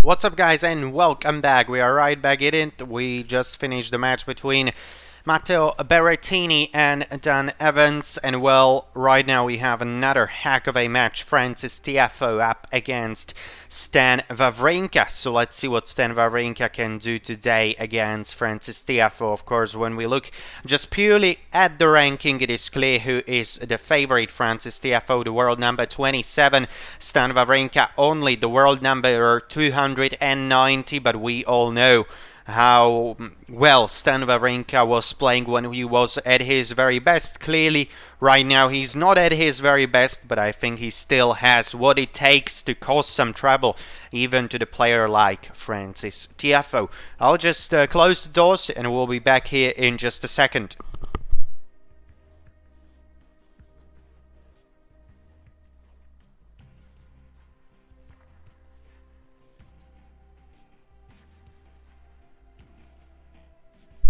What's up, guys, and welcome back. We are right back in it. We just finished the match between Matteo Berrettini and Dan Evans, and well, right now we have another heck of a match. Francis Tiafoe up against Stan Wawrinka. So let's see what Stan Wawrinka can do today against Francis Tiafoe. Of course, when we look just purely at the ranking, it is clear who is the favorite. Francis Tiafoe, the world number 27. Stan Wawrinka, only the world number 290, but we all know how well Stan Wawrinka was playing when he was at his very best. Clearly, right now he's not at his very best, but I think he still has what it takes to cause some trouble, even to the player like Francis Tiafoe. I'll just close the doors and we'll be back here in just a second.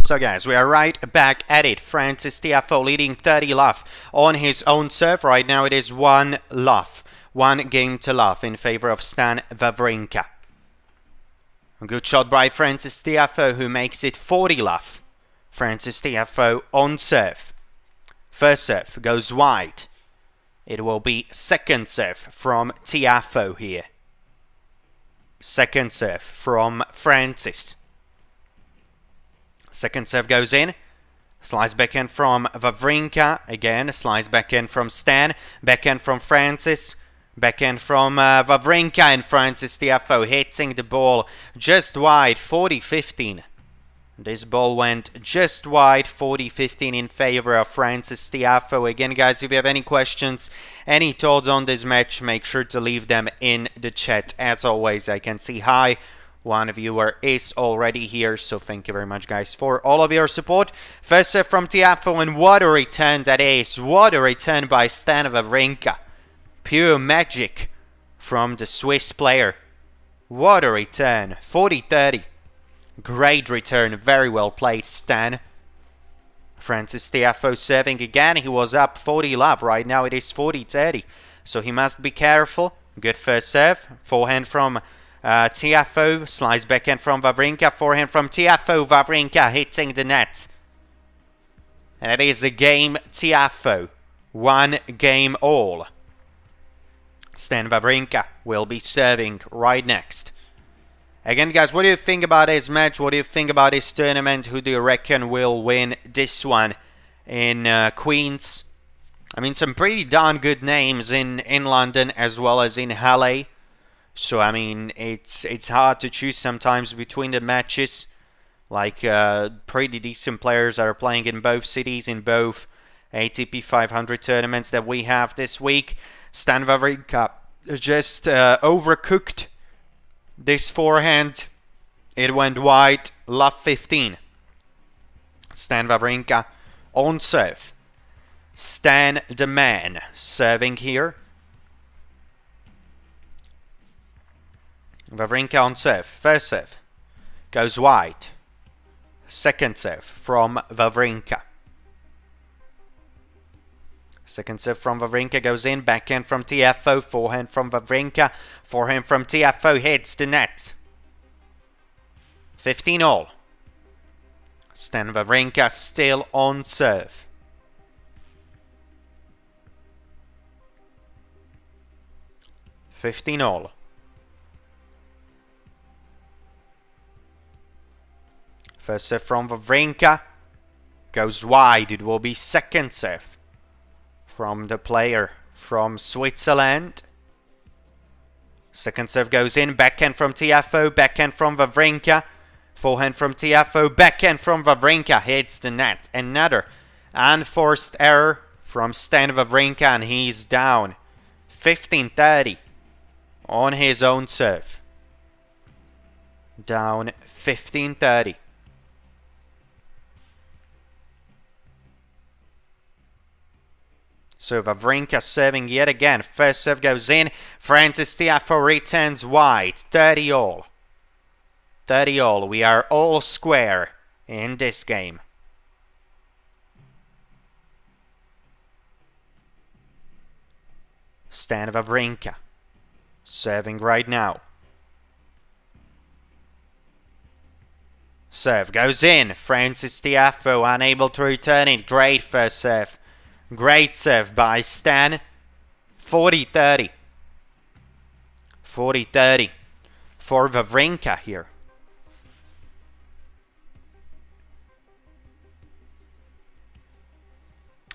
So guys, we are right back at it. Francis Tiafoe leading 30 love on his own serve. Right now it is 1 love. 1 game to love in favor of Stan Wawrinka. A good shot by Francis Tiafoe, who makes it 40 love. Francis Tiafoe on serve. First serve goes wide. It will be second serve from Tiafoe here. Second serve from Francis. Second serve goes in. Slice backhand from Wawrinka. Again, slice backhand from Stan. Backhand from Francis. Backhand from Wawrinka, and Francis Tiafoe hitting the ball just wide, 40-15. This ball went just wide, 40-15 in favor of Francis Tiafoe. Again, guys, if you have any questions, any thoughts on this match, make sure to leave them in the chat. As always, I can see hi. One viewer is already here, so thank you very much, guys, for all of your support. First serve from Tiafoe, and what a return that is. What a return by Stan Wawrinka. Pure magic from the Swiss player. What a return. 40-30. Great return. Very well played, Stan. Francis Tiafoe serving again. He was up 40 love. Right now it is 40-30. So he must be careful. Good first serve. Forehand from Tiafoe, slice backhand from Wawrinka, forehand from Tiafoe, Wawrinka hitting the net. And it is a game Tiafoe, 1 game all. Stan Wawrinka will be serving right next. Again, guys, what do you think about this match? What do you think about this tournament? Who do you reckon will win this one in Queens? I mean, some pretty darn good names in London as well as in Halle. So, I mean, it's hard to choose sometimes between the matches. Like, pretty decent players are playing in both cities, in both ATP 500 tournaments that we have this week. Stan Wawrinka just overcooked this forehand. It went wide, love 15. Stan Wawrinka on serve. Stan the man serving here. Wawrinka on serve. First serve goes wide. Second serve from Wawrinka. Second serve from Wawrinka goes in. Backhand from Tiafoe. Forehand from Wawrinka. Forehand from Tiafoe hits the net. 15 all. Stan Wawrinka still on serve. $15 all. First serve from Wawrinka goes wide. It will be second serve from the player from Switzerland. Second serve goes in. Backhand from Tiafoe. Backhand from Wawrinka. Forehand from Tiafoe. Backhand from Wawrinka hits the net. Another unforced error from Stan Wawrinka, and he's down 15-30 on his own serve. Down 15-30. So Wawrinka serving yet again. First serve goes in. Francis Tiafoe returns wide. 30 all. 30 all. We are all square in this game. Stan Wawrinka serving right now. Serve goes in. Francis Tiafoe unable to return it. Great first serve. Great serve by Stan. 40-30. 40-30 for Wawrinka here.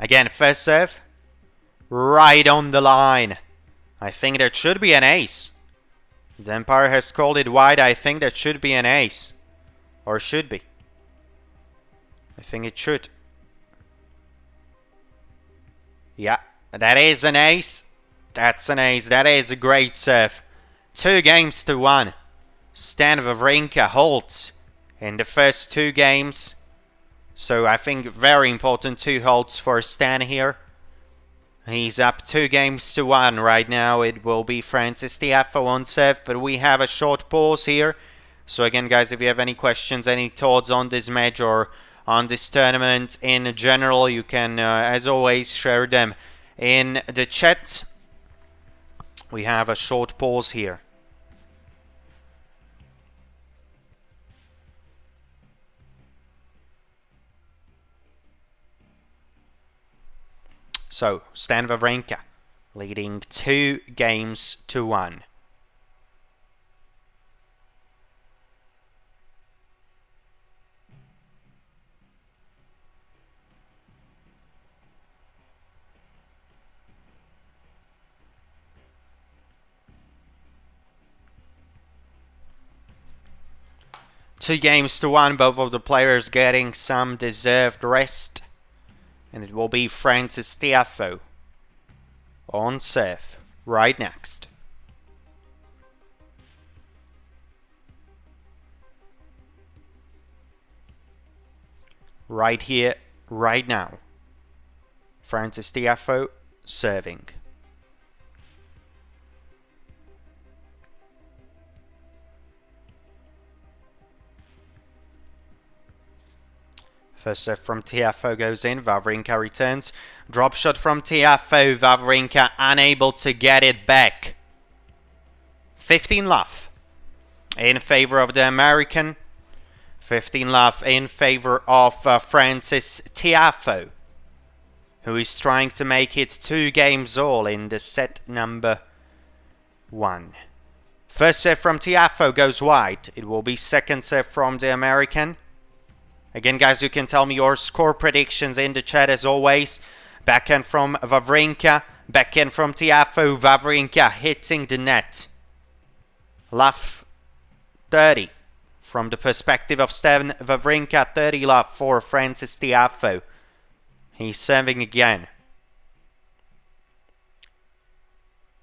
Again, first serve. Right on the line. I think that should be an ace. The umpire has called it wide. I think that should be an ace. Or should be. I think it should. Yeah, that is an ace. That's an ace. That is a great serve. 2-1. Stan Wawrinka holds in the first 2 games. So I think very important 2 holds for Stan here. He's up 2-1 right now. It will be Francis Tiafoe on serve, but we have a short pause here. So again, guys, if you have any questions, any thoughts on this match or on this tournament in general, you can, as always, share them in the chat. We have a short pause here. So, Stan Wawrinka leading 2-1. Two games to 1, both of the players getting some deserved rest. And it will be Francis Tiafoe on serve right next. Right here, right now. Francis Tiafoe serving. First serve from Tiafoe goes in. Wawrinka returns. Drop shot from Tiafoe. Wawrinka unable to get it back. 15-love in favor of the American. 15-love in favor of Francis Tiafoe, who is trying to make it 2-all in the set number 1. First serve from Tiafoe goes wide. It will be second serve from the American. Again, guys, you can tell me your score predictions in the chat as always. Backhand from Wawrinka. Backhand from Tiafoe. Wawrinka hitting the net. Love 30 from the perspective of Stan Wawrinka. 30 love for Francis Tiafoe. He's serving again.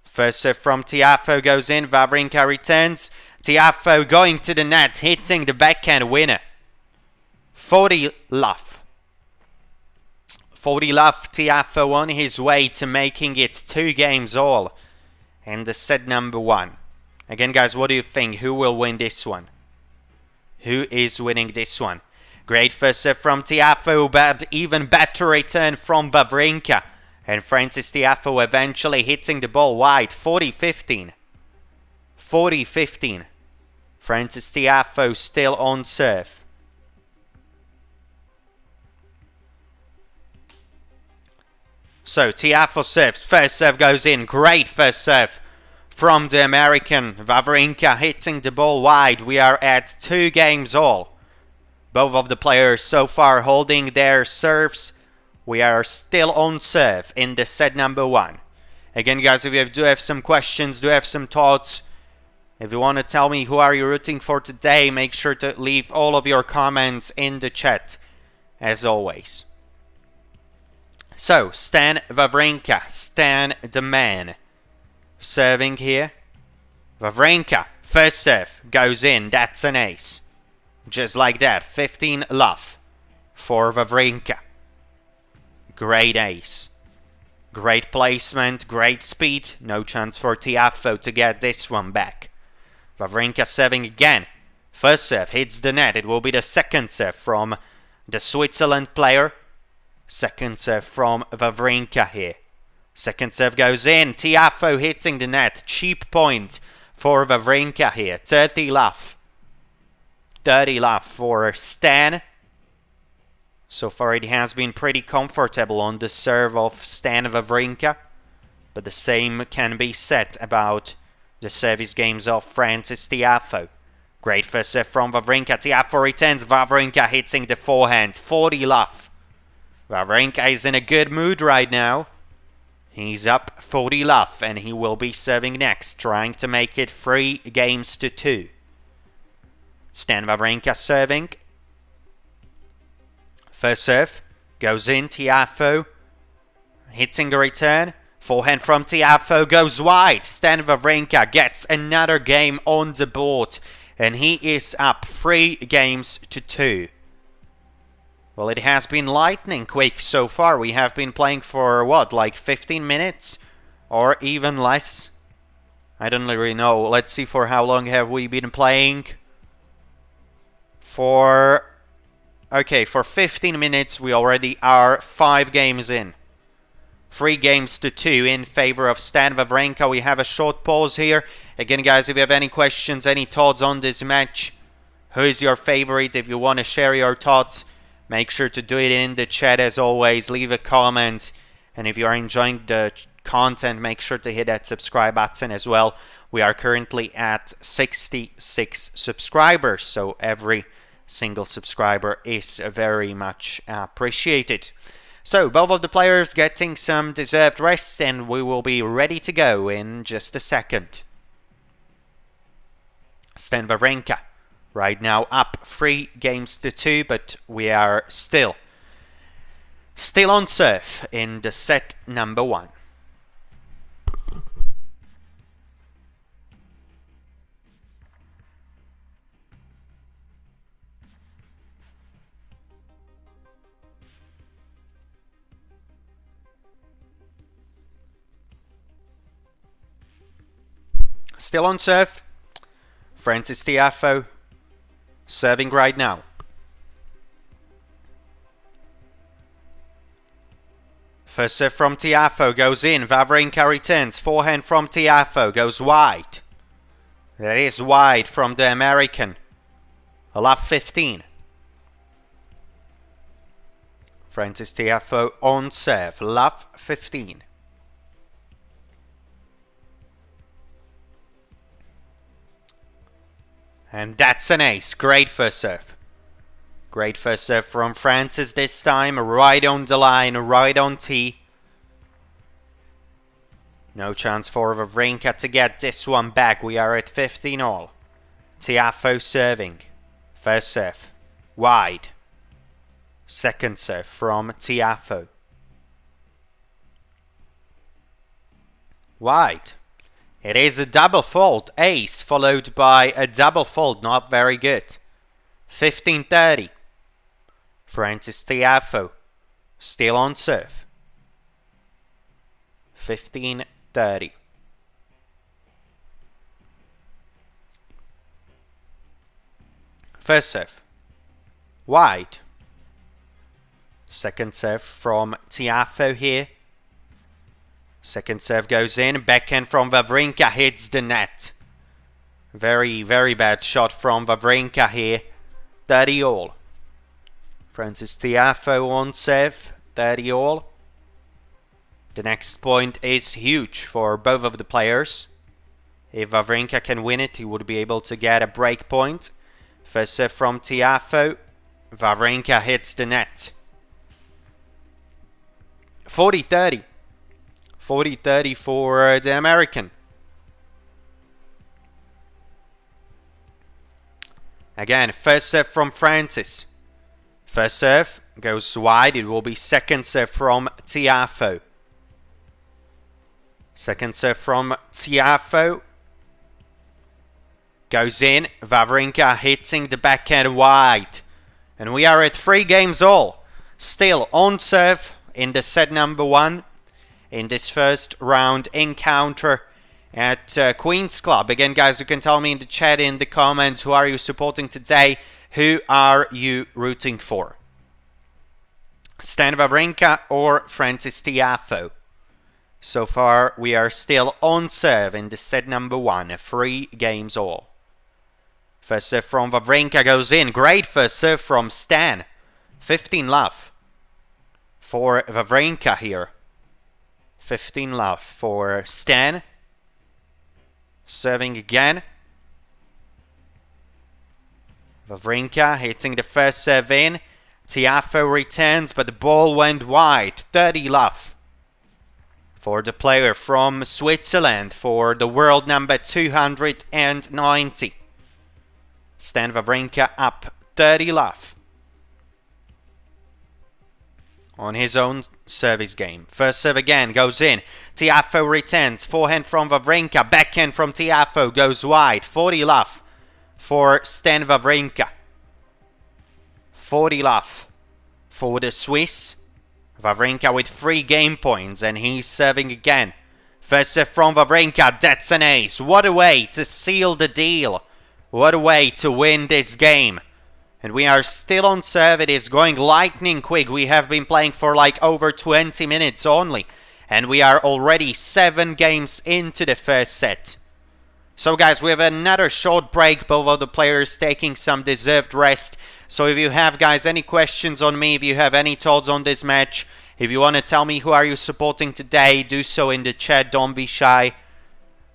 First serve from Tiafoe goes in. Wawrinka returns. Tiafoe going to the net. Hitting the backhand winner. 40 love. 40 love. Tiafoe on his way to making it 2-all in the set number 1. Again, guys, what do you think? Who will win this one? Who is winning this one? Great first serve from Tiafoe, but even better return from Wawrinka. And Francis Tiafoe eventually hitting the ball wide. 40-15. 40-15. Francis Tiafoe still on serve. So, Tiafoe serves. First serve goes in. Great first serve from the American. Wawrinka hitting the ball wide. We are at 2-all. Both of the players so far holding their serves. We are still on serve in the set number 1. Again, guys, if you do have some questions, do have some thoughts, if you want to tell me who are you rooting for today, make sure to leave all of your comments in the chat, as always. So, Stan Wawrinka, Stan the man, serving here. Wawrinka, first serve, goes in, that's an ace. Just like that, 15 love for Wawrinka. Great ace. Great placement, great speed, no chance for Tiafoe to get this one back. Wawrinka serving again. First serve hits the net, it will be the second serve from the Switzerland player. Second serve from Wawrinka here. Second serve goes in. Tiafoe hitting the net. Cheap point for Wawrinka here. 30 love. 30 love for Stan. So far it has been pretty comfortable on the serve of Stan Wawrinka. But the same can be said about the service games of Francis Tiafoe. Great first serve from Wawrinka. Tiafoe returns. Wawrinka hitting the forehand. 40 love. Wawrinka is in a good mood right now. He's up 40 love and he will be serving next, trying to make it 3-2. Stan Wawrinka serving. First serve goes in. Tiafoe hitting the return. Forehand from Tiafoe goes wide. Stan Wawrinka gets another game on the board. And he is up 3-2. Well, it has been lightning quick so far. We have been playing for, what, like 15 minutes? Or even less? I don't really know. Let's see, for how long have we been playing? Okay, for 15 minutes we already are 5 games in. 3-2 in favor of Stan Wawrinka. We have a short pause here. Again, guys, if you have any questions, any thoughts on this match, who is your favorite? If you want to share your thoughts, make sure to do it in the chat as always. Leave a comment. And if you are enjoying the content, make sure to hit that subscribe button as well. We are currently at 66 subscribers, so every single subscriber is very much appreciated. So, both of the players getting some deserved rest, and we will be ready to go in just a second. Stan Wawrinka right now up 3-2, but we are still on serve in the set number 1. Still on serve. Francis Tiafoe serving right now. First serve from Tiafoe goes in. Wawrinka returns. Forehand from Tiafoe goes wide. That is wide from the American. Love 15. Francis Tiafoe on serve. Love 15. And that's an ace. Great first serve. Great first serve from Francis this time. Right on the line, right on tee. No chance for Wawrinka to get this one back. We are at 15 all. Tiafoe serving. First serve. Wide. Second serve from Tiafoe. Wide. It is a double fault. Ace followed by a double fault. Not very good. 15-30. Francis Tiafoe still on serve. 15-30. First serve. Wide. Second serve from Tiafoe here. Second serve goes in. Backhand from Wawrinka hits the net. Very, very bad shot from Wawrinka here. 30 all. Francis Tiafoe on serve. 30 all. The next point is huge for both of the players. If Wawrinka can win it, he would be able to get a break point. First serve from Tiafoe. Wawrinka hits the net. 40-30. 40-30 for the American. Again, first serve from Francis. First serve goes wide. It will be second serve from Tiafoe. Second serve from Tiafoe. Goes in. Wawrinka hitting the backhand wide. And we are at 3 games all. Still on serve in the set number 1. In this first round encounter at Queen's Club. Again, guys, you can tell me in the chat, in the comments, who are you supporting today? Who are you rooting for? Stan Wawrinka or Francis Tiafoe? So far, we are still on serve in the set number 1. 3 games all. First serve from Wawrinka goes in. Great first serve from Stan. 15 love for Wawrinka here. 15 love for Stan. Serving again. Wawrinka hitting the first serve in. Tiafoe returns, but the ball went wide. 30 love for the player from Switzerland for the world number 290. Stan Wawrinka up 30 love on his own service game. First serve again goes in. Tiafoe returns. Forehand from Wawrinka. Backhand from Tiafoe goes wide. 40 love for Stan Wawrinka. 40 love for the Swiss. Wawrinka with 3 game points, and he's serving again. First serve from Wawrinka. That's an ace. What a way to seal the deal. What a way to win this game. And we are still on serve. It is going lightning quick. We have been playing for like over 20 minutes only. And we are already 7 games into the first set. So guys, we have another short break. Both of the players taking some deserved rest. So if you have, guys, any questions on me, if you have any thoughts on this match, if you want to tell me who are you supporting today, do so in the chat. Don't be shy.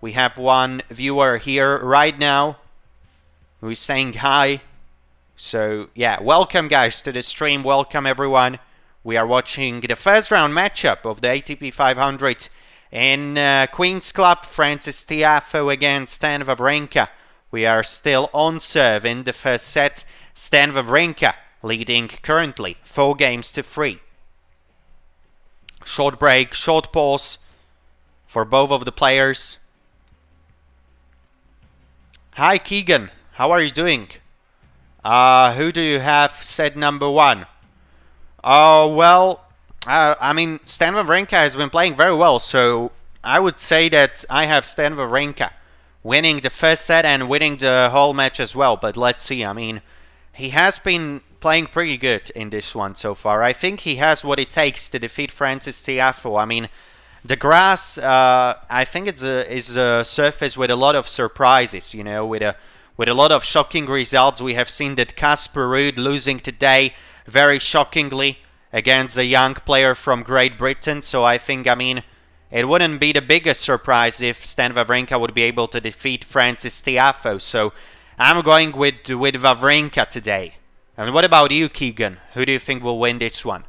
We have one viewer here right now who is saying hi. So yeah, welcome guys to the stream. Welcome everyone. We are watching the first round matchup of the ATP 500 in Queen's Club. Frances Tiafoe against Stan Wawrinka. We are still on serve in the first set. Stan Wawrinka leading currently 4 games to 3. Short break, short pause for both of the players. Hi Keegan, how are you doing? Who do you have set number 1? Well, I mean, Stan Wawrinka has been playing very well, so I would say that I have Stan Wawrinka winning the first set and winning the whole match as well. But let's see, I mean, he has been playing pretty good in this one so far. I think he has what it takes to defeat Frances Tiafoe. I mean, the grass, I think is a surface with a lot of surprises, you know, with a lot of shocking results. We have seen that Casper Ruud losing today very shockingly against a young player from Great Britain. So I think, I mean, it wouldn't be the biggest surprise if Stan Wawrinka would be able to defeat Frances Tiafoe. So I'm going with Wawrinka today. And what about you, Keegan? Who do you think will win this one?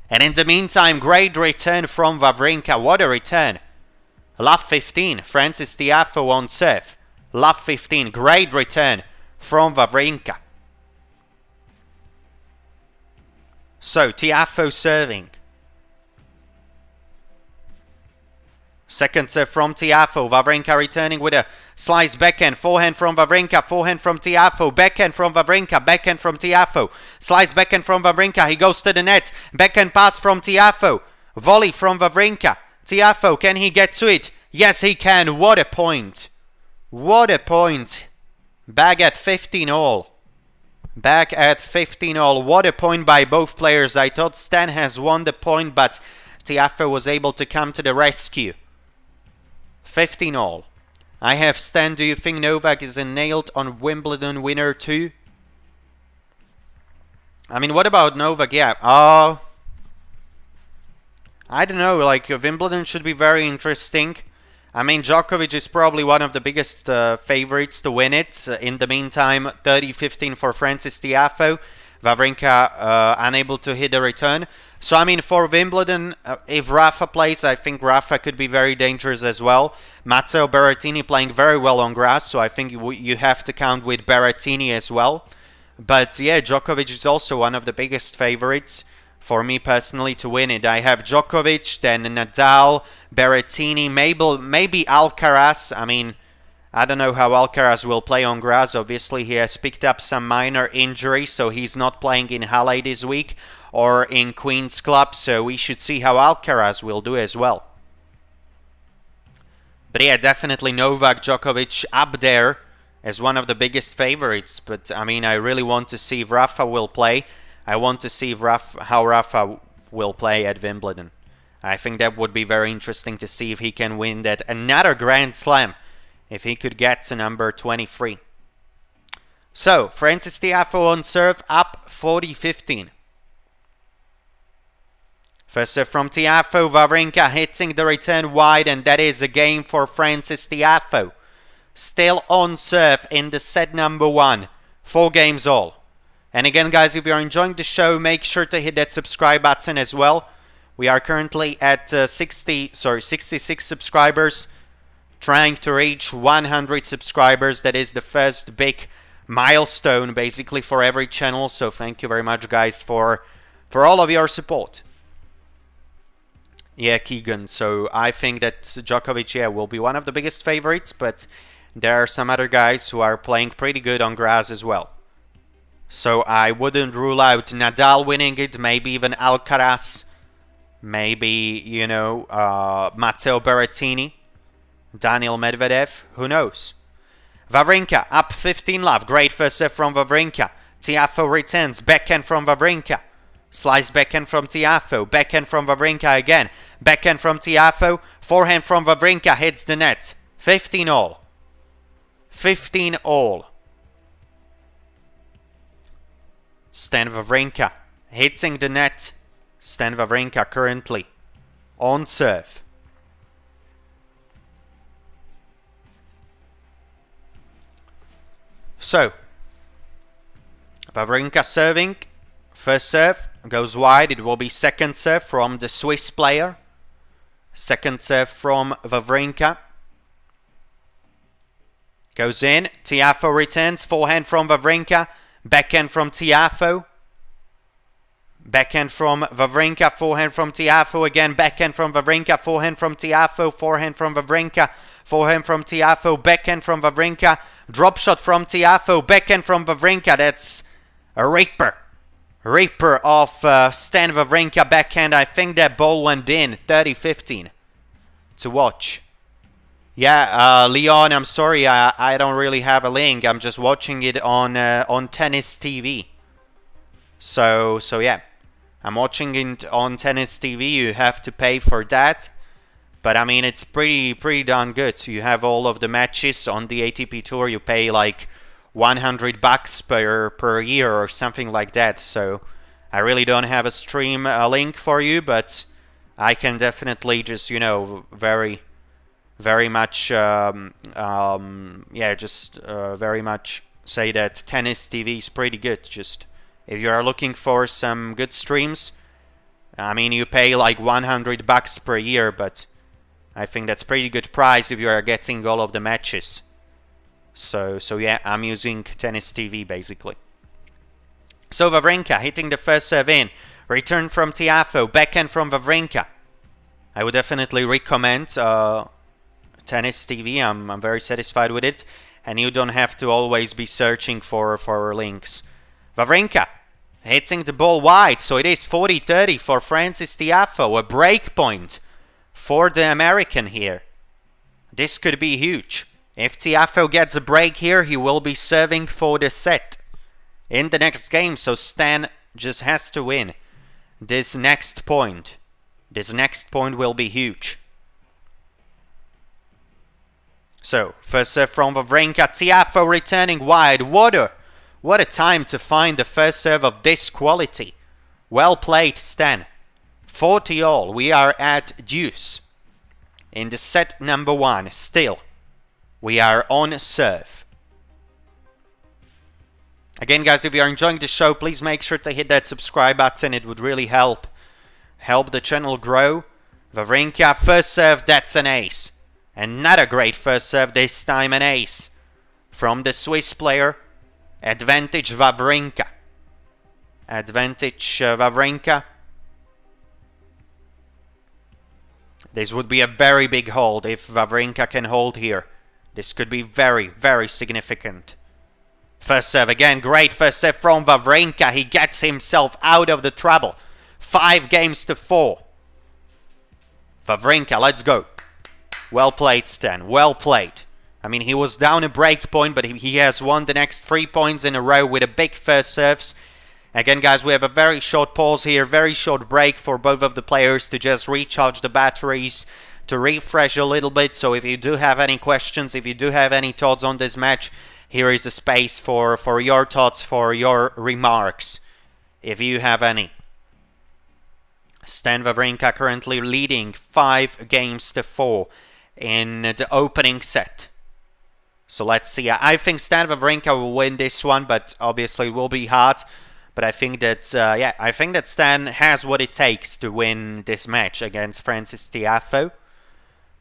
And in the meantime, great return from Wawrinka. What a return. Love 15, Frances Tiafoe on serve. Love 15, great return from Wawrinka. So, Tiafoe serving. Second serve from Tiafoe. Wawrinka returning with a slice backhand. Forehand from Wawrinka. Forehand from Tiafoe. Backhand from Wawrinka. Backhand from Tiafoe. Slice backhand from Wawrinka. He goes to the net. Backhand pass from Tiafoe. Volley from Wawrinka. Tiafoe, can he get to it? Yes, he can. What a point. What a point. Back at 15 all. Back at 15 all. What a point by both players. I thought Stan has won the point, but Tiafoe was able to come to the rescue. 15 all. I have Stan. Do you think Novak is a nailed on Wimbledon winner too? I mean, what about Novak? Yeah. I don't know. Like, Wimbledon should be very interesting. I mean, Djokovic is probably one of the biggest favorites to win it. In the meantime, 30-15 for Frances Tiafoe. Wawrinka unable to hit the return. So, I mean, for Wimbledon, if Rafa plays, I think Rafa could be very dangerous as well. Matteo Berrettini playing very well on grass, so I think you have to count with Berrettini as well. But, yeah, Djokovic is also one of the biggest favorites for me personally to win it. I have Djokovic, then Nadal, Berrettini, maybe Alcaraz. I mean, I don't know how Alcaraz will play on grass. Obviously, he has picked up some minor injury, so he's not playing in Halle this week or in Queen's Club, so we should see how Alcaraz will do as well. But yeah, definitely Novak Djokovic up there as one of the biggest favorites. But I mean, I really want to see if Rafa will play. I want to see if how Rafa will play at Wimbledon. I think that would be very interesting to see if he can win that another Grand Slam, if he could get to number 23. So, Frances Tiafoe on serve, up 40-15. First serve from Tiafoe, Wawrinka hitting the return wide, and that is a game for Frances Tiafoe. Still on serve in the set number 1. 4 games all. And again, guys, if you're enjoying the show, make sure to hit that subscribe button as well. We are currently at 66 subscribers, trying to reach 100 subscribers. That is the first big milestone, basically, for every channel. So thank you very much, guys, for all of your support. Yeah, Keegan. So I think that Djokovic, yeah, will be one of the biggest favorites, but there are some other guys who are playing pretty good on grass as well. So I wouldn't rule out Nadal winning it, maybe even Alcaraz, maybe, you know, Matteo Berrettini, Daniel Medvedev, who knows. Wawrinka up 15 love, great first serve from Wawrinka. Tiafoe returns, backhand from Wawrinka. Slice backhand from Tiafoe, backhand from Wawrinka again. Backhand from Tiafoe, forehand from Wawrinka hits the net. 15 all. 15 all. Stan Wawrinka hitting the net. Stan Wawrinka currently on serve. So, Wawrinka serving. First serve goes wide. It will be second serve from the Swiss player. Second serve from Wawrinka. Goes in. Tiafoe returns. Forehand from Wawrinka. Backhand from Tiafoe. Backhand from Wawrinka. Forehand from Tiafoe again. Backhand from Wawrinka. Forehand from Tiafoe. Forehand from Wawrinka. Forehand from Tiafoe. Backhand from Wawrinka. Drop shot from Tiafoe. Backhand from Wawrinka. That's a ripper. Ripper of Stan Wawrinka backhand. I think that ball went in. 30-15 to watch. Yeah, Leon, I'm sorry, I don't really have a link. I'm just watching it on Tennis TV. So yeah, I'm watching it on Tennis TV. You have to pay for that, but I mean it's pretty darn good. You have all of the matches on the ATP Tour. You pay like $100 per year or something like that. So I really don't have a stream link for you, but I can definitely just, you know, very much, very much say that Tennis TV is pretty good. Just if you are looking for some good streams, I mean, you pay like $100 per year, but I think that's pretty good price if you are getting all of the matches. So yeah, I'm using Tennis TV basically. So Wawrinka hitting the first serve in. Return from Tiafoe, backhand from Wawrinka. I would definitely recommend Tennis TV. I'm very satisfied with it, and you don't have to always be searching for links. Wawrinka hitting the ball wide, so it is 40-30 for Frances Tiafoe. A break point for the American here. This could be huge. If Tiafoe gets a break here, he will be serving for the set in the next game, so Stan just has to win this next point. This next point will be huge. So, first serve from Wawrinka. Tiafoe returning wide. What a time to find the first serve of this quality. Well played, Stan. 40 all. We are at deuce in the set number 1. Still, we are on serve. Again, guys, if you are enjoying the show, please make sure to hit that subscribe button. It would really help the channel grow. Wawrinka, first serve, that's an ace. Another great first serve, this time an ace from the Swiss player. Advantage Wawrinka. Advantage Wawrinka. This would be a very big hold if Wawrinka can hold here. This could be very significant. First serve again, great first serve from Wawrinka. He gets himself out of the trouble. 5-4. Wawrinka, let's go. Well played, Stan. Well played. I mean, he was down a break point, but he has won the next 3 points in a row with a big first serves. Again, guys, we have a very short pause here, very short break for both of the players to just recharge the batteries, to refresh a little bit. So if you do have any questions, if you do have any thoughts on this match, here is a space for your thoughts, for your remarks, if you have any. Stan Wawrinka currently leading 5-4 in the opening set. So let's see. I think Stan Wawrinka will win this one, but obviously it will be hard. But I think that, I think that Stan has what it takes to win this match against Frances Tiafoe.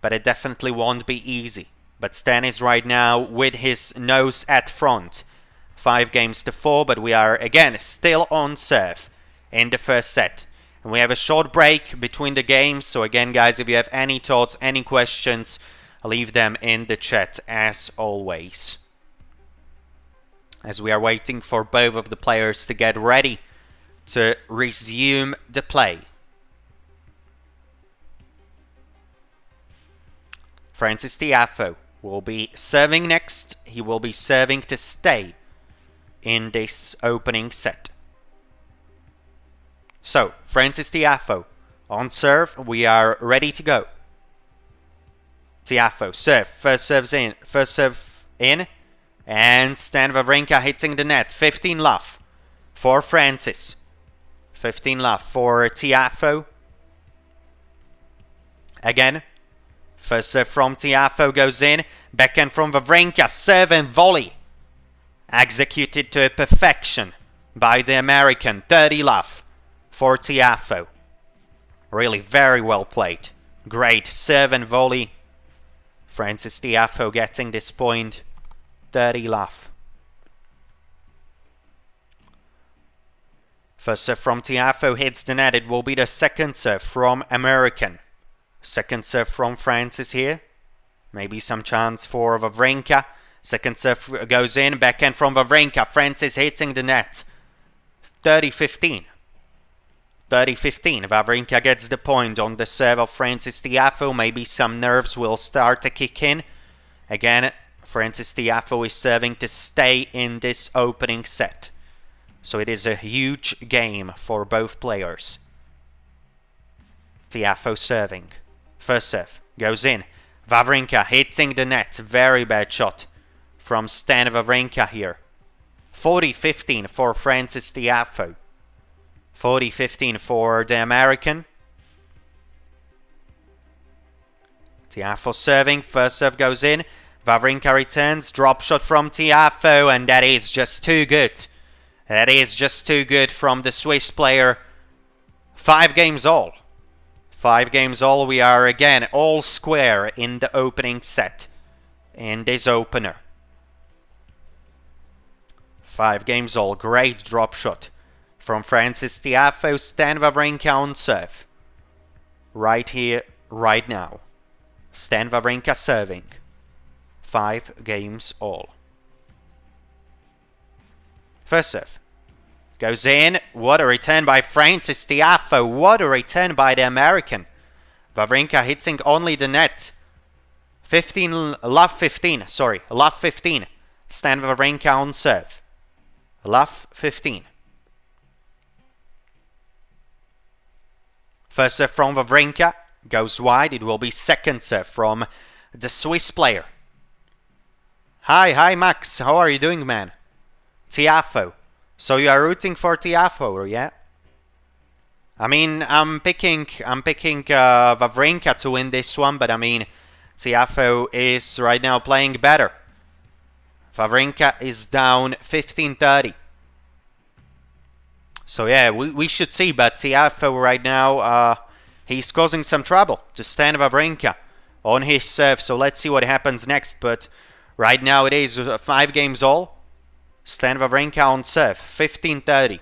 But it definitely won't be easy. But Stan is right now with his nose at front. 5-4, but we are, again, still on serve in the first set. And we have a short break between the games. So again, guys, if you have any thoughts, any questions, leave them in the chat as always. As we are waiting for both of the players to get ready to resume the play. Frances Tiafoe will be serving next. He will be serving to stay in this opening set. So, Frances Tiafoe on serve. We are ready to go. Tiafoe serve. First serve in. And Stan Wawrinka hitting the net. 15 love for Frances. 15 love for Tiafoe. Again. First serve from Tiafoe goes in. Backhand from Wawrinka. Serve and volley. Executed to perfection by the American. 30 love for Tiafoe. Really very well played. Great serve and volley. Frances Tiafoe getting this point. 30 love. First serve from Tiafoe hits the net. It will be the second serve from American. Second serve from Frances here. Maybe some chance for Wawrinka. Second serve goes in. Backhand from Wawrinka. Frances hitting the net. 30-15. 30-15. Wawrinka gets the point on the serve of Frances Tiafoe. Maybe some nerves will start to kick in. Again, Frances Tiafoe is serving to stay in this opening set. So it is a huge game for both players. Tiafoe serving. First serve goes in. Wawrinka hitting the net. Very bad shot from Stan Wawrinka here. 40-15 for Frances Tiafoe. 40-15 for the American. Tiafoe serving. First serve goes in. Wawrinka returns. Drop shot from Tiafoe. And that is just too good. That is just too good from the Swiss player. 5-all. 5-all. We are again all square in the opening set. In this opener. 5-all. Great drop shot from Frances Tiafoe. Stan Wawrinka on serve. Right here, right now. Stan Wawrinka serving. 5-all. First serve. Goes in. What a return by Frances Tiafoe. What a return by the American. Wawrinka hitting only the net. Love 15. Stan Wawrinka on serve. Love 15. First serve from Wawrinka. Goes wide. It will be second serve from the Swiss player. Hi Max. How are you doing, man? Tiafoe. So you are rooting for Tiafoe, yeah? I mean, I'm picking Wawrinka to win this one, but I mean, Tiafoe is right now playing better. Wawrinka is down 15-30. So yeah, we should see, but Tiafoe right now, he's causing some trouble to Stan Wawrinka on his serve. So let's see what happens next. But right now it is 5-all. Stan Wawrinka on serve, 15-30.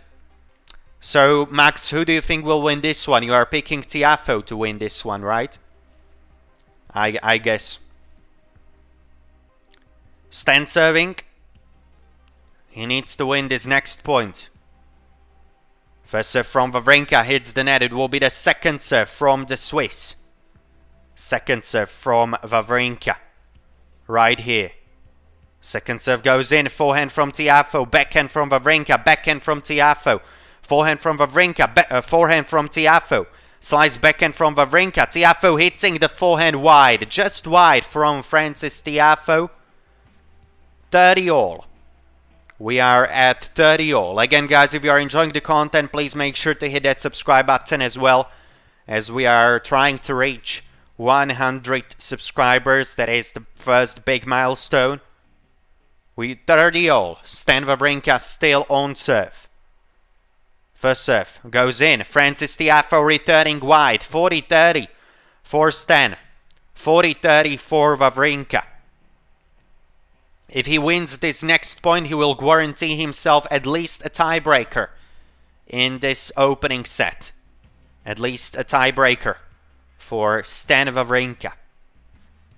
So, Max, who do you think will win this one? You are picking Tiafoe to win this one, right? I guess. Stan serving. He needs to win this next point. First serve from Wawrinka hits the net. It will be the second serve from the Swiss. Second serve from Wawrinka. Right here. Second serve goes in. Forehand from Tiafoe. Backhand from Wawrinka. Backhand from Tiafoe. Forehand from Wawrinka. Forehand from Tiafoe. Slice backhand from Wawrinka. Tiafoe hitting the forehand wide. Just wide from Frances Tiafoe. 30 all. We are at 30 all. Again, guys, if you are enjoying the content, please make sure to hit that subscribe button as well, as we are trying to reach 100 subscribers. That is the first big milestone. We 30 all. Stan Wawrinka still on serve. First serve goes in. Frances Tiafoe returning wide. 40-30 for Stan. 40-30 for Wawrinka. If he wins this next point, he will guarantee himself at least a tiebreaker in this opening set. At least a tiebreaker for Stan Wawrinka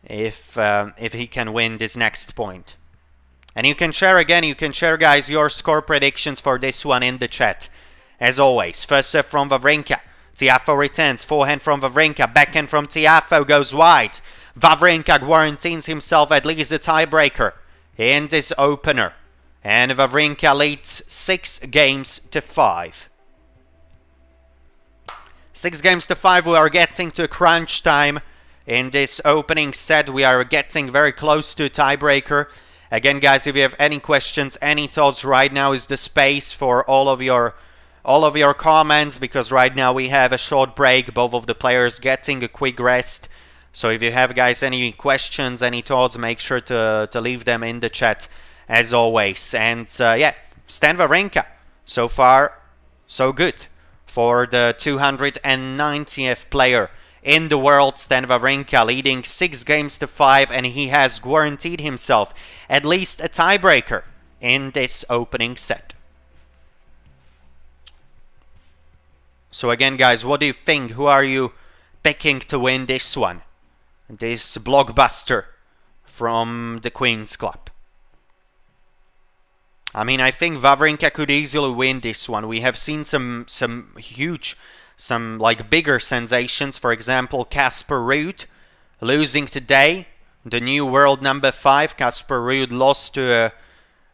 if he can win this next point. And you can share again, guys, your score predictions for this one in the chat. As always, first serve from Wawrinka. Tiafoe returns, forehand from Wawrinka, backhand from Tiafoe goes wide. Wawrinka guarantees himself at least a tiebreaker in this opener. And Wawrinka leads 6-5. 6-5, we are getting to crunch time in this opening set. We are getting very close to a tiebreaker. Again, guys, if you have any questions, any thoughts, right now is the space for all of your comments, because right now we have a short break, both of the players getting a quick rest. So if you have, guys, any questions, any thoughts, make sure to leave them in the chat as always. And yeah, Stan Wawrinka, so far so good for the 290th player in the world. Stan Wawrinka leading 6-5, and he has guaranteed himself at least a tiebreaker in this opening set. So again, guys, what do you think? Who are you picking to win this one? This blockbuster from the Queen's Club. I mean, I think Wawrinka could easily win this one. We have seen some bigger sensations. For example, Casper Ruud losing today. The new world number 5, Casper Ruud, lost to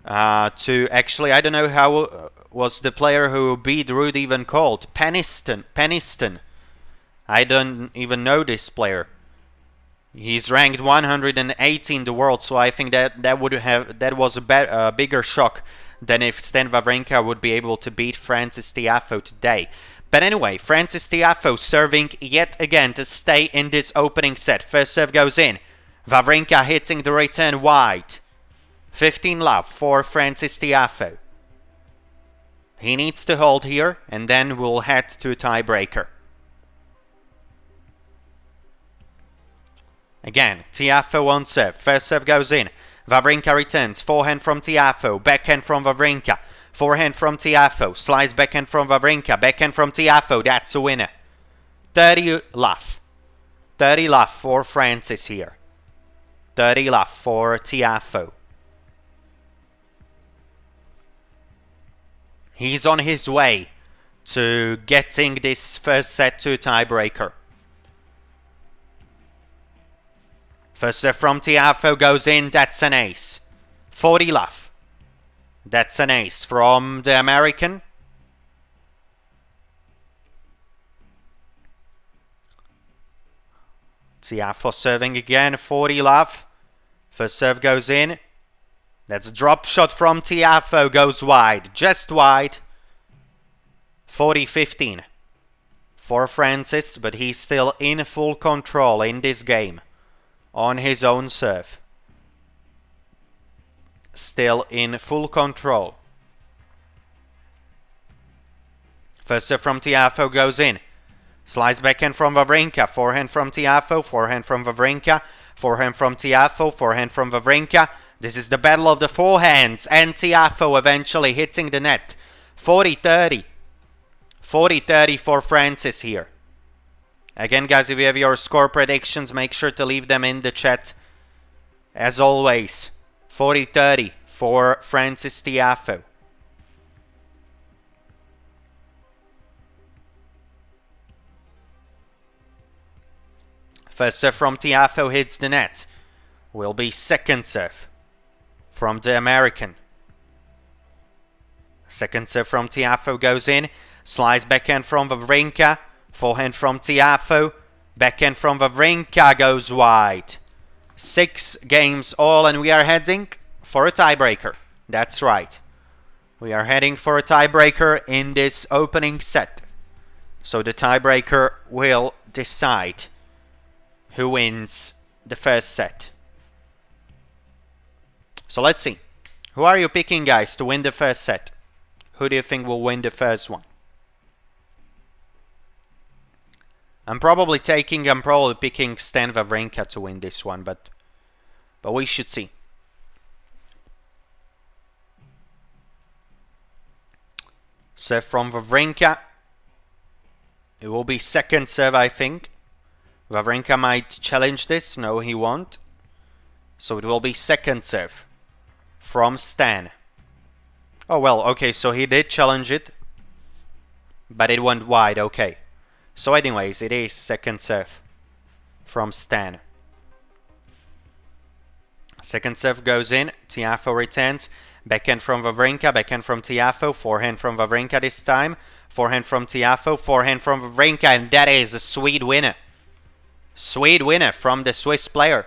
actually, I don't know how was the player who beat Ruud even called. Peniston. I don't even know this player. He's ranked 180 in the world, so I think that was a bigger shock than if Stan Wawrinka would be able to beat Frances Tiafoe today. But anyway, Frances Tiafoe serving yet again to stay in this opening set. First serve goes in. Wawrinka hitting the return wide. 15 love for Frances Tiafoe. He needs to hold here, and then we'll head to a tiebreaker. Again, Tiafoe on serve. First serve goes in. Wawrinka returns. Forehand from Tiafoe. Backhand from Wawrinka. Forehand from Tiafoe. Slice backhand from Wawrinka. Backhand from Tiafoe. That's a winner. 30 love. 30 love for Frances here. 30 love for Tiafoe. He's on his way to getting this first set to a tiebreaker. First serve from Tiafoe goes in. That's an ace. 40 love. That's an ace from the American. Tiafoe serving again. 40 love. First serve goes in. That's a drop shot from Tiafoe. Goes wide. Just wide. 40-15 for Frances, but he's still in full control in this game. On his own serve. Still in full control. First serve from Tiafoe goes in. Slice backhand from Wawrinka. Forehand from Tiafoe. Forehand from Wawrinka. Forehand from Tiafoe. Forehand from Wawrinka. This is the battle of the forehands. And Tiafoe eventually hitting the net. 40-30. 40-30 for Frances here. Again, guys, if you have your score predictions, make sure to leave them in the chat. As always, 40-30 for Frances Tiafoe. First serve from Tiafoe hits the net. Will be second serve from the American. Second serve from Tiafoe goes in. Slice backhand from Wawrinka. Forehand from Tiafoe. Backhand from Wawrinka goes wide. 6 games all, and we are heading for a tiebreaker. That's right. We are heading for a tiebreaker in this opening set. So the tiebreaker will decide who wins the first set. So let's see. Who are you picking, guys, to win the first set? Who do you think will win the first one? I'm probably picking Stan Wawrinka to win this one, but we should see. Serve from Wawrinka. It will be second serve, I think. Wawrinka might challenge this. No, he won't. So it will be second serve from Stan. Oh, well, okay, so he did challenge it, but it went wide, okay. So anyways, it is second serve from Stan. Second serve goes in, Tiafoe returns, backhand from Wawrinka, backhand from Tiafoe, forehand from Wawrinka this time, forehand from Tiafoe, forehand from Wawrinka, and that is a sweet winner. Sweet winner from the Swiss player.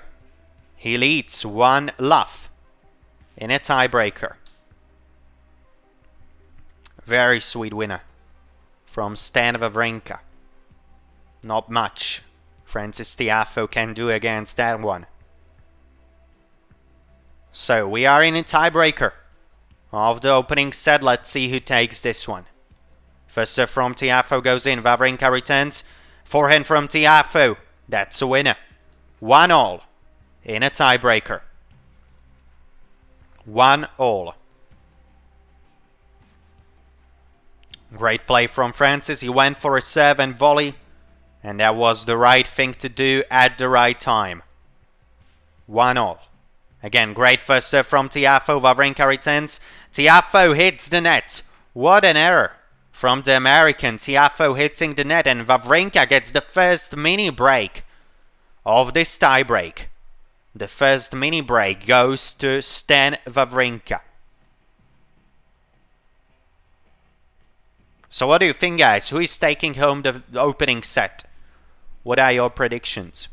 He leads 1-love in a tiebreaker. Very sweet winner from Stan Wawrinka. Not much Frances Tiafoe can do against that one. So we are in a tiebreaker of the opening set. Let's see who takes this one. First serve from Tiafoe goes in. Wawrinka returns. Forehand from Tiafoe. That's a winner. 1-all in a tiebreaker. 1-all. Great play from Francis. He went for a serve and volley, and that was the right thing to do at the right time. 1-all. Again, great first serve from Tiafoe. Wawrinka returns. Tiafoe hits the net. What an error from the American. Tiafoe hitting the net, and Wawrinka gets the first mini break of this tie break. The first mini break goes to Stan Wawrinka. So what do you think, guys? Who is taking home the opening set? What are your predictions?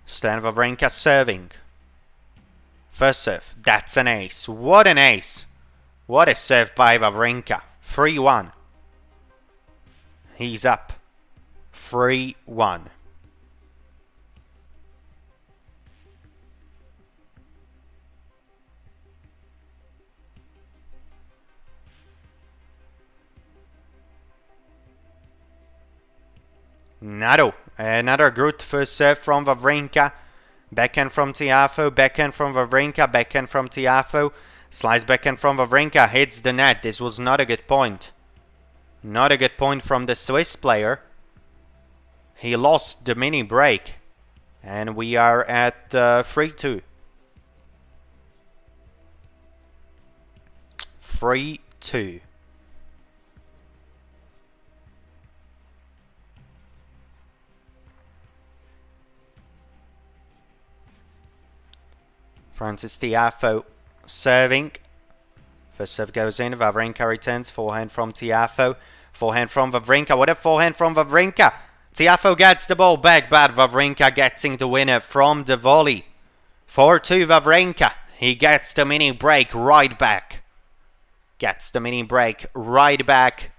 Stan Wawrinka serving. First serve. That's an ace. What an ace. What a serve by Wawrinka. 3-1. He's up. 3-1. Another good first serve from Wawrinka. Backhand from Tiafoe, backhand from Wawrinka, backhand from Tiafoe. Slice backhand from Wawrinka, hits the net. This was not a good point. Not a good point from the Swiss player. He lost the mini break. And we are at 3-2. 3-2. Frances Tiafoe serving. First serve goes in. Wawrinka returns. Forehand from Tiafoe. Forehand from Wawrinka. What a forehand from Wawrinka. Tiafoe gets the ball back, but Wawrinka getting the winner from the volley. 4-2 Wawrinka. He gets the mini break right back. Gets the mini break right back.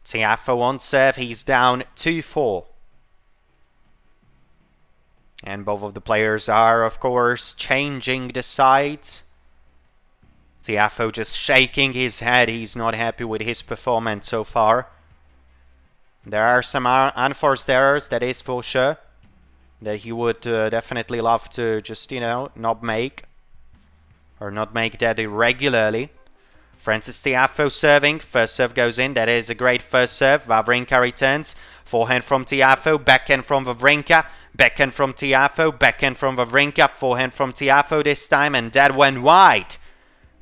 Tiafoe on serve. He's down 2-4. And both of the players are, of course, changing the sides. Tiafoe just shaking his head. He's not happy with his performance so far. There are some unforced errors, that is for sure, that he would definitely love to just, not make. Or not make that irregularly. Frances Tiafoe serving. First serve goes in. That is a great first serve. Wawrinka returns. Forehand from Tiafoe. Backhand from Wawrinka. Backhand from Tiafoe. Backhand from Wawrinka. Forehand from Tiafoe this time. And that went wide.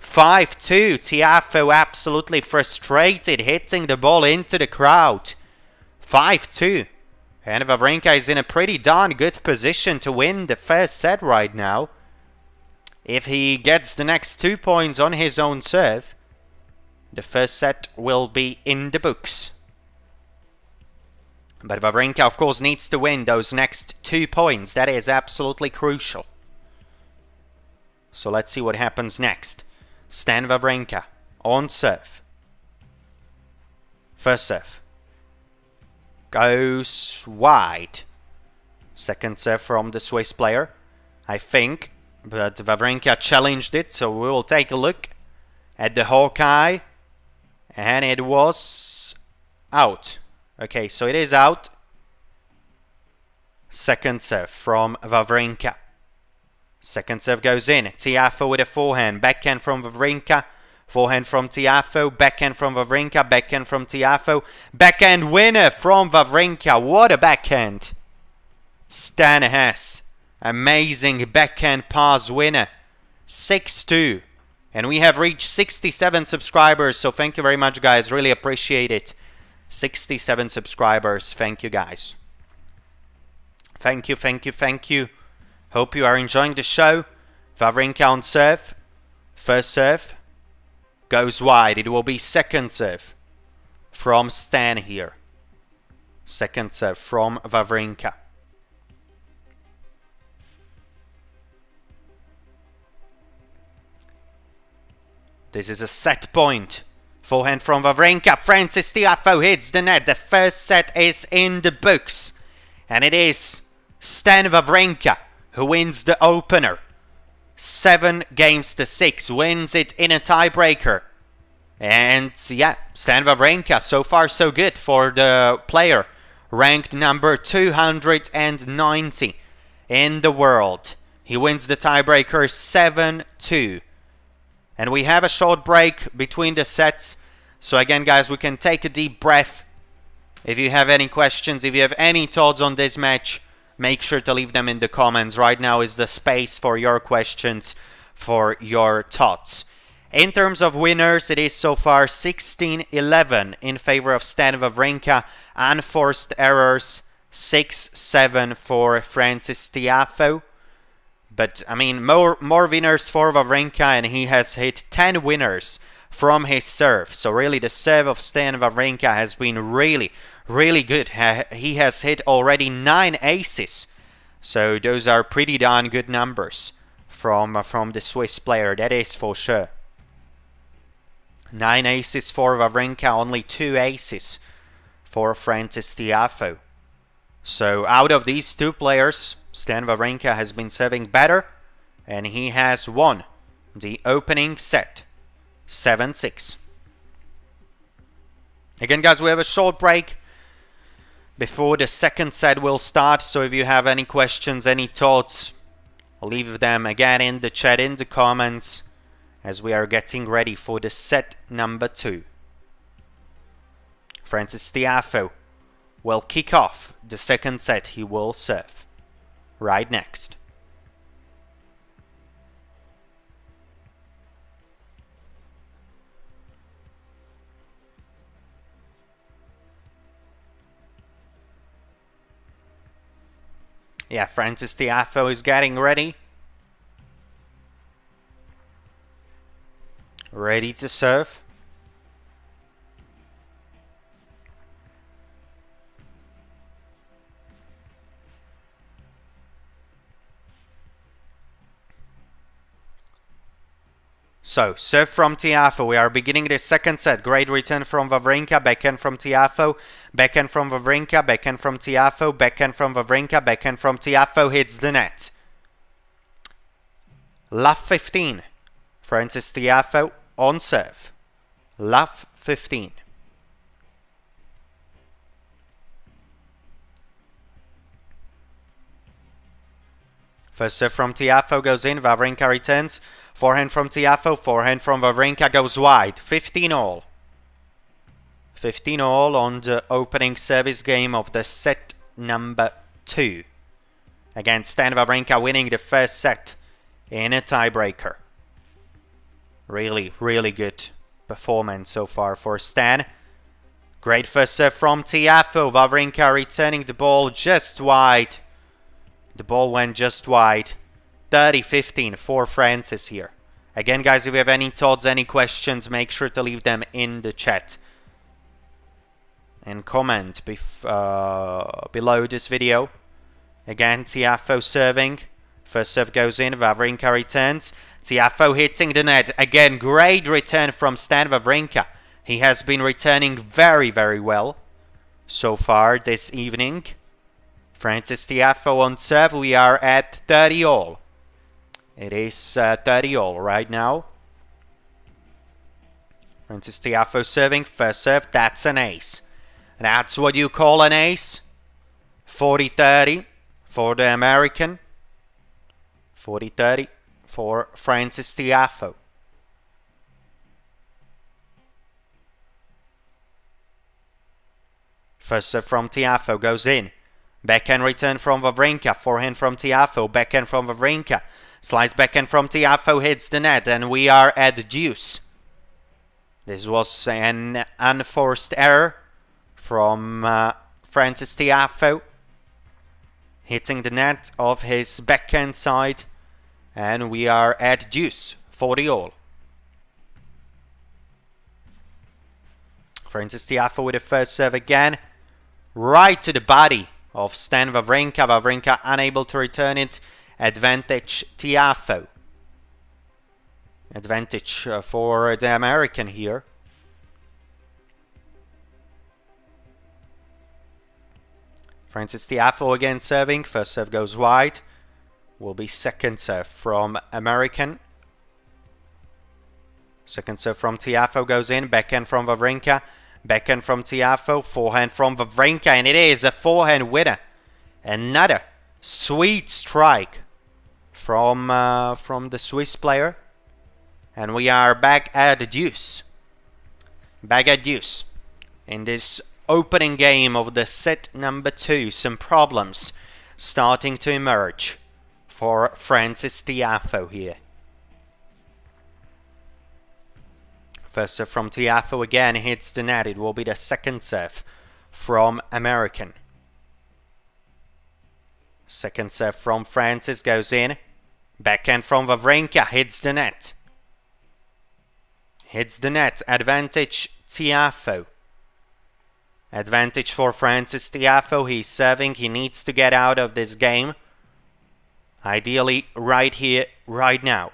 5-2. Tiafoe absolutely frustrated, hitting the ball into the crowd. 5-2. And Wawrinka is in a pretty darn good position to win the first set right now. If he gets the next 2 points on his own serve, the first set will be in the books. But Wawrinka, of course, needs to win those next 2 points. That is absolutely crucial. So let's see what happens next. Stan Wawrinka on serve. First serve. Goes wide. Second serve from the Swiss player, I think. But Wawrinka challenged it, so we will take a look at the Hawkeye. And it was out. Okay, so it is out. Second serve from Wawrinka. Second serve goes in. Tiafoe with a forehand. Backhand from Wawrinka. Forehand from Tiafoe. Backhand from Wawrinka. Backhand from Tiafoe. Backhand winner from Wawrinka. What a backhand. Stan has. Amazing backhand pass winner. 6-2. And we have reached 67 subscribers. So thank you very much, guys. Really appreciate it. 67 subscribers. Thank you, guys. Thank you, thank you, thank you. Hope you are enjoying the show. Wawrinka on serve. First serve. Goes wide. It will be second serve from Stan here. Second serve from Wawrinka. This is a set point. Forehand from Wawrinka. Francis Tiafoe hits the net. The first set is in the books. And it is Stan Wawrinka who wins the opener. 7-6. Wins it in a tiebreaker. And yeah, Stan Wawrinka, so far so good for the player. Ranked number 290 in the world. He wins the tiebreaker 7-2. And we have a short break between the sets. So again, guys, we can take a deep breath. If you have any questions, if you have any thoughts on this match, make sure to leave them in the comments. Right now is the space for your questions, for your thoughts. In terms of winners, it is so far 16-11 in favor of Stan Wawrinka. Unforced errors, 6-7 for Francis Tiafoe. But, I mean, more winners for Wawrinka, and he has hit 10 winners from his serve. So really, the serve of Stan Wawrinka has been really, really good. He has hit already 9 aces. So those are pretty darn good numbers from the Swiss player, that is for sure. 9 aces for Wawrinka, only 2 aces for Francis Tiafoe. So out of these 2 players, Stan Wawrinka has been serving better, and he has won the opening set 7-6. Again, guys, we have a short break before the second set will start. So if you have any questions, any thoughts, leave them again in the chat, in the comments, as we are getting ready for the set number 2. Francis Tiafoe will kick off the second set. He will serve right next. Yeah, Francis Tiafoe is getting ready. Ready to serve. So, serve from Tiafoe. We are beginning the second set. Great return from Wawrinka. Backhand from Tiafoe. Backhand from Wawrinka. Backhand from Tiafoe. Backhand from Wawrinka. Backhand from Tiafoe hits the net. Love 15. Francis Tiafoe on serve. Love 15. First serve from Tiafoe goes in. Wawrinka returns. Forehand from Tiafoe. Forehand from Wawrinka goes wide. 15 all. 15 all on the opening service game of the set number 2. Again, Stan Wawrinka winning the first set in a tiebreaker. Really, really good performance so far for Stan. Great first serve from Tiafoe. Wawrinka returning the ball just wide. The ball went just wide. 30-15 for Francis here. Again, guys, if you have any thoughts, any questions, make sure to leave them in the chat. And comment below this video. Again, Tiafoe serving. First serve goes in, Wawrinka returns. Tiafoe hitting the net. Again, great return from Stan Wawrinka. He has been returning very, very well so far this evening. Francis Tiafoe on serve. We are at 30 all. It is 30 all right now. Francis Tiafoe serving. First serve, that's an ace. That's what you call an ace. 40-30 for the American. 40-30 for Francis Tiafoe. First serve from Tiafoe goes in. Backhand return from Wawrinka. Forehand from Tiafoe. Backhand from Wawrinka. Slice backhand from Tiafoe hits the net. And we are at deuce. This was an unforced error from Francis Tiafoe. Hitting the net of his backhand side. And we are at deuce. 40 all. Francis Tiafoe with the first serve again. Right to the body of Stan Wawrinka. Wawrinka unable to return it. Advantage Tiafoe. Advantage for the American here. Francis Tiafoe again serving. First serve goes wide. Will be second serve from American. Second serve from Tiafoe goes in. Backhand from Wawrinka. Backhand from Tiafoe. Forehand from Wawrinka. And it is a forehand winner. Another sweet strike from the Swiss player. And we are back at deuce. Back at deuce. In this opening game of the set number 2, some problems starting to emerge for Francis Tiafoe here. First serve from Tiafoe again hits the net. It will be the second serve from American. Second serve from Francis goes in. Backhand from Wawrinka hits the net. Hits the net. Advantage Tiafoe. Advantage for Francis Tiafoe. He's serving. He needs to get out of this game. Ideally right here, right now.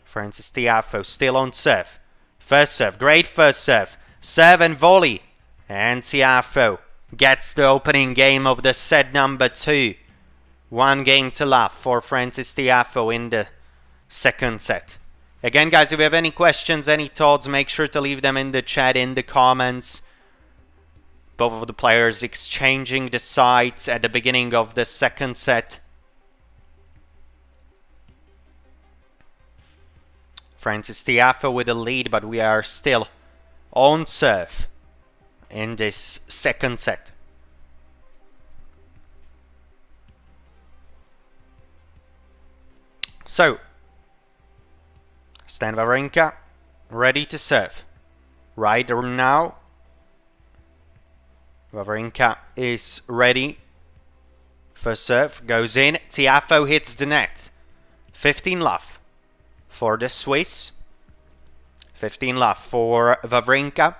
Francis Tiafoe still on serve. First serve. Great first serve. Serve and volley. And Tiafoe gets the opening game of the set number 2. 1 game to love for Francis Tiafoe in the second set. Again, guys, if you have any questions, any thoughts, make sure to leave them in the chat, in the comments. Both of the players exchanging the sides at the beginning of the second set. Francis Tiafoe with the lead, but we are still on serve in this second set. So, Stan Wawrinka ready to serve. Right now, Wawrinka is ready. First serve goes in. Tiafoe hits the net. 15 love for the Swiss. 15 love for Wawrinka.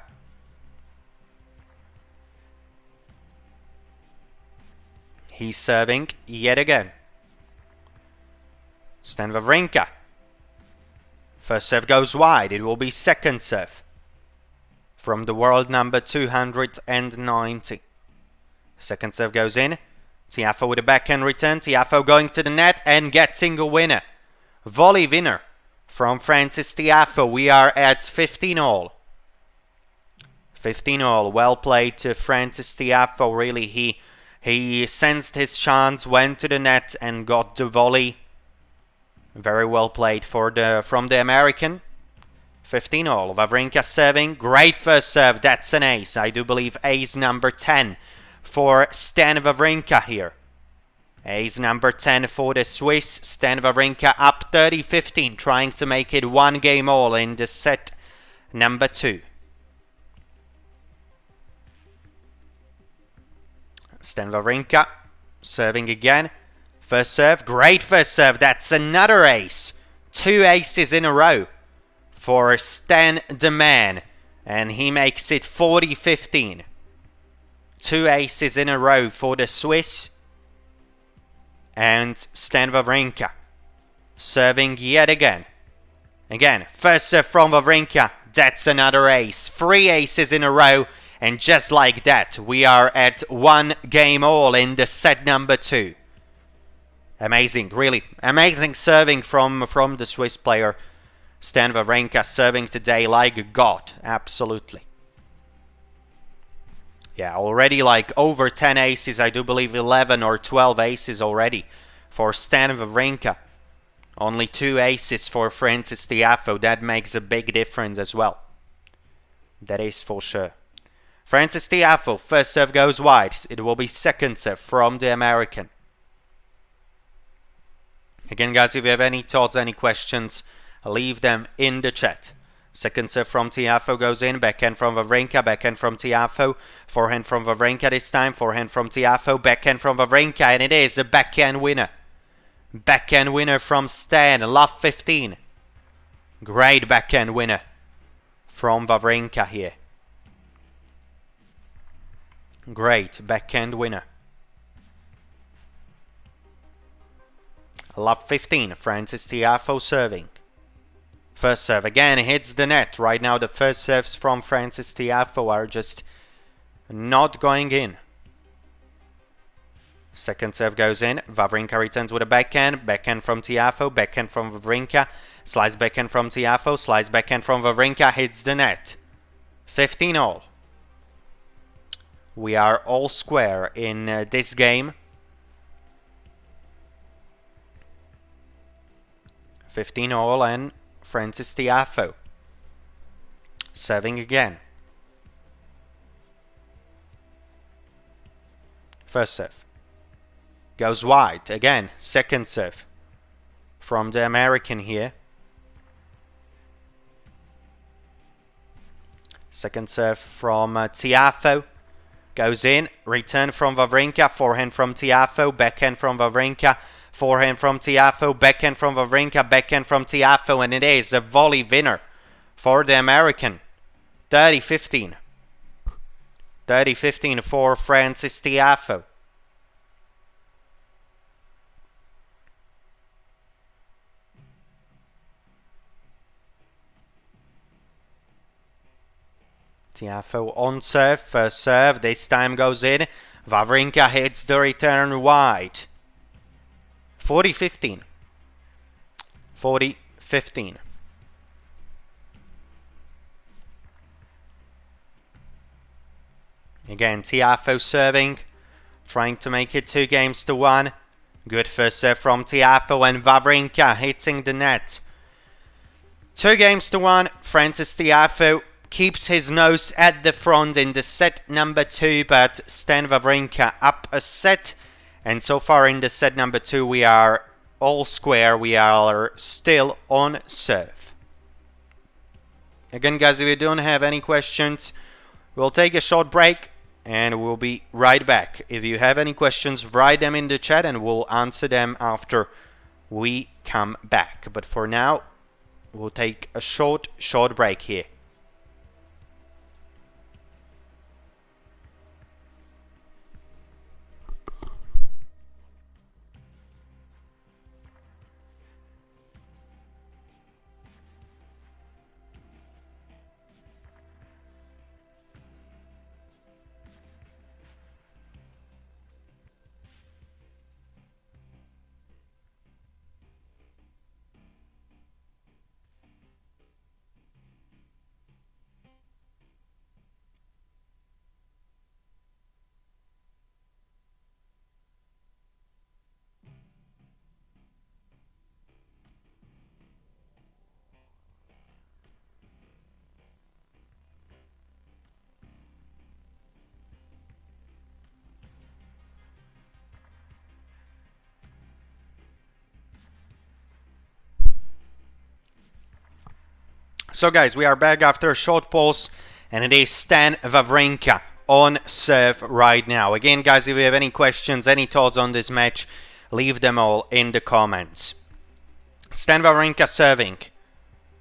He's serving yet again. Stan Wawrinka. First serve goes wide. It will be second serve from the world number 290. Second serve goes in. Tiafoe with a backhand return. Tiafoe going to the net and getting a winner. Volley winner from Francis Tiafoe. We are at 15 all. 15 all. Well played to Francis Tiafoe. Really, he sensed his chance, went to the net and got the volley. Very well played from the American. 15 all. Wawrinka serving. Great first serve. That's an ace. I do believe ace number 10 for Stan Wawrinka here. Ace number 10 for the Swiss. Stan Wawrinka up 30-15, trying to make it 1 game all in the set number 2. Stan Wawrinka serving again. First serve. Great first serve. That's another ace 2 aces in a row for Stan the Man, and he makes it 40-15. 2 aces in a row for the Swiss, and Stan Wawrinka serving yet again. Again, first serve from Wawrinka, that's another ace. 3 aces in a row, and just like that, we are at 1 game all in the set number 2. Amazing, really amazing serving from the Swiss player. Stan Wawrinka serving today like God, absolutely. Yeah, already like over 10 aces, I do believe 11 or 12 aces already for Stan Wawrinka. Only 2 aces for Frances Tiafoe, that makes a big difference as well. That is for sure. Frances Tiafoe, first serve goes wide. It will be second serve from the American. Again, guys, if you have any thoughts, any questions, leave them in the chat. Second serve from Tiafoe goes in, backhand from Wawrinka, backhand from Tiafoe, forehand from Wawrinka this time, forehand from Tiafoe, backhand from Wawrinka, and it is a backhand winner. Backhand winner from Stan, love 15. Great backhand winner from Wawrinka here. Great backhand winner. Love 15, Frances Tiafoe serving. First serve again hits the net. Right now the first serves from Frances Tiafoe are just not going in. Second serve goes in. Wawrinka returns with a backhand. Backhand from Tiafoe. Backhand from Wawrinka. Slice backhand from Tiafoe. Slice backhand from Wawrinka. Hits the net. 15 all. We are all square in this game. 15 all, and Frances Tiafoe serving again. First serve goes wide again. Second serve from the American here. Second serve from Tiafoe goes in. Return from Wawrinka. Forehand from Tiafoe. Backhand from Wawrinka. Forehand from Tiafoe. Backhand from Wawrinka. Backhand from Tiafoe. And it is a volley winner for the American. 30-15. 30-15 for Frances Tiafoe. Tiafoe on serve. First serve. This time goes in. Wawrinka hits the return wide. 40-15. 40-15. Again, Tiafoe serving. Trying to make it 2-1. Good first serve from Tiafoe, and Wawrinka hitting the net. 2-1. Frances Tiafoe keeps his nose at the front in the set number 2, but Stan Wawrinka up a set. And so far in the set number 2, we are all square. We are still on serve. Again, guys, if you don't have any questions, we'll take a short break and we'll be right back. If you have any questions, write them in the chat and we'll answer them after we come back. But for now, we'll take a short break here. So guys, we are back after a short pause, and it is Stan Wawrinka on serve right now. Again, guys, if you have any questions, any thoughts on this match, leave them all in the comments. Stan Wawrinka serving.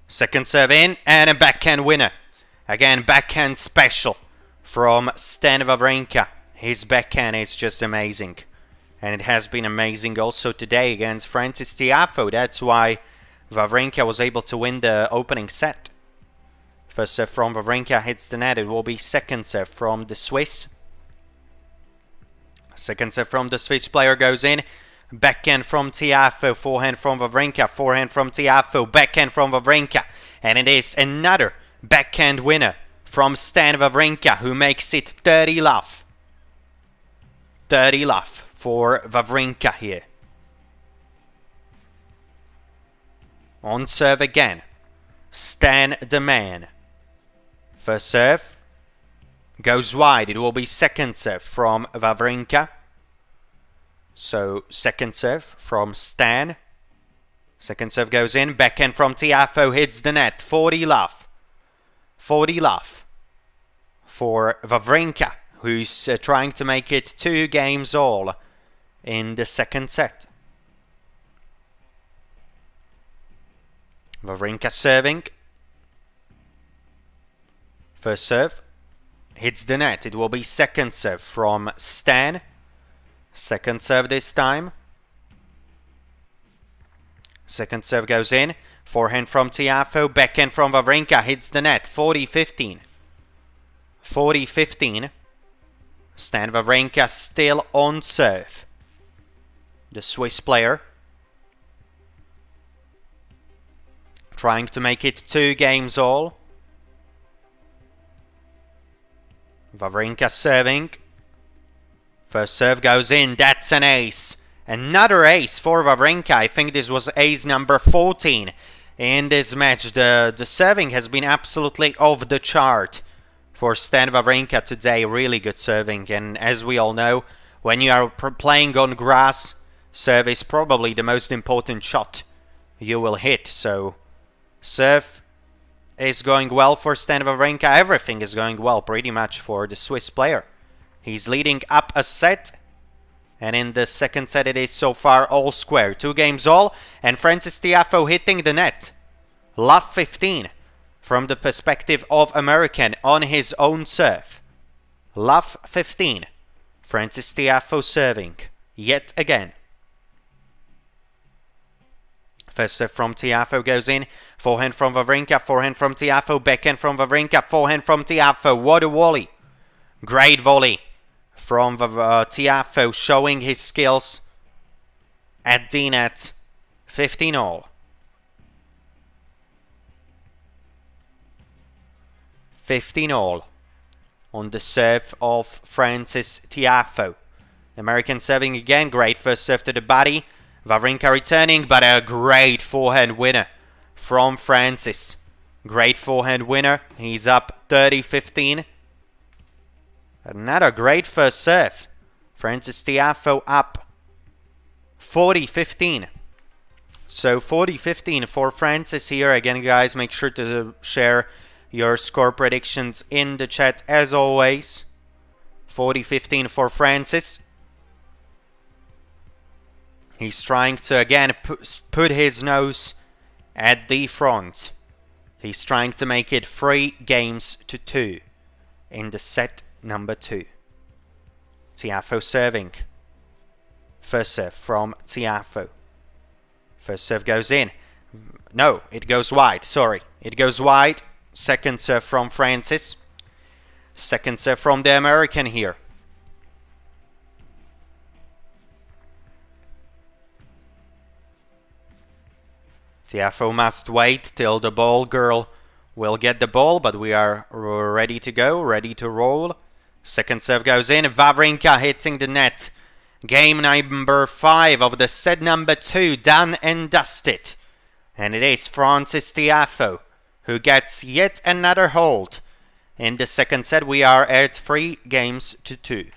Second serve in, and a backhand winner. Again, backhand special from Stan Wawrinka. His backhand is just amazing. And it has been amazing also today against Frances Tiafoe. That's why Wawrinka was able to win the opening set. First serve from Wawrinka hits the net. It will be second serve from the Swiss. Second serve from the Swiss player goes in. Backhand from Tiafoe, forehand from Wawrinka, forehand from Tiafoe, backhand from Wawrinka. And it is another backhand winner from Stan Wawrinka, who makes it 30 love. 30 love for Wawrinka here. On serve again. Stan the man. First serve goes wide. It will be second serve from Wawrinka. So, second serve from Stan. Second serve goes in. Backhand from Tiafoe hits the net. 40 love. 40 love for Wawrinka, who's trying to make it 2 games all in the second set. Wawrinka serving. First serve hits the net. It will be second serve from Stan. Second serve this time. Second serve goes in. Forehand from Tiafoe. Backhand from Wawrinka hits the net. 40-15. 40-15. Stan Wawrinka still on serve. The Swiss player trying to make it 2 games all. Wawrinka serving. First serve goes in. That's an ace. Another ace for Wawrinka. I think this was ace number 14 in this match. The serving has been absolutely off the chart for Stan Wawrinka today. Really good serving. And as we all know, when you are playing on grass, serve is probably the most important shot you will hit. So, serve is going well for Stan Wawrinka. Everything is going well pretty much for the Swiss player. He's leading up a set. And in the second set it is so far all square. 2 games all. And Frances Tiafoe hitting the net. Love 15 from the perspective of American on his own serve. Love 15. Frances Tiafoe serving. Yet again. First serve from Tiafoe goes in. Forehand from Wawrinka. Forehand from Tiafoe. Backhand from Wawrinka. Forehand from Tiafoe. What a volley. Great volley from Tiafoe, showing his skills at the net. 15 all. 15 all on the serve of Frances Tiafoe. American serving again. Great first serve to the body. Wawrinka returning, but a great forehand winner from Frances. Great forehand winner. He's up 30-15. Another great first serve. Frances Tiafoe up 40-15. So 40-15 for Frances here. Again, guys, make sure to share your score predictions in the chat as always. 40-15 for Frances. He's trying to again put his nose at the front. He's trying to make it 3-2 in the set number 2. Tiafoe serving. First serve from Tiafoe. First serve goes in. No, it goes wide. Sorry. It goes wide. Second serve from Frances. Second serve from the American here. Tiafoe must wait till the ball girl will get the ball, but we are ready to go, ready to roll. Second serve goes in. Wawrinka hitting the net. Game number 5 of the set number 2, done and dusted. And it is Frances Tiafoe who gets yet another hold. In the second set, we are at 3-2.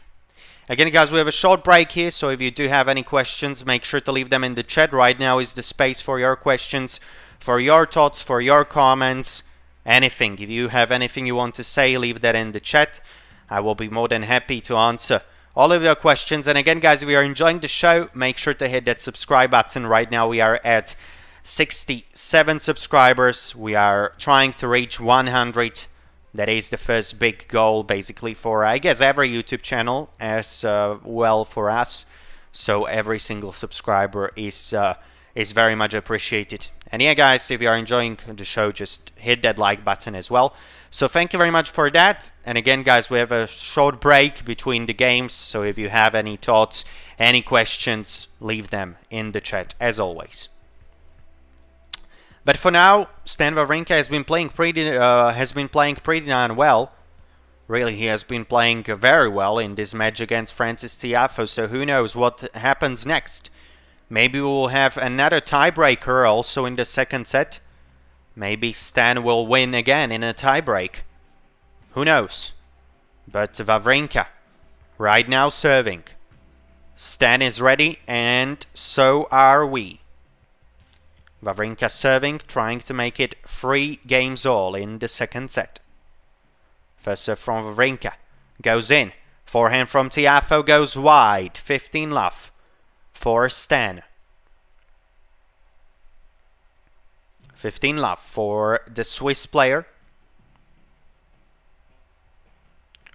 Again, guys, we have a short break here, so if you do have any questions, make sure to leave them in the chat. Right now is the space for your questions, for your thoughts, for your comments, anything. If you have anything you want to say, leave that in the chat. I will be more than happy to answer all of your questions. And again, guys, if you are enjoying the show, make sure to hit that subscribe button. Right now we are at 67 subscribers. We are trying to reach 100. That is the first big goal, basically, for, I guess, every YouTube channel, as well for us. So every single subscriber is very much appreciated. And yeah, guys, if you are enjoying the show, just hit that like button as well. So thank you very much for that. And again, guys, we have a short break between the games. So if you have any thoughts, any questions, leave them in the chat, as always. But for now, Stan Wawrinka has been playing pretty darn well. Really, he has been playing very well in this match against Francis Tiafoe. So who knows what happens next? Maybe we will have another tiebreaker also in the second set. Maybe Stan will win again in a tiebreak. Who knows? But Wawrinka, right now serving. Stan is ready, and so are we. Wawrinka serving, trying to make it 3 games all in the second set. First serve from Wawrinka. Goes in. Forehand from Tiafoe goes wide. 15 love for Stan. 15 love for the Swiss player.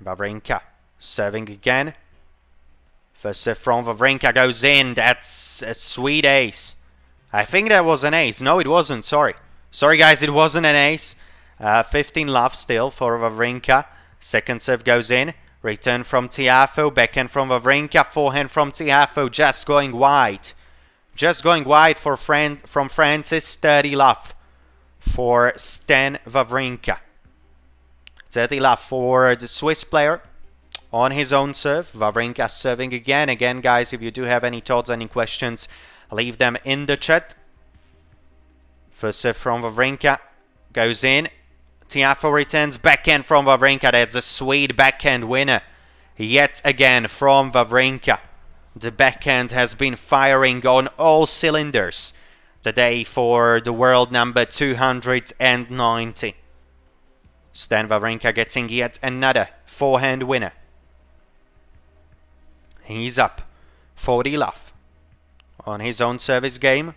Wawrinka serving again. First serve from Wawrinka goes in. That's a sweet ace. I think that was an ace. No, it wasn't. Sorry. Sorry, guys. It wasn't an ace. 15 love still for Wawrinka. Second serve goes in. Return from Tiafoe. Backhand from Wawrinka. Forehand from Tiafoe. Just going wide. Just going wide for from Francis. 30 love for Stan Wawrinka. 30 love for the Swiss player on his own serve. Wawrinka serving again. Again, guys, if you do have any thoughts, any questions, leave them in the chat. First serve from Wawrinka. Goes in. Tiafoe returns. Backhand from Wawrinka. That's a sweet backhand winner. Yet again from Wawrinka. The backhand has been firing on all cylinders today for the world number 290. Stan Wawrinka getting yet another forehand winner. He's up 40 love on his own service game.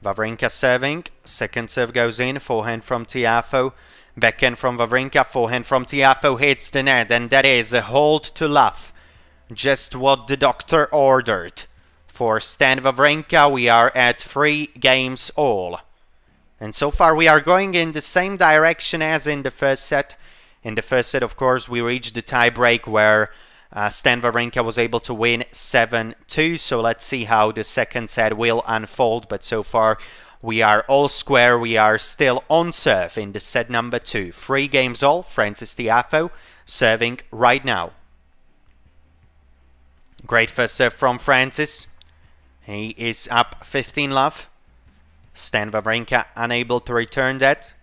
Wawrinka serving. Second serve goes in. Forehand from Tiafoe. Backhand from Wawrinka. Forehand from Tiafoe hits the net. And that is a hold to love. Just what the doctor ordered. For Stan Wawrinka, we are at 3 games all. And so far we are going in the same direction as in the first set. In the first set, of course, we reached the tie break where Stan Wawrinka was able to win 7-2. So let's see how the second set will unfold. But so far we are all square. We are still on serve in the set number 2. 3 games all. Francis Tiafoe serving right now. Great first serve from Francis. He is up 15 love. Stan Wawrinka unable to return that.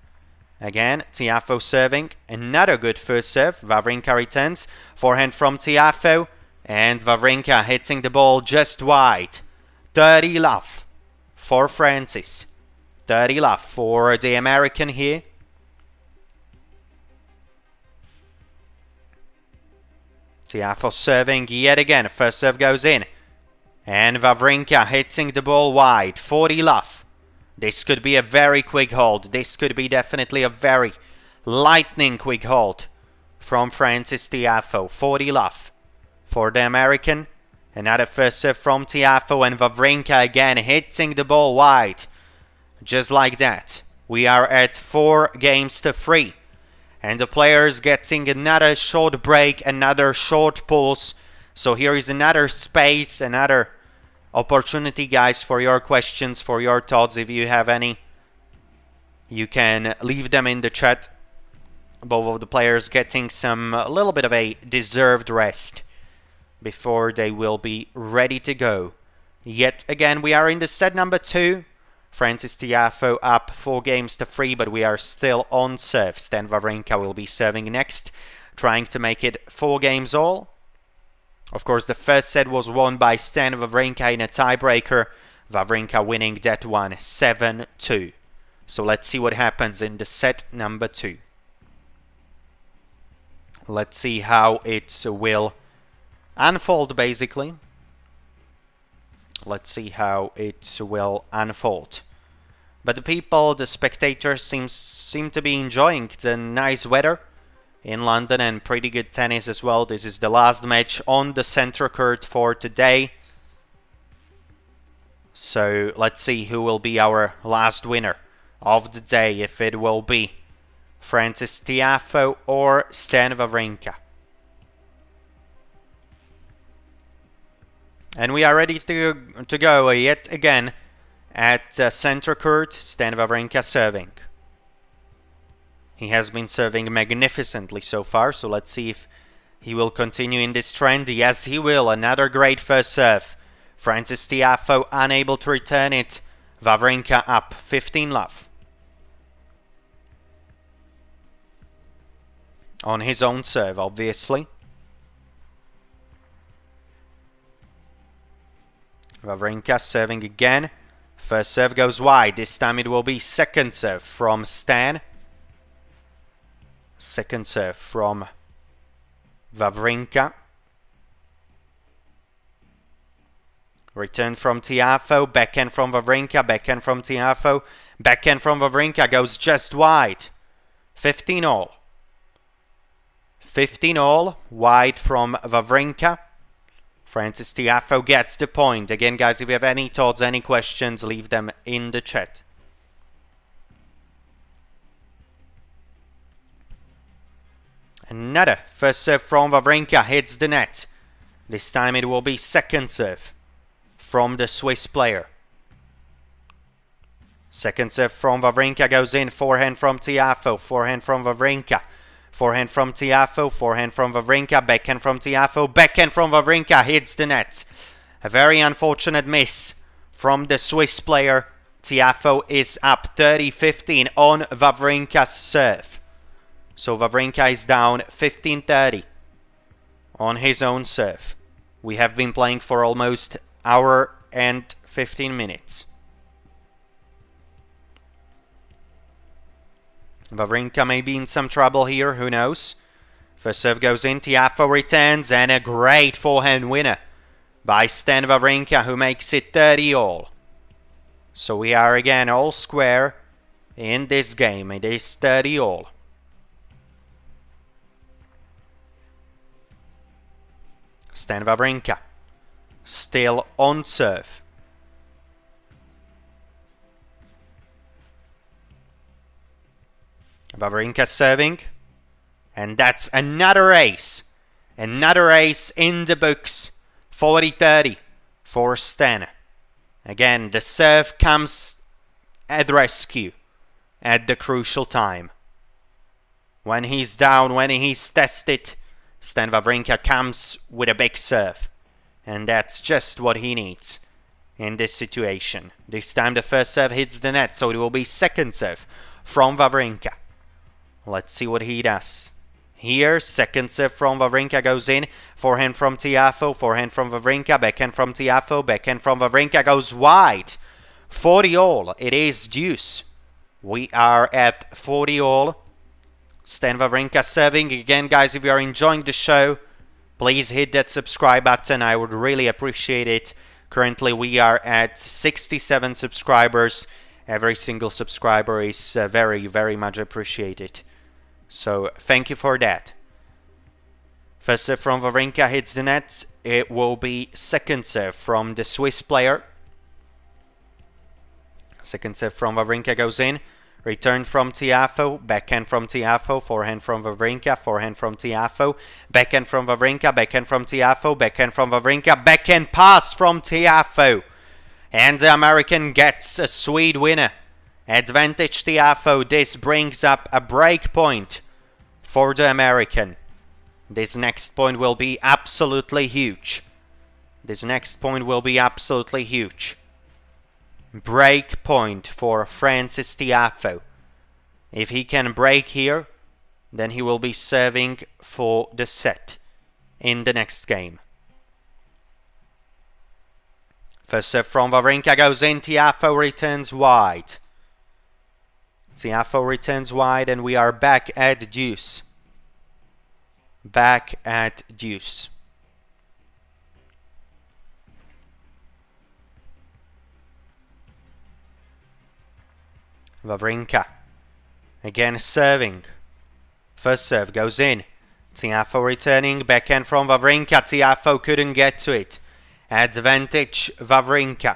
Again, Tiafoe serving. Another good first serve. Wawrinka returns. Forehand from Tiafoe. And Wawrinka hitting the ball just wide. 30 love for Francis. 30 love for the American here. Tiafoe serving yet again. First serve goes in. And Wawrinka hitting the ball wide. 40 love. This could be a very quick hold. This could be definitely a very lightning quick hold from Francis Tiafoe. 40 love for the American. Another first serve from Tiafoe, and Wawrinka again hitting the ball wide. Just like that. We are at 4 games to 3. And the players getting another short break, another short pause. So here is another space, another opportunity, guys, for your questions, for your thoughts. If you have any, you can leave them in the chat. Both of the players getting a little bit of a deserved rest before they will be ready to go. Yet again, we are in the set number 2. Francis Tiafoe up 4 games to 3, but we are still on serve. Stan Wawrinka will be serving next, trying to make it 4 games all. Of course, the first set was won by Stan Wawrinka in a tiebreaker. Wawrinka winning that one 7-2. So let's see what happens in the set number 2. Let's see how it will unfold, basically. Let's see how it will unfold. But the people, the spectators seem to be enjoying the nice weather in London and pretty good tennis as well. This is the last match on the centre court for today. So let's see who will be our last winner of the day, if it will be Frances Tiafoe or Stan Wawrinka. And we are ready to go yet again at centre court. Stan Wawrinka serving. He has been serving magnificently so far, so let's see if he will continue in this trend. Yes, he will. Another great first serve. Frances Tiafoe unable to return it. Wawrinka up 15-love. On his own serve, obviously. Wawrinka serving again. First serve goes wide. This time it will be second serve from Stan. Second serve from Wawrinka. Return from Tiafoe. Backhand from Wawrinka. Backhand from Tiafoe. Backhand from Wawrinka goes just wide. 15-all. 15-all. Wide from Wawrinka. Frances Tiafoe gets the point. Again, guys, if you have any thoughts, any questions, leave them in the chat. Another first serve from Wawrinka hits the net. This time it will be second serve from the Swiss player. Second serve from Wawrinka goes in. Forehand from Tiafoe. Forehand from Wawrinka. Forehand from Tiafoe, forehand from Wawrinka, backhand from Tiafoe, backhand from Wawrinka hits the net. A very unfortunate miss from the Swiss player. Tiafoe is up 30-15 on Wawrinka's serve. So Wawrinka is down 15-30 on his own serve. We have been playing for almost an hour and 15 minutes. Wawrinka may be in some trouble here, who knows. First serve goes in, Tiafoe returns, and a great forehand winner by Stan Wawrinka, who makes it 30-all. So we are again all square in this game. It is 30-all. Stan Wawrinka still on serve. Wawrinka serving, and that's another ace. Another ace in the books. 40-30 for Stan. Again, the serve comes at rescue at the crucial time. When he's down, when he's tested, Stan Wawrinka comes with a big serve. And that's just what he needs in this situation. This time the first serve hits the net, so it will be second serve from Wawrinka. Let's see what he does. Here, second serve from Wawrinka goes in. Forehand from Tiafoe, forehand from Wawrinka, backhand from Tiafoe, backhand from Wawrinka goes wide. 40-all. It is deuce. We are at 40-all. Stan Wawrinka serving. Again, guys, if you are enjoying the show, please hit that subscribe button. I would really appreciate it. Currently, we are at 67 subscribers. Every single subscriber is very, very much appreciated. So, thank you for that. First serve from Wawrinka hits the net. It will be second serve from the Swiss player. Second serve from Wawrinka goes in. Return from Tiafoe, backhand from Tiafoe, forehand from Wawrinka, forehand from Tiafoe, backhand from Wawrinka, backhand from Tiafoe, backhand from Wawrinka, backhand pass from Tiafoe. And the American gets a sweet winner. Advantage Tiafoe. This brings up a break point for the American. This next point will be absolutely huge. This next point will be absolutely huge. Break point for Frances Tiafoe. If he can break here, then he will be serving for the set in the next game. First serve from Wawrinka goes in. Tiafoe returns wide. Tiafoe returns wide, and we are back at deuce. Back at deuce. Wawrinka. Again serving. First serve goes in. Tiafoe returning. Backhand from Wawrinka. Tiafoe couldn't get to it. Advantage Wawrinka.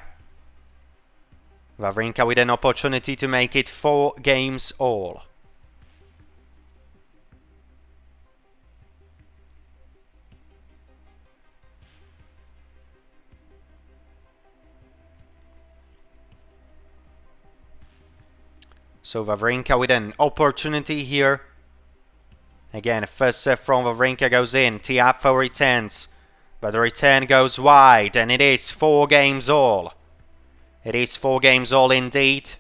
Wawrinka with an opportunity to make it 4 games all. So Wawrinka with an opportunity here. Again, first serve from Wawrinka goes in. Tiafoe returns. But the return goes wide. And it is 4 games all. It is 4 games all indeed.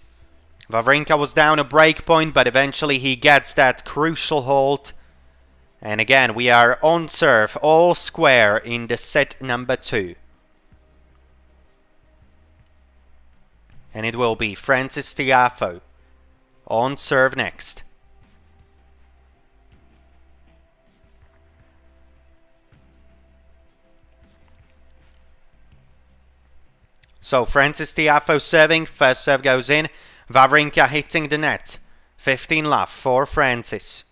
Wawrinka was down a break point, but eventually he gets that crucial hold. And again, we are on serve, all square in the set number 2. And it will be Frances Tiafoe on serve next. So Frances Tiafoe serving, first serve goes in. Wawrinka hitting the net. 15 love for Frances.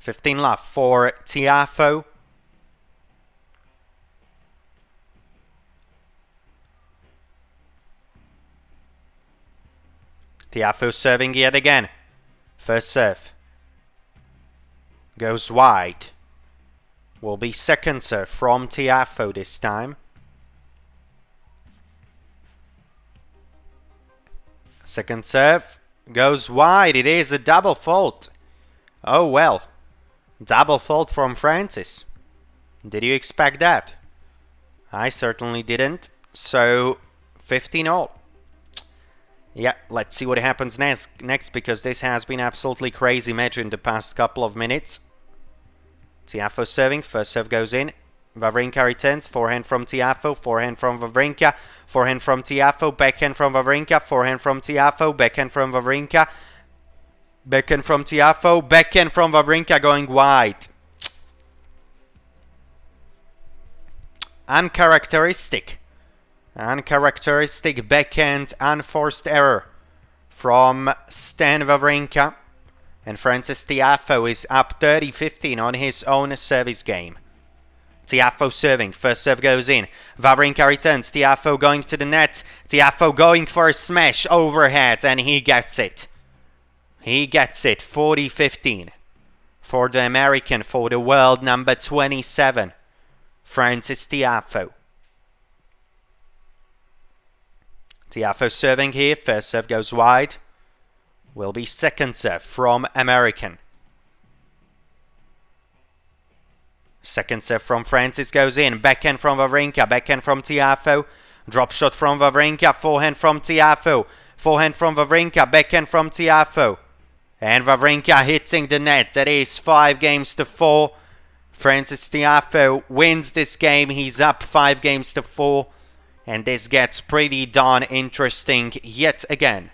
$15 love for Tiafoe. Tiafoe serving yet again. First serve goes wide. Will be second serve from Tiafoe this time. Second serve goes wide. It is a double fault. Oh well. Double fault from Frances. Did you expect that? I certainly didn't. So 15 all. Yeah, let's see what happens next because this has been absolutely crazy match in the past couple of minutes. Tiafoe serving, first serve goes in. Wawrinka returns, forehand from Tiafoe, forehand from Wawrinka, forehand from Tiafoe, backhand from Wawrinka, forehand from Tiafoe, backhand from Wawrinka, backhand from Tiafoe, backhand from Wawrinka going wide. Uncharacteristic backhand unforced error from Stan Wawrinka. And Frances Tiafoe is up 30-15 on his own service game. Tiafoe serving. First serve goes in. Wawrinka returns. Tiafoe going to the net. Tiafoe going for a smash overhead. And he gets it. He gets it. 40-15 for the American, for the world number 27. Frances Tiafoe. Tiafoe serving here. First serve goes wide. Will be second serve from American. Second serve from Frances goes in. Backhand from Wawrinka. Backhand from Tiafoe. Drop shot from Wawrinka. Forehand from Tiafoe. Forehand from Wawrinka. Backhand from Tiafoe. And Wawrinka hitting the net. That is 5-4. Frances Tiafoe wins this game. He's up 5-4. And this gets pretty darn interesting yet again.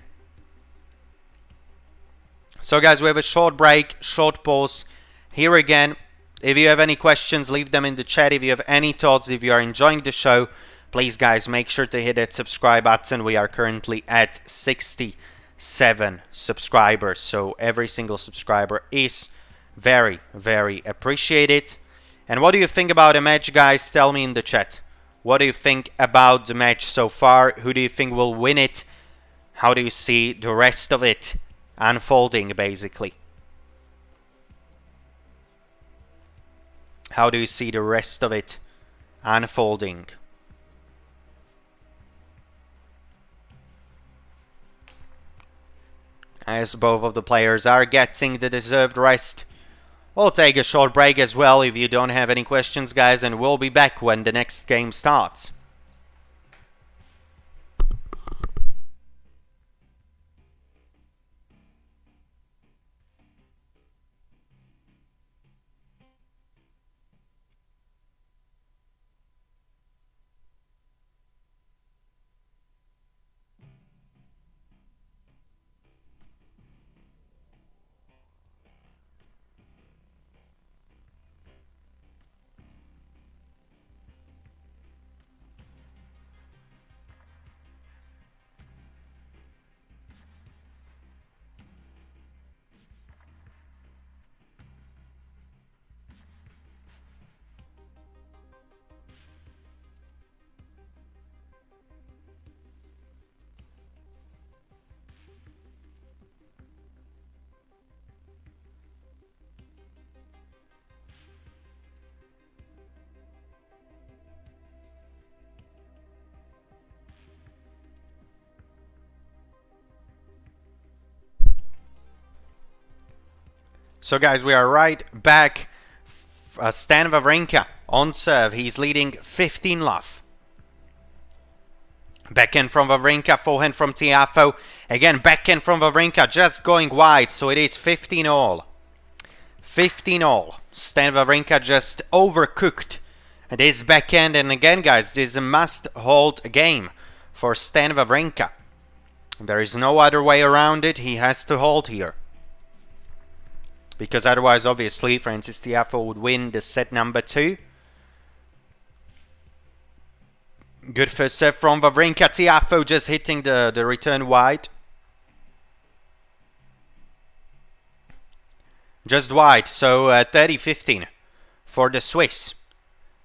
So guys, we have a short break, short pause. Here again, if you have any questions, leave them in the chat. If you have any thoughts, if you are enjoying the show, please guys, make sure to hit that subscribe button. We are currently at 67 subscribers. So every single subscriber is very, very appreciated. And what do you think about the match, guys? Tell me in the chat. What do you think about the match so far? Who do you think will win it? How do you see the rest of it unfolding, basically? How do you see the rest of it unfolding? As both of the players are getting the deserved rest. We'll take a short break as well if you don't have any questions, guys, and we'll be back when the next game starts. So guys, we are right back. Stan Wawrinka on serve. He's leading 15 love. Backhand from Wawrinka, forehand from Tiafoe. Again, backhand from Wawrinka, just going wide, so it is 15 all. 15 all. Stan Wawrinka just overcooked this backhand, and again, guys, this is a must-hold game for Stan Wawrinka. There is no other way around it. He has to hold here, because otherwise, obviously, Frances Tiafoe would win the set number 2. Good first serve from Wawrinka. Tiafoe just hitting the return wide. Just wide, so 30-15 for the Swiss.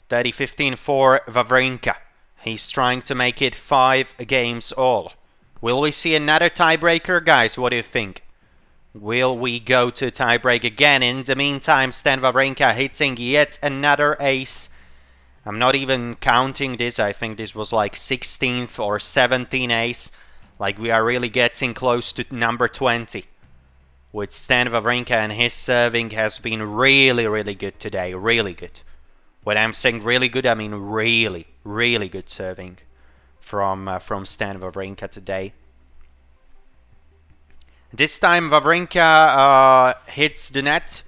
30-15 for Wawrinka. He's trying to make it 5 games all. Will we see another tiebreaker, guys? What do you think? Will we go to tiebreak again? In the meantime, Stan Wawrinka hitting yet another ace. I'm not even counting this. I think this was like 16th or 17th ace. Like, we are really getting close to number 20. With Stan Wawrinka, and his serving has been really, really good today. Really good. When I'm saying really good, I mean really, really good serving from Stan Wawrinka today. This time Wawrinka hits the net.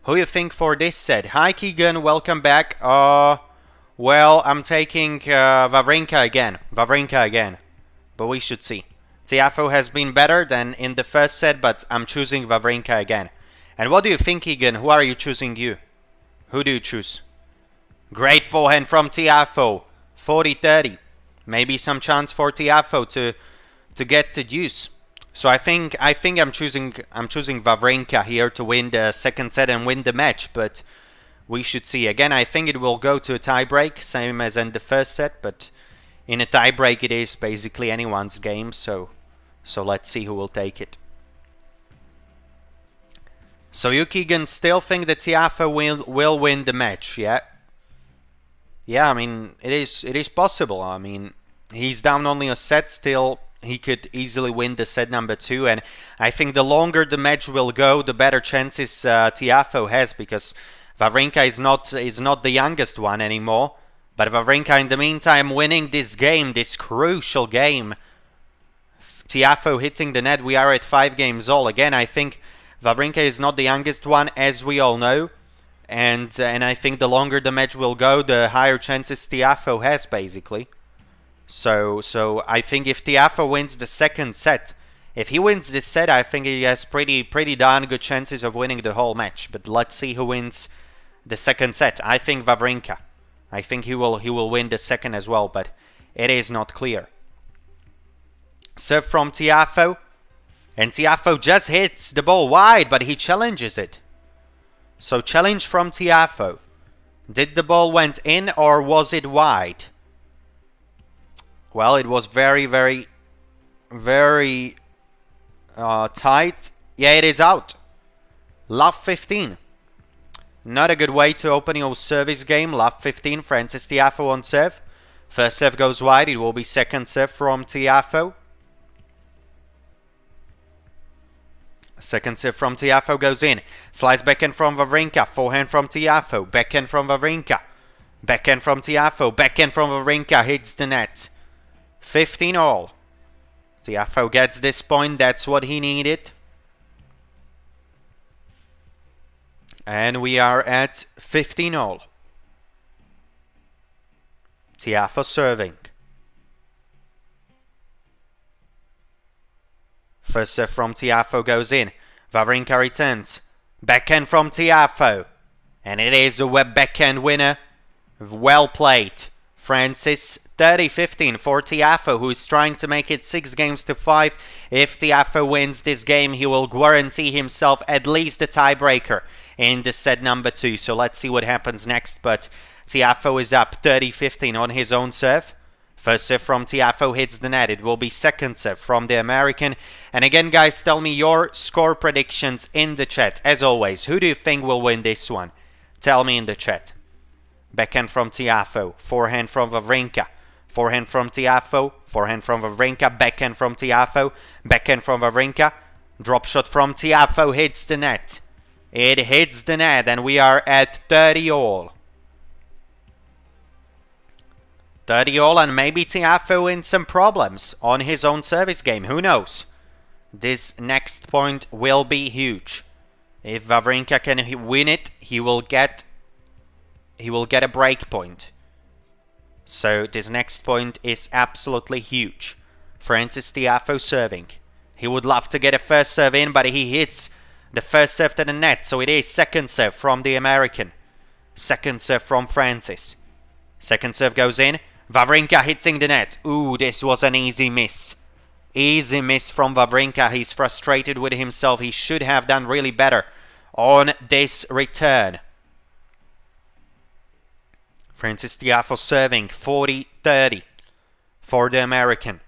Who you think for this set? Hi Keegan, welcome back. Well, I'm taking Wawrinka again. Wawrinka again. But we should see. Tiafoe has been better than in the first set, but I'm choosing Wawrinka again. And what do you think, Keegan? Who are you choosing you? Who do you choose? Great forehand from Tiafoe. 40-30. Maybe some chance for Tiafoe to get to deuce. So I think I'm choosing Wawrinka here to win the second set and win the match, but we should see. Again, I think it will go to a tiebreak, same as in the first set, but in a tiebreak it is basically anyone's game, so let's see who will take it. So you, Keegan, still think that Tiafoe will win the match, yeah? Yeah, I mean, it is possible. I mean, he's down only a set still. He could easily win the set number 2, and I think the longer the match will go, the better chances Tiafoe has, because Wawrinka is not the youngest one anymore. But Wawrinka, in the meantime, winning this game, this crucial game. Tiafoe hitting the net. We are at 5 games all. Again, I think Wawrinka is not the youngest one, as we all know. And I think the longer the match will go, the higher chances Tiafoe has, basically. So I think if Tiafoe wins the second set, if he wins this set, I think he has pretty darn good chances of winning the whole match. But let's see who wins the second set. I think Wawrinka. I think he will win the second as well, but it is not clear. Serve from Tiafoe, and Tiafoe just hits the ball wide, but he challenges it. So challenge from Tiafoe. Did the ball went in or was it wide? Well, it was very, very, very tight. Yeah, it is out. Love 15. Not a good way to open your service game. Love 15. Frances Tiafoe on serve. First serve goes wide. It will be second serve from Tiafoe. Second serve from Tiafoe goes in. Slice backhand from Wawrinka. Forehand from Tiafoe. Backhand from Wawrinka. Backhand from Tiafoe. Backhand from Wawrinka. Hits the net. 15 all. Tiafoe gets this point. That's what he needed. And we are at 15 all. Tiafoe serving. First serve from Tiafoe goes in. Wawrinka returns. Backhand from Tiafoe. And it is a web backhand winner. Well played. Francis, 30-15 for Tiafoe, who is trying to make it 6 games to 5. If Tiafoe wins this game, he will guarantee himself at least a tiebreaker in the set number 2. So let's see what happens next. But Tiafoe is up 30-15 on his own serve. First serve from Tiafoe hits the net. It will be second serve from the American. And again, guys, tell me your score predictions in the chat. As always, who do you think will win this one? Tell me in the chat. Backhand from Tiafoe. Forehand from Wawrinka. Forehand from Tiafoe. Forehand from Wawrinka. Backhand from Tiafoe. Backhand from Wawrinka. Drop shot from Tiafoe hits the net. It hits the net, and we are at 30 all. 30 all, and maybe Tiafoe in some problems on his own service game. Who knows? This next point will be huge. If Wawrinka can win it, he will get a break point. So this next point is absolutely huge. Francis Tiafoe serving. He would love to get a first serve in, but he hits the first serve to the net. So it is second serve from the American. Second serve from Francis. Second serve goes in. Wawrinka hitting the net. Ooh, this was an easy miss. Easy miss from Wawrinka. He's frustrated with himself. He should have done really better on this return. Francis Tiafoe serving 40-30 for the American.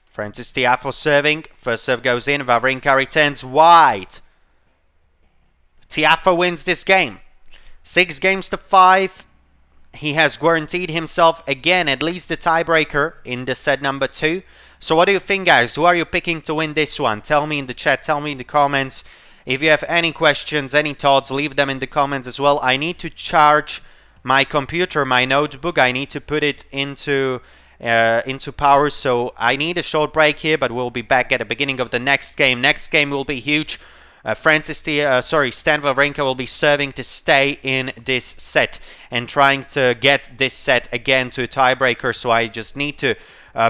Francis Tiafoe serving. First serve goes in. Wawrinka returns wide. Tiafoe wins this game. 6-5. He has guaranteed himself again at least the tiebreaker in the set number 2. So what do you think, guys? Who are you picking to win this one? Tell me in the chat. Tell me in the comments. If you have any questions, any thoughts, leave them in the comments as well. I need to charge my computer, my notebook. I need to put it into power. So I need a short break here, but we'll be back at the beginning of the next game. Next game will be huge. Stan Wawrinka will be serving to stay in this set and trying to get this set again to a tiebreaker. So I just need to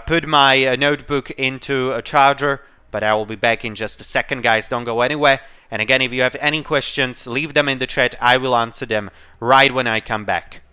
put my notebook into a charger. But I will be back in just a second, guys. Don't go anywhere. And again, if you have any questions, leave them in the chat. I will answer them right when I come back.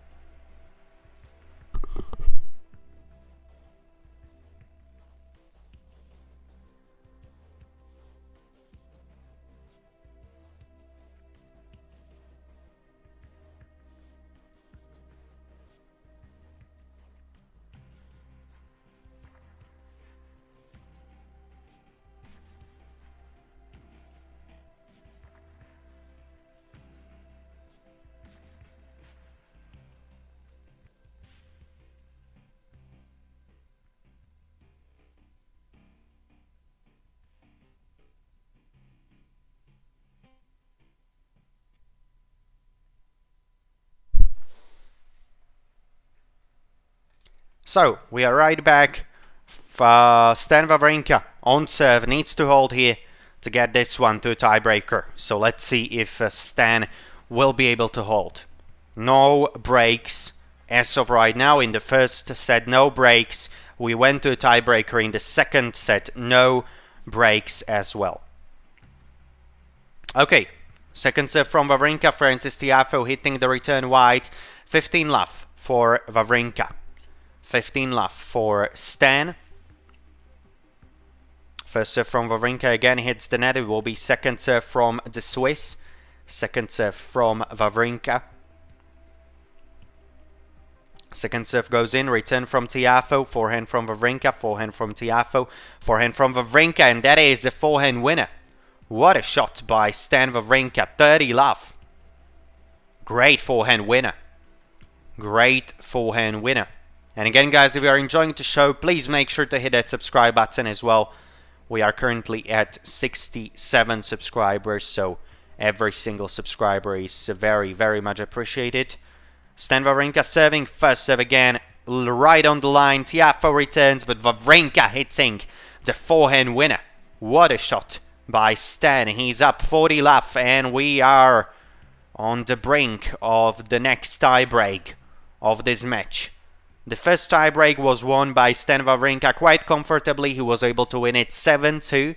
So, we are right back. Stan Wawrinka on serve needs to hold here to get this one to a tiebreaker. So let's see if Stan will be able to hold. No breaks as of right now. In the first set, no breaks. We went to a tiebreaker in the second set. No breaks as well. Okay, second serve from Wawrinka. Francis Tiafoe hitting the return wide. 15 love for Wawrinka. 15 love for Stan. First serve from Wawrinka again hits the net. It will be second serve from the Swiss. Second serve from Wawrinka. Second serve goes in. Return from Tiafoe. Forehand from Wawrinka. Forehand from Tiafoe. Forehand from Wawrinka. And that is a forehand winner. What a shot by Stan Wawrinka. 30 love. Great forehand winner. Great forehand winner. And again, guys, if you are enjoying the show, please make sure to hit that subscribe button as well. We are currently at 67 subscribers, so every single subscriber is very, very much appreciated. Stan Wawrinka serving, first serve again, right on the line. Tiafoe returns, but Wawrinka hitting the forehand winner. What a shot by Stan. He's up 40 love, and we are on the brink of the next tiebreak of this match. The first tiebreak was won by Stan Wawrinka quite comfortably. He was able to win it 7-2.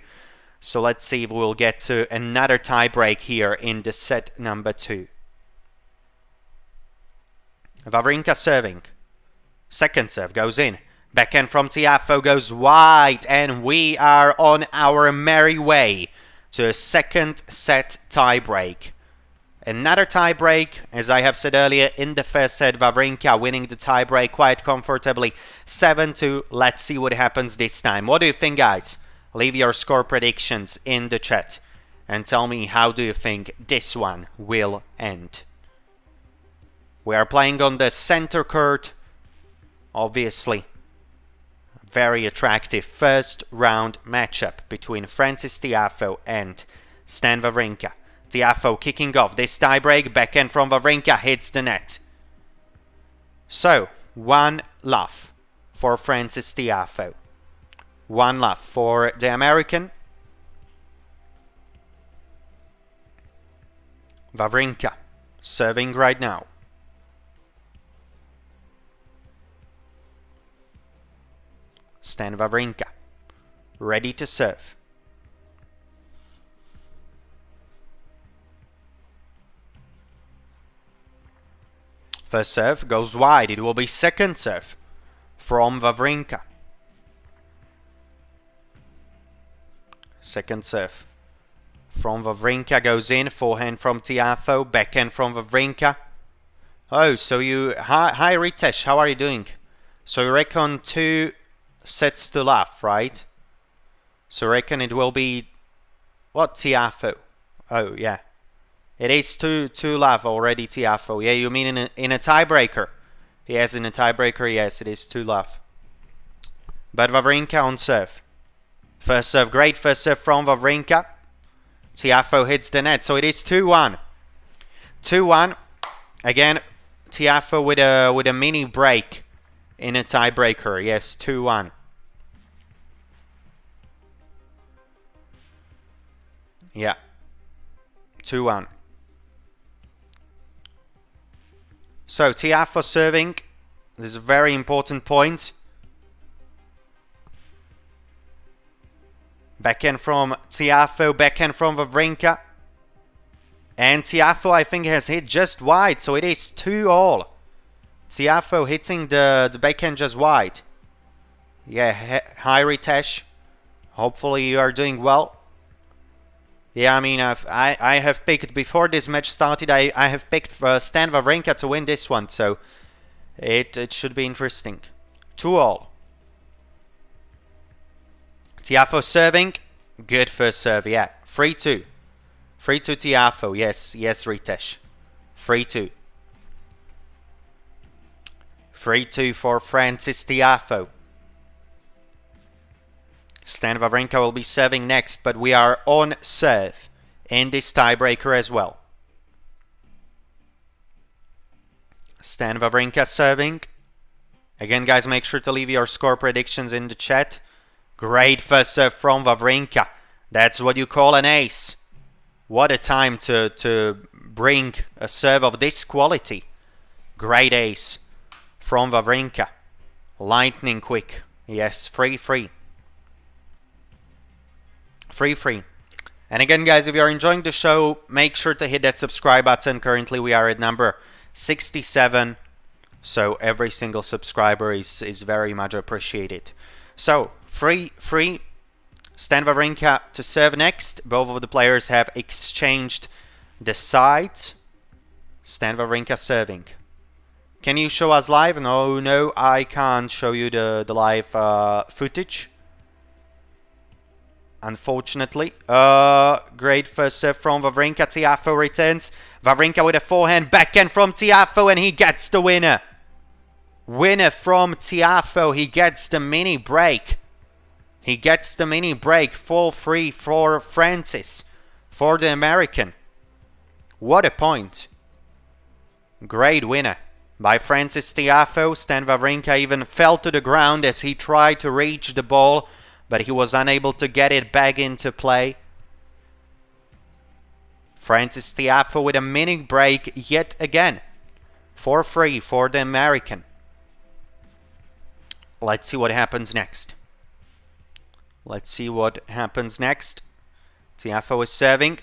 So let's see if we'll get to another tiebreak here in the set number 2. Wawrinka serving. Second serve goes in. Backhand from Tiafoe goes wide. And we are on our merry way to a second set tiebreak. Another tiebreak, as I have said earlier, in the first set, Wawrinka winning the tiebreak quite comfortably, 7-2. Let's see what happens this time. What do you think, guys? Leave your score predictions in the chat and tell me how do you think this one will end. We are playing on the center court, obviously. very attractive first round matchup between Frances Tiafoe and Stan Wawrinka. Tiafoe kicking off this tiebreak, backhand from Wawrinka hits the net. So, 1-love for Frances Tiafoe. 1-love for the American. Wawrinka serving right now. Stan Wawrinka ready to serve. First serve goes wide. It will be second serve from Wawrinka. Second serve from Wawrinka goes in. Forehand from Tiafoe. Backhand from Wawrinka. Oh, so you... Hi Ritesh, how are you doing? So you reckon 2 sets to love, right? So you reckon it will be... What, Tiafoe? Oh, yeah. It is 2-love already, Tiafoe. Yeah, you mean in a tiebreaker? Yes, in a tiebreaker, yes, it is 2-love. But Wawrinka on serve. First serve, great first serve from Wawrinka. Tiafoe hits the net, so it is 2-1. 2-1. Again, Tiafoe with a mini break in a tiebreaker. Yes, 2-1. Yeah. 2-1. So, Tiafoe serving. This is a very important point. Backhand from Tiafoe, backhand from Wawrinka. And Tiafoe, I think, has hit just wide, so it is 2-all. Tiafoe hitting the backhand just wide. Yeah, hi Ritesh. Hopefully you are doing well. Yeah, I mean, I have picked, before this match started, I have picked Stan Wawrinka to win this one, so it should be interesting. 2-all. Tiafoe serving. Good first serve, yeah. 3-2. 3-2 Tiafoe, yes, Ritesh. 3-2. 3-2 for Frances Tiafoe. Stan Wawrinka will be serving next, but we are on serve in this tiebreaker as well. Stan Wawrinka serving. Again, guys, make sure to leave your score predictions in the chat. Great first serve from Wawrinka. That's what you call an ace. What a time to bring a serve of this quality. Great ace from Wawrinka. Lightning quick. Yes, 3-3. 3-3. And again, guys, if you're enjoying the show, make sure to hit that subscribe button. Currently, we are at number 67. So every single subscriber is very much appreciated. So, 3-3. Stan Wawrinka to serve next. Both of the players have exchanged the sides. Stan Wawrinka serving. Can you show us live? No, I can't show you the live footage. Unfortunately. Great first serve from Wawrinka. Tiafoe returns. Wawrinka with a forehand. Backhand from Tiafoe, and he gets the winner. Winner from Tiafoe. He gets the mini break. He gets the mini break. 4-3 for Frances. For the American. What a point. Great winner by Frances Tiafoe. Stan Wawrinka even fell to the ground as he tried to reach the ball, but he was unable to get it back into play. Frances Tiafoe with a mini break yet again. 4-3 for the American. Let's see what happens next. Let's see what happens next. Tiafoe is serving.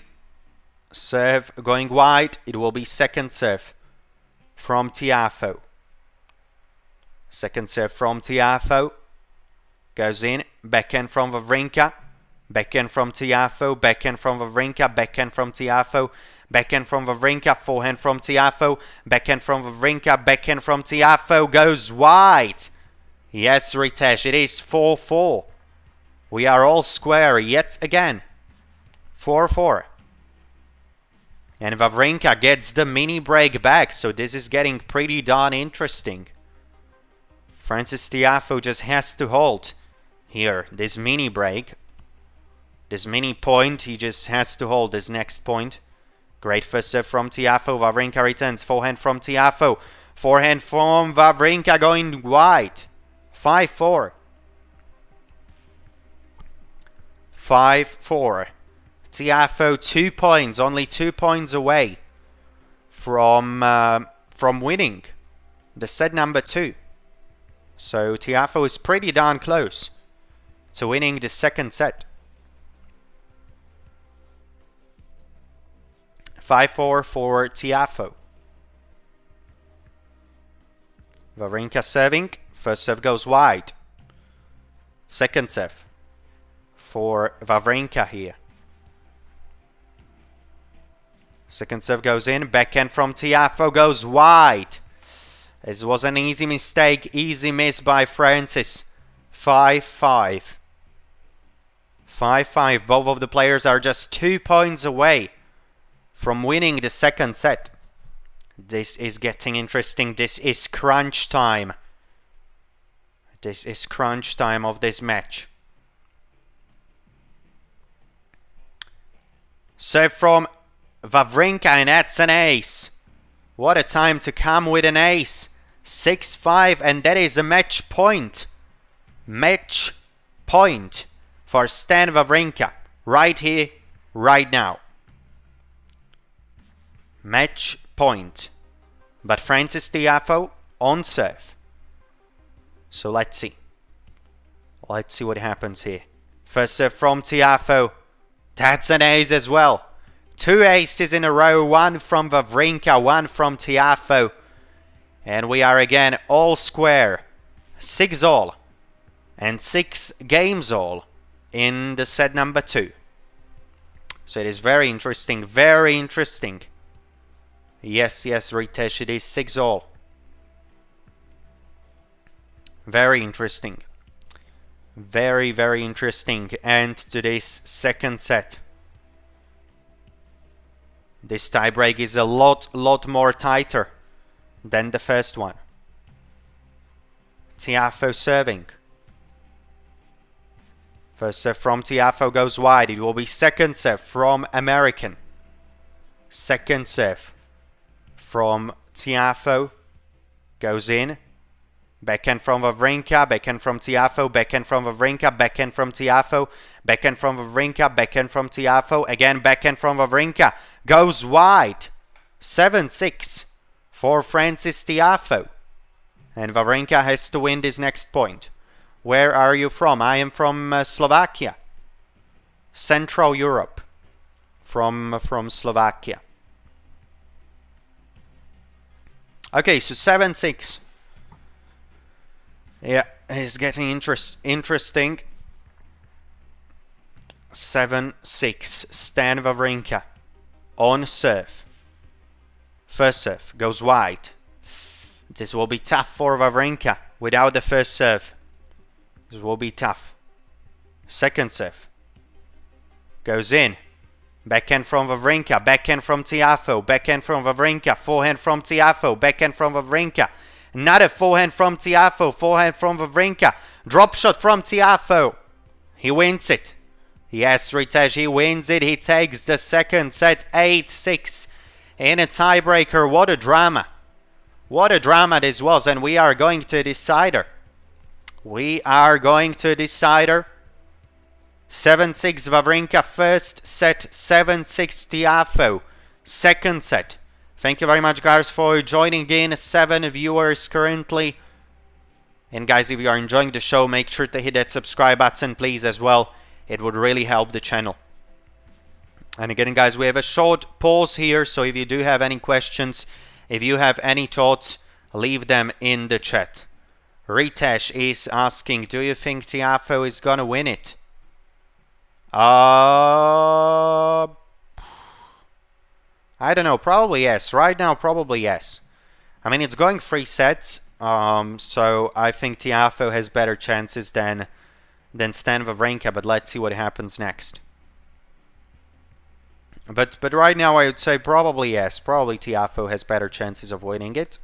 Serve going wide. It will be second serve from Tiafoe. Second serve from Tiafoe. Goes in. Backhand from Wawrinka. Backhand from Tiafoe. Backhand from Wawrinka. Backhand from Tiafoe. Backhand from Wawrinka. Forehand from Tiafoe. Backhand from Wawrinka. Backhand from Tiafoe. Goes wide. Yes, Ritesh. It is 4-4. We are all square yet again. 4-4. And Wawrinka gets the mini break back, so this is getting pretty darn interesting. Frances Tiafoe just has to hold here. This mini break. This mini point. He just has to hold this next point. Great first serve from Tiafoe. Wawrinka returns. Forehand from Tiafoe. Forehand from Wawrinka going wide. 5-4. 5-4. Tiafoe 2 points. Only 2 points away from winning the set number 2. So Tiafoe is pretty darn close to winning the second set. 5-4 for Tiafoe. Wawrinka serving. First serve goes wide. Second serve for Wawrinka here. Second serve goes in. Backhand from Tiafoe goes wide. This was an easy mistake. Easy miss by Francis. 5-5. 5-5. Both of the players are just 2 points away from winning the second set. This is getting interesting. This is crunch time. This is crunch time of this match. Serve from Wawrinka, and that's an ace. What a time to come with an ace. 6-5, and that is a match point. Match point for Stan Wawrinka. Right here, right now. Match point. But Francis Tiafoe on serve. So let's see. Let's see what happens here. First serve from Tiafoe. That's an ace as well. 2 aces in a row. One from Wawrinka, one from Tiafoe. And we are again all square. 6-all. And 6 games all in the set number 2. So it is very interesting. Very interesting. Yes, Ritesh, it is 6-all. Very interesting. Very, very interesting end to this second set. This tiebreak is a lot more tighter than the first one. Tiafoe serving. First serve from Tiafoe goes wide. It will be second serve from American. Second serve from Tiafoe goes in. Backhand from Wawrinka, backhand from Tiafoe, backhand from Wawrinka, backhand from Tiafoe, backhand from Wawrinka, backhand from Tiafoe, again backhand from Wawrinka, goes wide. 7-6 for Francis Tiafoe. And Wawrinka has to win this next point. Where are you from? I am from Slovakia. Central Europe. From Slovakia. Okay, so 7-6. Yeah, it's getting interesting. 7-6. Stan Wawrinka on serve. First serve goes wide. This will be tough for Wawrinka without the first serve. This will be tough. Second serve goes in. Backhand from Wawrinka, backhand from Tiafoe, backhand from Wawrinka, forehand from Tiafoe, backhand from Wawrinka. Another forehand from Tiafoe, forehand from Wawrinka. Drop shot from Tiafoe. He wins it. Yes, Ritesh, he wins it. He takes the second set 8-6 in a tiebreaker. What a drama. What a drama this was. And we are going to decider. We are going to decider. 7-6 Wawrinka first set, 7-6 Tiafoe second set. Thank you very much, guys, for joining in. 7 viewers currently. And guys, if you are enjoying the show, make sure to hit that subscribe button, please, as well. It would really help the channel. And again, guys, we have a short pause here. So if you do have any questions, if you have any thoughts, leave them in the chat. Ritesh is asking, do you think Tiafoe is going to win it? I don't know, probably yes. Right now, probably yes. I mean, it's going 3 sets, so I think Tiafoe has better chances than Stan Wawrinka, but let's see what happens next. But right now, I would say probably yes. Probably Tiafoe has better chances of winning it.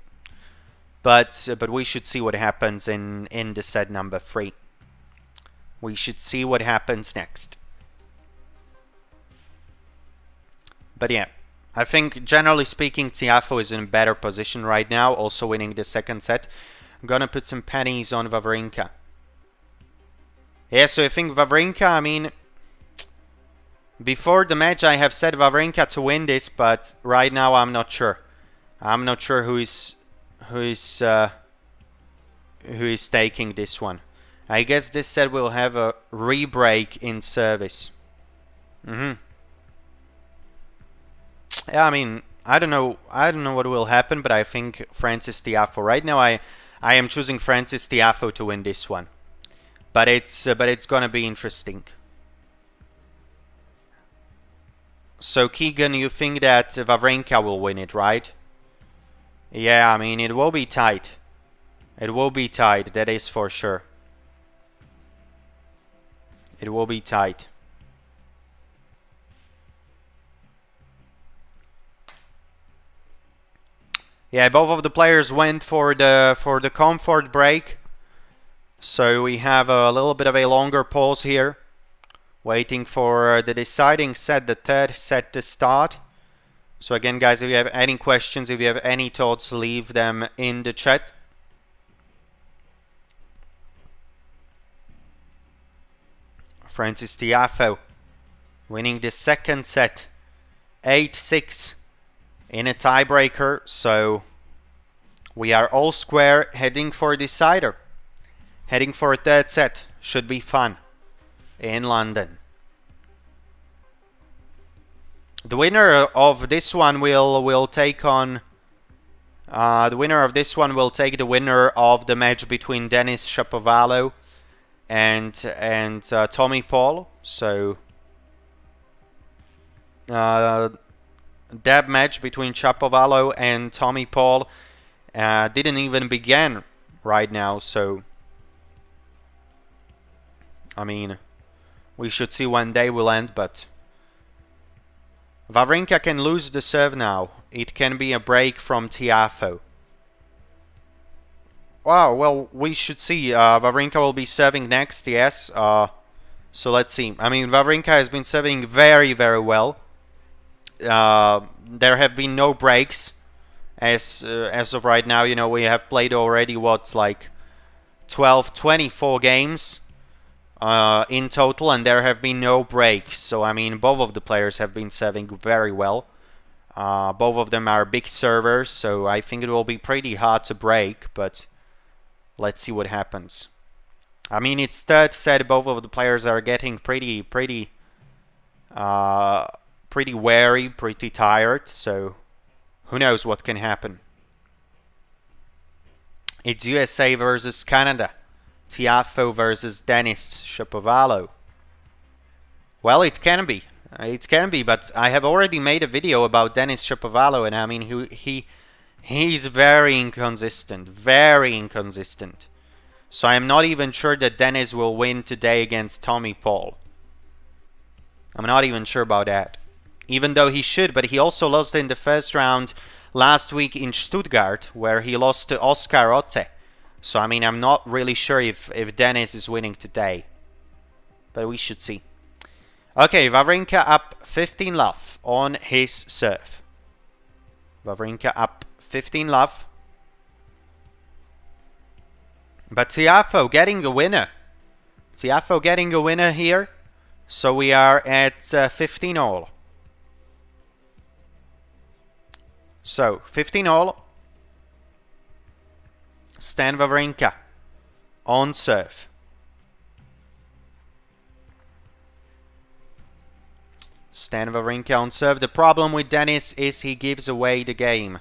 But we should see what happens in the set number 3. We should see what happens next. But yeah, I think generally speaking, Tiafoe is in a better position right now, also winning the second set. I'm gonna put some pennies on Wawrinka. Yeah, so I think Wawrinka, I mean, before the match I have said Wawrinka to win this, but right now I'm not sure. I'm not sure who is taking this one. I guess this set will have a re-break in service. Yeah, I mean, I don't know what will happen, but I think Frances Tiafoe. Right now, I am choosing Frances Tiafoe to win this one, but it's gonna be interesting. So Keegan, you think that Wawrinka will win it, right? Yeah, I mean, it will be tight. It will be tight, that is for sure. It will be tight. Yeah, both of the players went for the comfort break. So we have a little bit of a longer pause here, waiting for the deciding set, the third set to start. So again, guys, if you have any questions, if you have any thoughts, leave them in the chat. Frances Tiafoe winning the second set, 8-6 in a tiebreaker. So we are all square, heading for a decider. Heading for a third set. Should be fun in London. The winner of this one will take on. The winner of this one will take the winner of the match between Denis Shapovalov and Tommy Paul. So that match between Shapovalov and Tommy Paul didn't even begin right now. So I mean, we should see when they will end, but Wawrinka can lose the serve now. It can be a break from Tiafoe. Wow, well, we should see. Wawrinka will be serving next, yes. So let's see. I mean, Wawrinka has been serving very, very well. There have been no breaks as of right now. You know, we have played already, what's like 12, 24 games in total, and there have been no breaks. So, I mean, both of the players have been serving very well. Both of them are big servers, so I think it will be pretty hard to break, but let's see what happens. I mean, it's third set. Both of the players are getting pretty wary, pretty tired. So who knows what can happen? It's USA versus Canada. Tiafoe versus Denis Shapovalov. Well, it can be. It can be, but I have already made a video about Denis Shapovalov, and I mean, he's very inconsistent. Very inconsistent. So I'm not even sure that Denis will win today against Tommy Paul. I'm not even sure about that. Even though he should, but he also lost in the first round last week in Stuttgart, where he lost to Oscar Otte. So, I mean, I'm not really sure if Denis is winning today. But we should see. Okay, Wawrinka up 15-love on his serve. Wawrinka up 15-love. But Tiafoe getting a winner. Tiafoe getting a winner here. So we are at 15-all. So, 15-all. Stan Wawrinka on serve. Stan Wawrinka on serve. The problem with Denis is he gives away the game.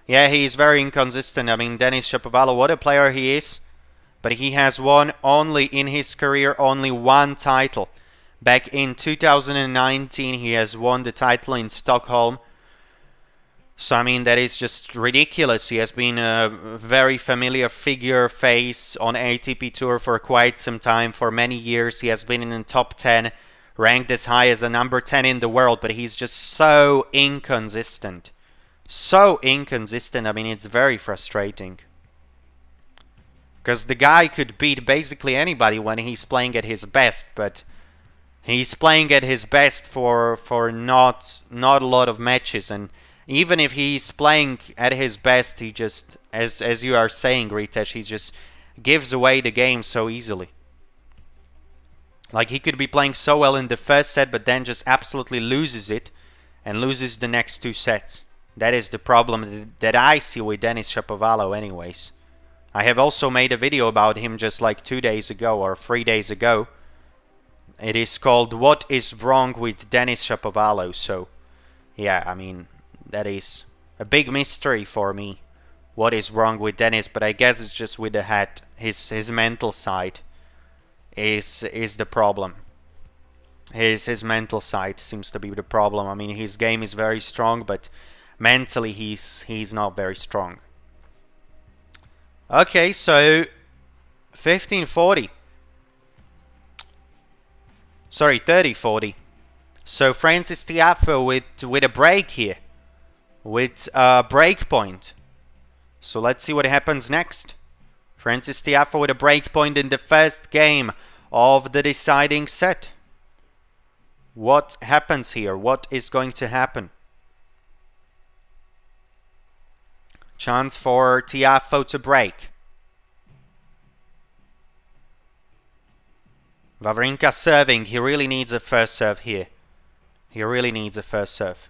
Yeah, he is very inconsistent. I mean, Denis Shapovalov, what a player he is. But he has won only in his career only one title. Back in 2019, he has won the title in Stockholm. So, I mean, that is just ridiculous. He has been a very familiar figure, face on ATP Tour for quite some time. For many years, he has been in the top 10, ranked as high as a number 10 in the world. But he's just so inconsistent. So inconsistent. I mean, it's very frustrating. Because the guy could beat basically anybody when he's playing at his best, but he's playing at his best for not a lot of matches, and even if he's playing at his best, he just, as you are saying, Ritesh, he just gives away the game so easily. Like, he could be playing so well in the first set, but then just absolutely loses it and loses the next 2 sets. That is the problem that I see with Denis Shapovalov anyways. I have also made a video about him just like 2 days ago or 3 days ago. It is called What is Wrong with Denis Shapovalov. So, yeah, I mean, that is a big mystery for me. What is wrong with Denis? But I guess it's just with the head. His mental side is the problem. His mental side seems to be the problem. I mean, his game is very strong, but mentally he's not very strong. Okay, so 15-40. Sorry, 30-40. So Francis Tiafoe with a break here. With a break point. So let's see what happens next. Francis Tiafoe with a break point in the first game of the deciding set. What happens here? What is going to happen? Chance for Tiafoe to break. Wawrinka serving. He really needs a first serve here. He really needs a first serve.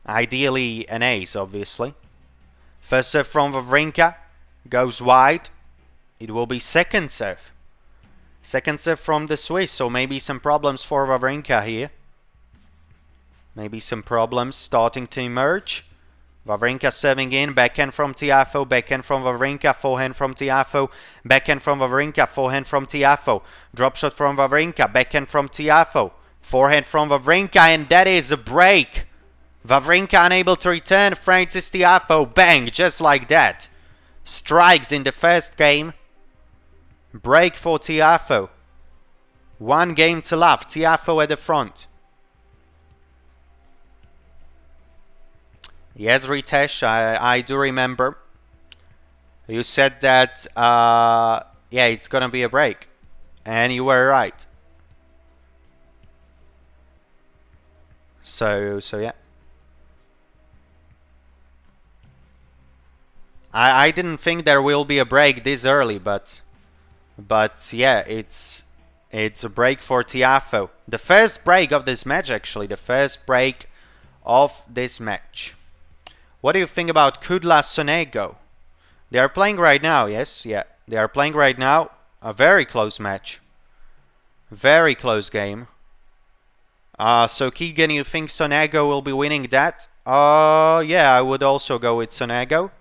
Ideally an ace, obviously. First serve from Wawrinka. Goes wide. It will be second serve. Second serve from the Swiss. So maybe some problems for Wawrinka here. Maybe some problems starting to emerge. Wawrinka serving in, backhand from Tiafoe, backhand from Wawrinka, forehand from Tiafoe, backhand from Wawrinka, forehand from Tiafoe, drop shot from Wawrinka, backhand from Tiafoe, forehand from Wawrinka, and that is a break. Wawrinka unable to return, Francis Tiafoe, bang, just like that. Strikes in the first game. Break for Tiafoe. 1 game to love, Tiafoe at the front. Yes, Ritesh, I do remember. You said that, yeah, it's gonna be a break. And you were right. So yeah. I didn't think there will be a break this early, but yeah, it's a break for Tiafoe. The first break of this match, actually. The first break of this match. What do you think about Kudla Sonego? They are playing right now, yes? Yeah, they are playing right now. A very close match. Very close game. So Keegan, you think Sonego will be winning that? Yeah, I would also go with Sonego.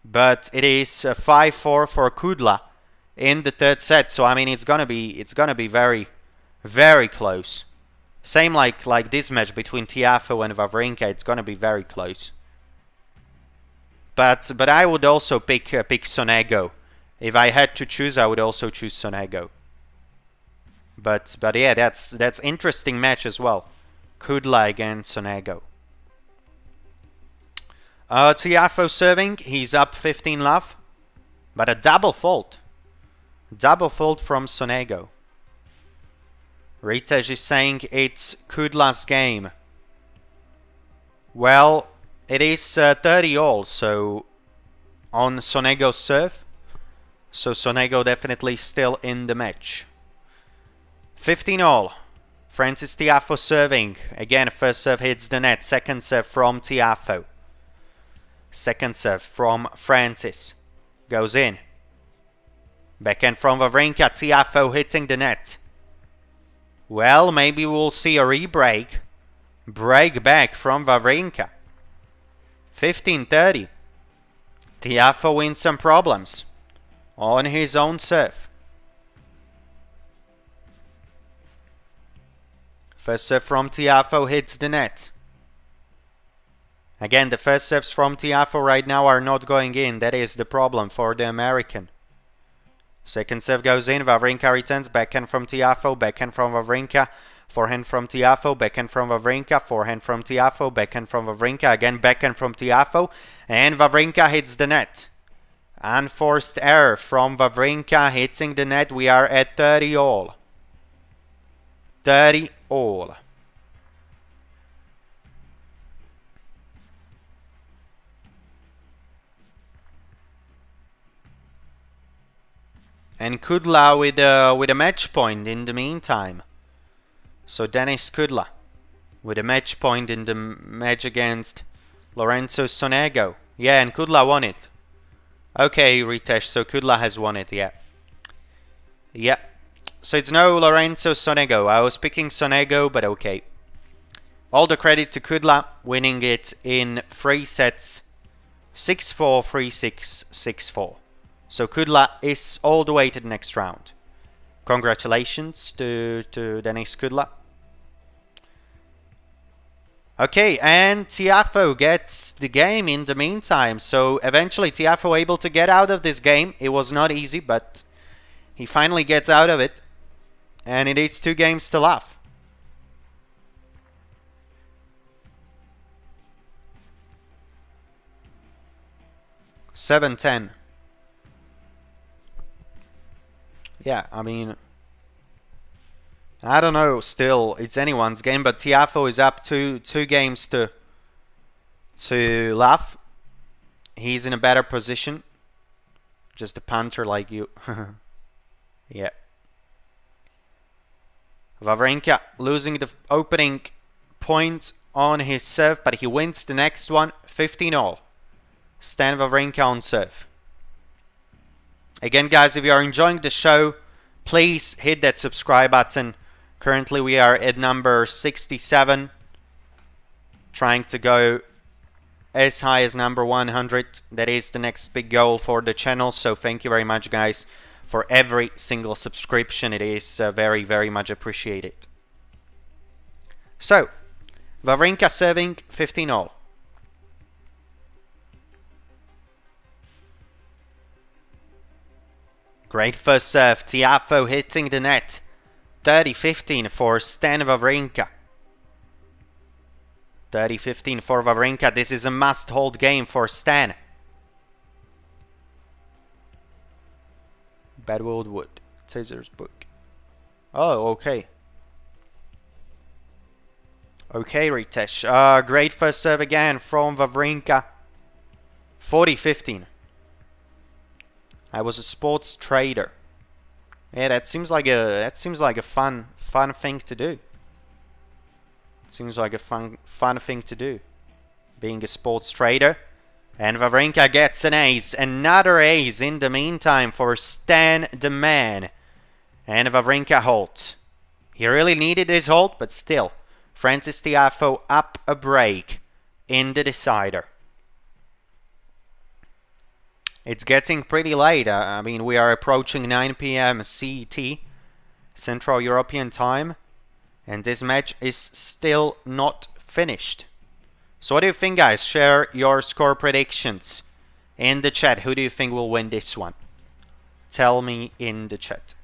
But it is 5-4 for Kudla in the third set. So I mean, it's gonna be very, very close. Same like this match between Tiafoe and Wawrinka. It's gonna be very close. But I would also pick Sonego. If I had to choose, I would also choose Sonego. But yeah, that's interesting match as well. Kudla against Sonego. Tiafoe serving. He's up 15 love, but a double fault. Double fault from Sonego. Ritesh is saying it's Kudla's game. Well, it is 30-all, so on Sonego's serve. So Sonego definitely still in the match. 15-all. Francis Tiafoe serving. Again, first serve hits the net. Second serve from Tiafoe. Second serve from Francis. Goes in. Backhand from Wawrinka. Tiafoe hitting the net. Well, maybe we'll see a re-break. Break back from Wawrinka. 15-30. Tiafoe in some problems. On his own serve. First serve from Tiafoe hits the net. Again, the first serves from Tiafoe right now are not going in. That is the problem for the American. Second serve goes in. Wawrinka returns. Backhand from Tiafoe. Backhand from Wawrinka. Forehand from Tiafoe. Backhand from Wawrinka. Forehand from Tiafoe. Backhand from Wawrinka. Again, backhand from Tiafoe. And Wawrinka hits the net. Unforced error from Wawrinka hitting the net. We are at 30 all. 30 all. And Kudla with a match point in the meantime. So Denis Kudla with a match point in the match against Lorenzo Sonego. Yeah, and Kudla won it. Okay, Ritesh, so Kudla has won it, yeah. Yeah. So it's no Lorenzo Sonego. I was picking Sonego, but okay. All the credit to Kudla, winning it in 3 sets. 6-4, 3-6, 6-4. So Kudla is all the way to the next round. Congratulations to Denis Kudla. Okay, and Tiafoe gets the game in the meantime. So eventually Tiafoe able to get out of this game. It was not easy, but he finally gets out of it. And it is 2 games to love. $7-10. Yeah, I mean, I don't know. Still, it's anyone's game, but Tiafoe is up two games to love. He's in a better position. Just a punter like you. Yeah. Wawrinka losing the opening point on his serve, but he wins the next one 15-all. Stan Wawrinka on serve. Again, guys, if you are enjoying the show, please hit that subscribe button. Currently, we are at number 67. Trying to go as high as number 100. That is the next big goal for the channel. So thank you very much, guys, for every single subscription. It is very, very much appreciated. So, Wawrinka serving 15-all. Great first serve. Tiafoe hitting the net. 30-15 for Stan Wawrinka. 30-15 for Wawrinka. This is a must-hold game for Stan. Bedwood Wood. Scissors book. Oh, okay. Okay, Ritesh. Great first serve again from Wawrinka. 40-15. I was a sports trader. Yeah, that seems like a fun thing to do. It seems like a fun thing to do, being a sports trader. And Wawrinka gets an ace, another ace in the meantime for Stan the man. And Wawrinka holds. He really needed this hold, but still, Frances Tiafoe up a break in the decider. It's getting pretty late. I mean, we are approaching 9 p.m. CET, Central European Time, and this match is still not finished. So what do you think, guys? Share your score predictions in the chat. Who do you think will win this one? Tell me in the chat.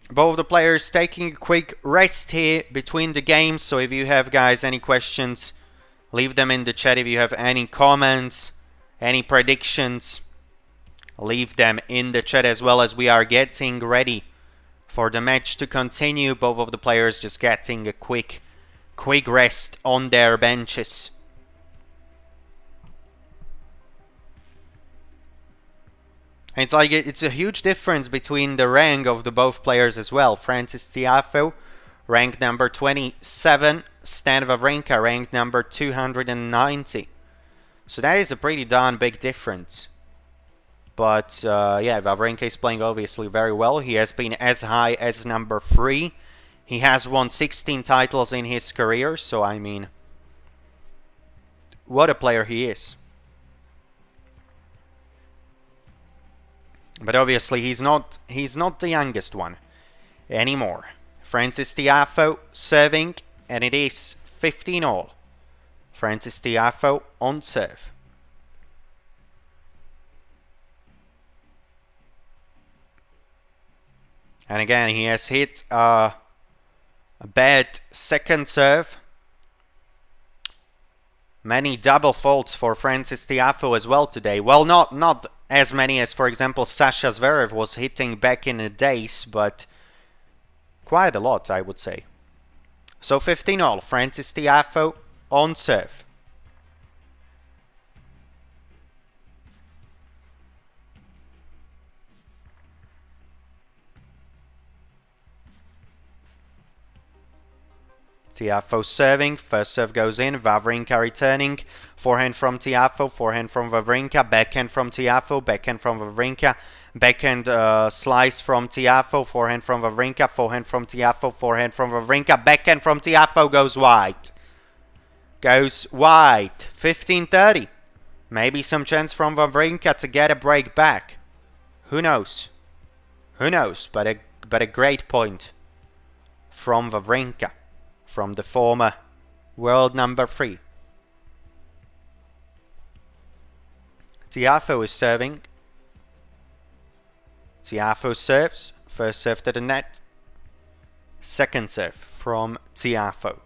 Both the players taking a quick rest here between the games. So if you have, guys, any questions, leave them in the chat. If you have any comments, any predictions, leave them in the chat as well, as we are getting ready for the match to continue. Both of the players just getting a quick rest on their benches. It's a huge difference between the rank of the both players as well. Frances Tiafoe, ranked number 27. Stan Wawrinka, ranked number 290. So that is a pretty darn big difference. But yeah, Wawrinka is playing obviously very well. He has been as high as number 3. He has won 16 titles in his career. So I mean, what a player he is. But obviously he's not the youngest one anymore. Frances Tiafoe serving, and it is 15-all. Frances Tiafoe on serve. And again, he has hit a bad second serve. Many double faults for Frances Tiafoe as well today. Well, not as many as, for example, Sasha Zverev was hitting back in the days, but quite a lot, I would say. So 15-all, Frances Tiafoe on serve. Tiafoe serving, first serve goes in, Wawrinka returning, forehand from Tiafoe, forehand from Wawrinka, backhand from Tiafoe, backhand from Wawrinka, backhand slice from Tiafoe, forehand from Wawrinka, forehand from Tiafoe, forehand from Wawrinka, backhand from Tiafoe goes wide. Goes wide, 15-30. Maybe some chance from Wawrinka to get a break back. Who knows? Who knows? But a great point from Wawrinka, from the former world number 3. Tiafoe is serving. Tiafoe serves. First serve to the net. Second serve from Tiafoe.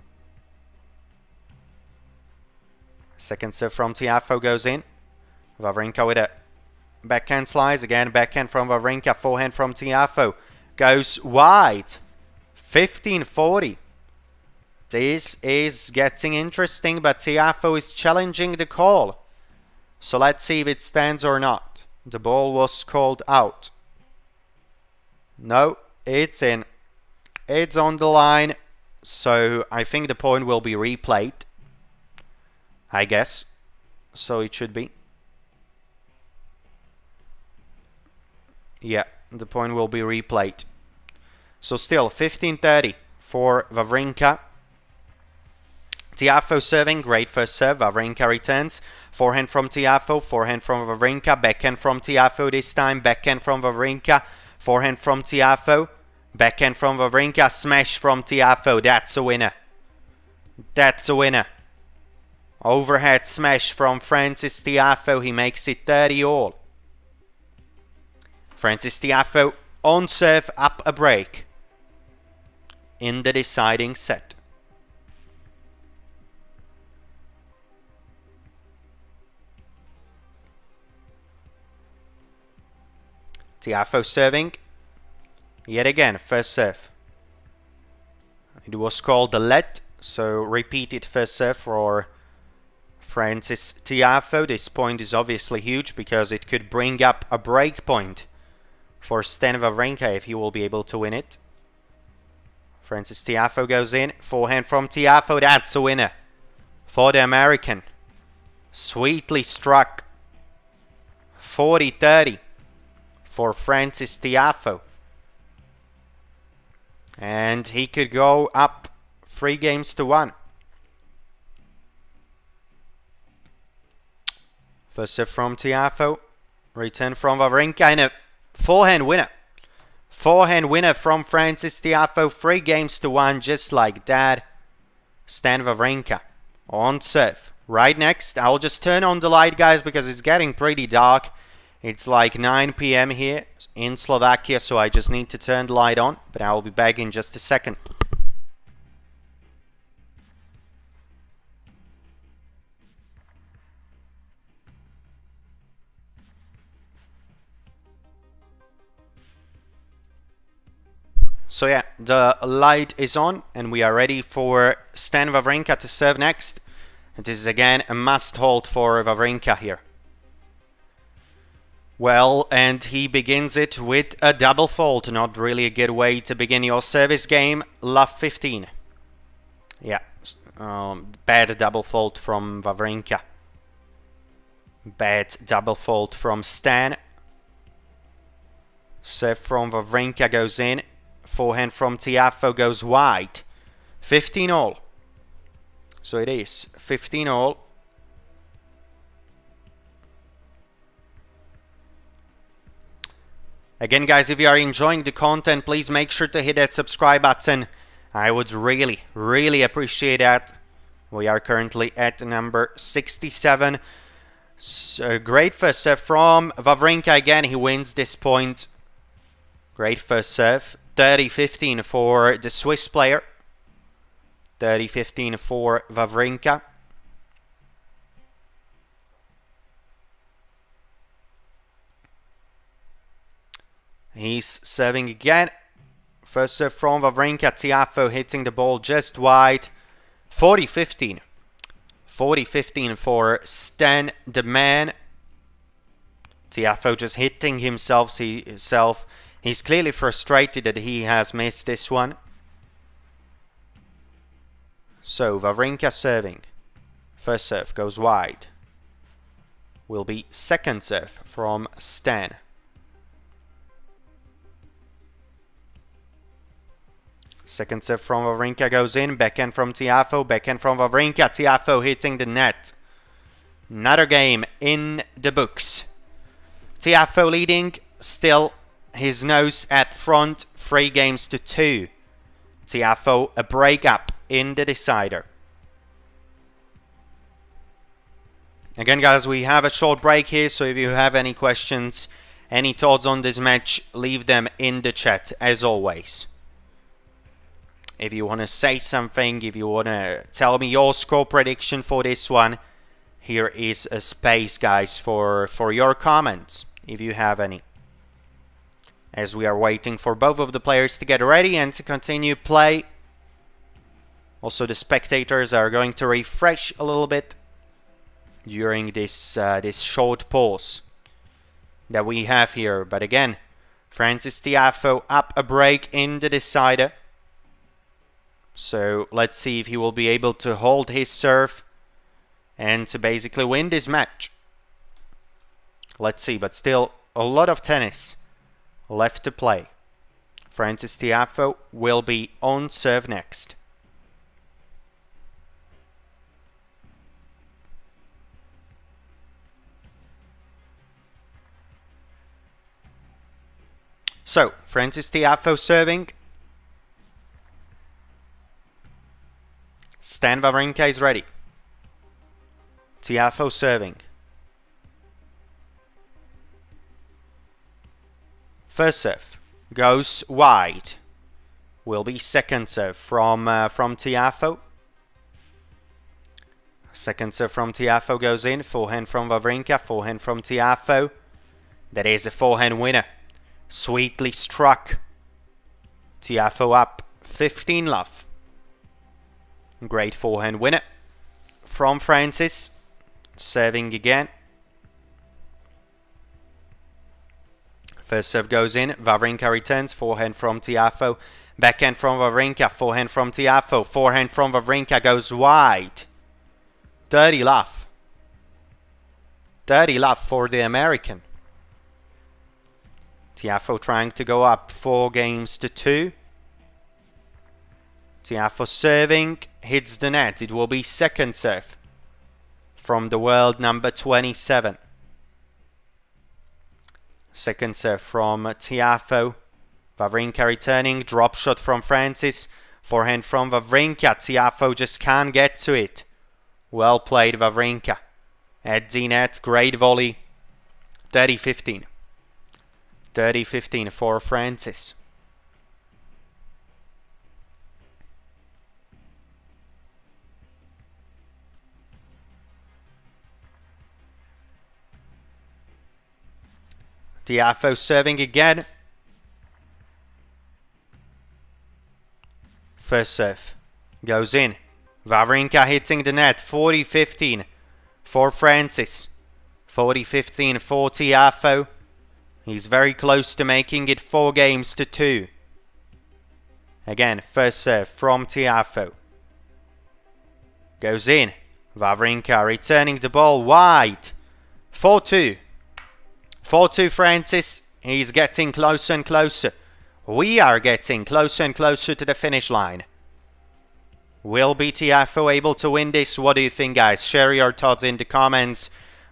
Second serve from Tiafoe goes in. Wawrinka with a backhand slice. Again, backhand from Wawrinka. Forehand from Tiafoe. Goes wide. 15-40. This is getting interesting, but Tiafoe is challenging the call. So let's see if it stands or not. The ball was called out. No, it's in. It's on the line. So I think the point will be replayed. I guess. So it should be. Yeah, the point will be replayed. So still 15-30 for Wawrinka. Tiafoe serving, great first serve. Wawrinka returns. Forehand from Tiafoe, forehand from Wawrinka, backhand from Tiafoe this time, backhand from Wawrinka, forehand from Tiafoe, backhand from Wawrinka, smash from Tiafoe. That's a winner. That's a winner. Overhead smash from Frances Tiafoe. He makes it 30-all. Frances Tiafoe on serve, up a break in the deciding set. Tiafoe serving. Yet again, first serve. It was called the let, so repeated first serve for Frances Tiafoe. This point is obviously huge because it could bring up a break point for Stan Wawrinka if he will be able to win it. Frances Tiafoe goes in. Forehand from Tiafoe. That's a winner for the American. Sweetly struck. 40-30. For Frances Tiafoe. And he could go up 3-1. First serve from Tiafoe. Return from Wawrinka and a forehand winner. Forehand winner from Frances Tiafoe. 3-1 just like that. Stan Wawrinka on serve. Right next, I'll just turn on the light, guys, because it's getting pretty dark. It's like 9 p.m. here in Slovakia, so I just need to turn the light on, but I will be back in just a second. So yeah, the light is on, and we are ready for Stan Wawrinka to serve next. It is again a must-hold for Wawrinka here. Well, and he begins it with a double fault. Not really a good way to begin your service game. Love 15. Yeah, bad double fault from Wawrinka. Bad double fault from Stan. Serve from Wawrinka goes in. Forehand from Tiafoe goes wide. 15-all. So it is 15-all. Again, guys, if you are enjoying the content, please make sure to hit that subscribe button. I would really, really appreciate that. We are currently at number 67. So great first serve from Wawrinka again. He wins this point. Great first serve. 30-15 for the Swiss player. 30-15 for Wawrinka. He's serving again. First serve from Wawrinka. Tiafoe hitting the ball just wide. 40-15. 40-15 for Stan, the man. Tiafoe just hitting himself. He's clearly frustrated that he has missed this one. So Wawrinka serving. First serve goes wide. Will be second serve from Stan. Second serve from Wawrinka goes in. Backhand from Tiafoe. Backhand from Wawrinka. Tiafoe hitting the net. Another game in the books. Tiafoe leading. Still his nose at front. 3-2. Tiafoe a break up in the decider. Again, guys, we have a short break here, so if you have any questions, any thoughts on this match, leave them in the chat, as always. If you want to say something, if you want to tell me your score prediction for this one, here is a space, guys, for your comments, if you have any. As we are waiting for both of the players to get ready and to continue play. Also, the spectators are going to refresh a little bit during this short pause that we have here. But again, Frances Tiafoe up a break in the decider. So let's see if he will be able to hold his serve and to basically win this match. Let's see, but still a lot of tennis left to play. Frances Tiafoe will be on serve next. So, Frances Tiafoe serving. Stan Wawrinka is ready. Tiafoe serving. First serve goes wide. Will be second serve from Tiafoe. Second serve from Tiafoe goes in. Forehand from Wawrinka. Forehand from Tiafoe. That is a forehand winner. Sweetly struck. Tiafoe up 15-love. Great forehand winner from Frances. Serving again. First serve goes in. Wawrinka returns. Forehand from Tiafoe. Backhand from Wawrinka. Forehand from Tiafoe. Forehand from Wawrinka goes wide. 30-love. 30-love for the American. Tiafoe trying to go up 4-2. Tiafoe serving, hits the net. It will be second serve from the world number 27. Second serve from Tiafoe. Wawrinka returning, drop shot from Frances. Forehand from Wawrinka. Tiafoe just can't get to it. Well played, Wawrinka. At the net, great volley. 30-15. 30-15 for Frances. Tiafoe serving again. First serve goes in. Wawrinka hitting the net. 40-15 for Frances. 40-15 for Tiafoe. He's very close to making it 4-2. Again, first serve from Tiafoe. Goes in. Wawrinka returning the ball wide. 4-2. 4-2 Frances. He's getting closer and closer. We are getting closer and closer to the finish line. Will be Tiafoe able to win this? What do you think, guys? Share your thoughts in the comments.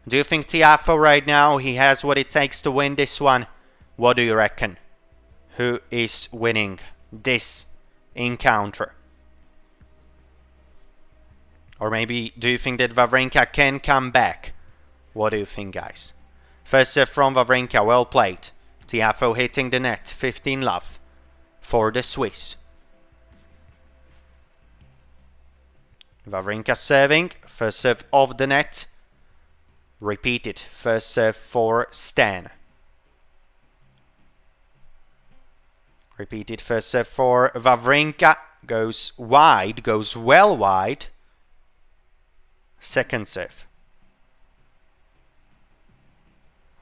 Do you think Tiafoe right now, he has what it takes to win this one? What do you reckon? Who is winning this encounter? Or maybe do you think that Wawrinka can come back? What do you think, guys? First serve from Wawrinka, well played. Tiafoe hitting the net, 15-love for the Swiss. Wawrinka serving, first serve off the net. Repeated, first serve for Stan. Repeated first serve for Wawrinka. Goes wide, goes well wide. Second serve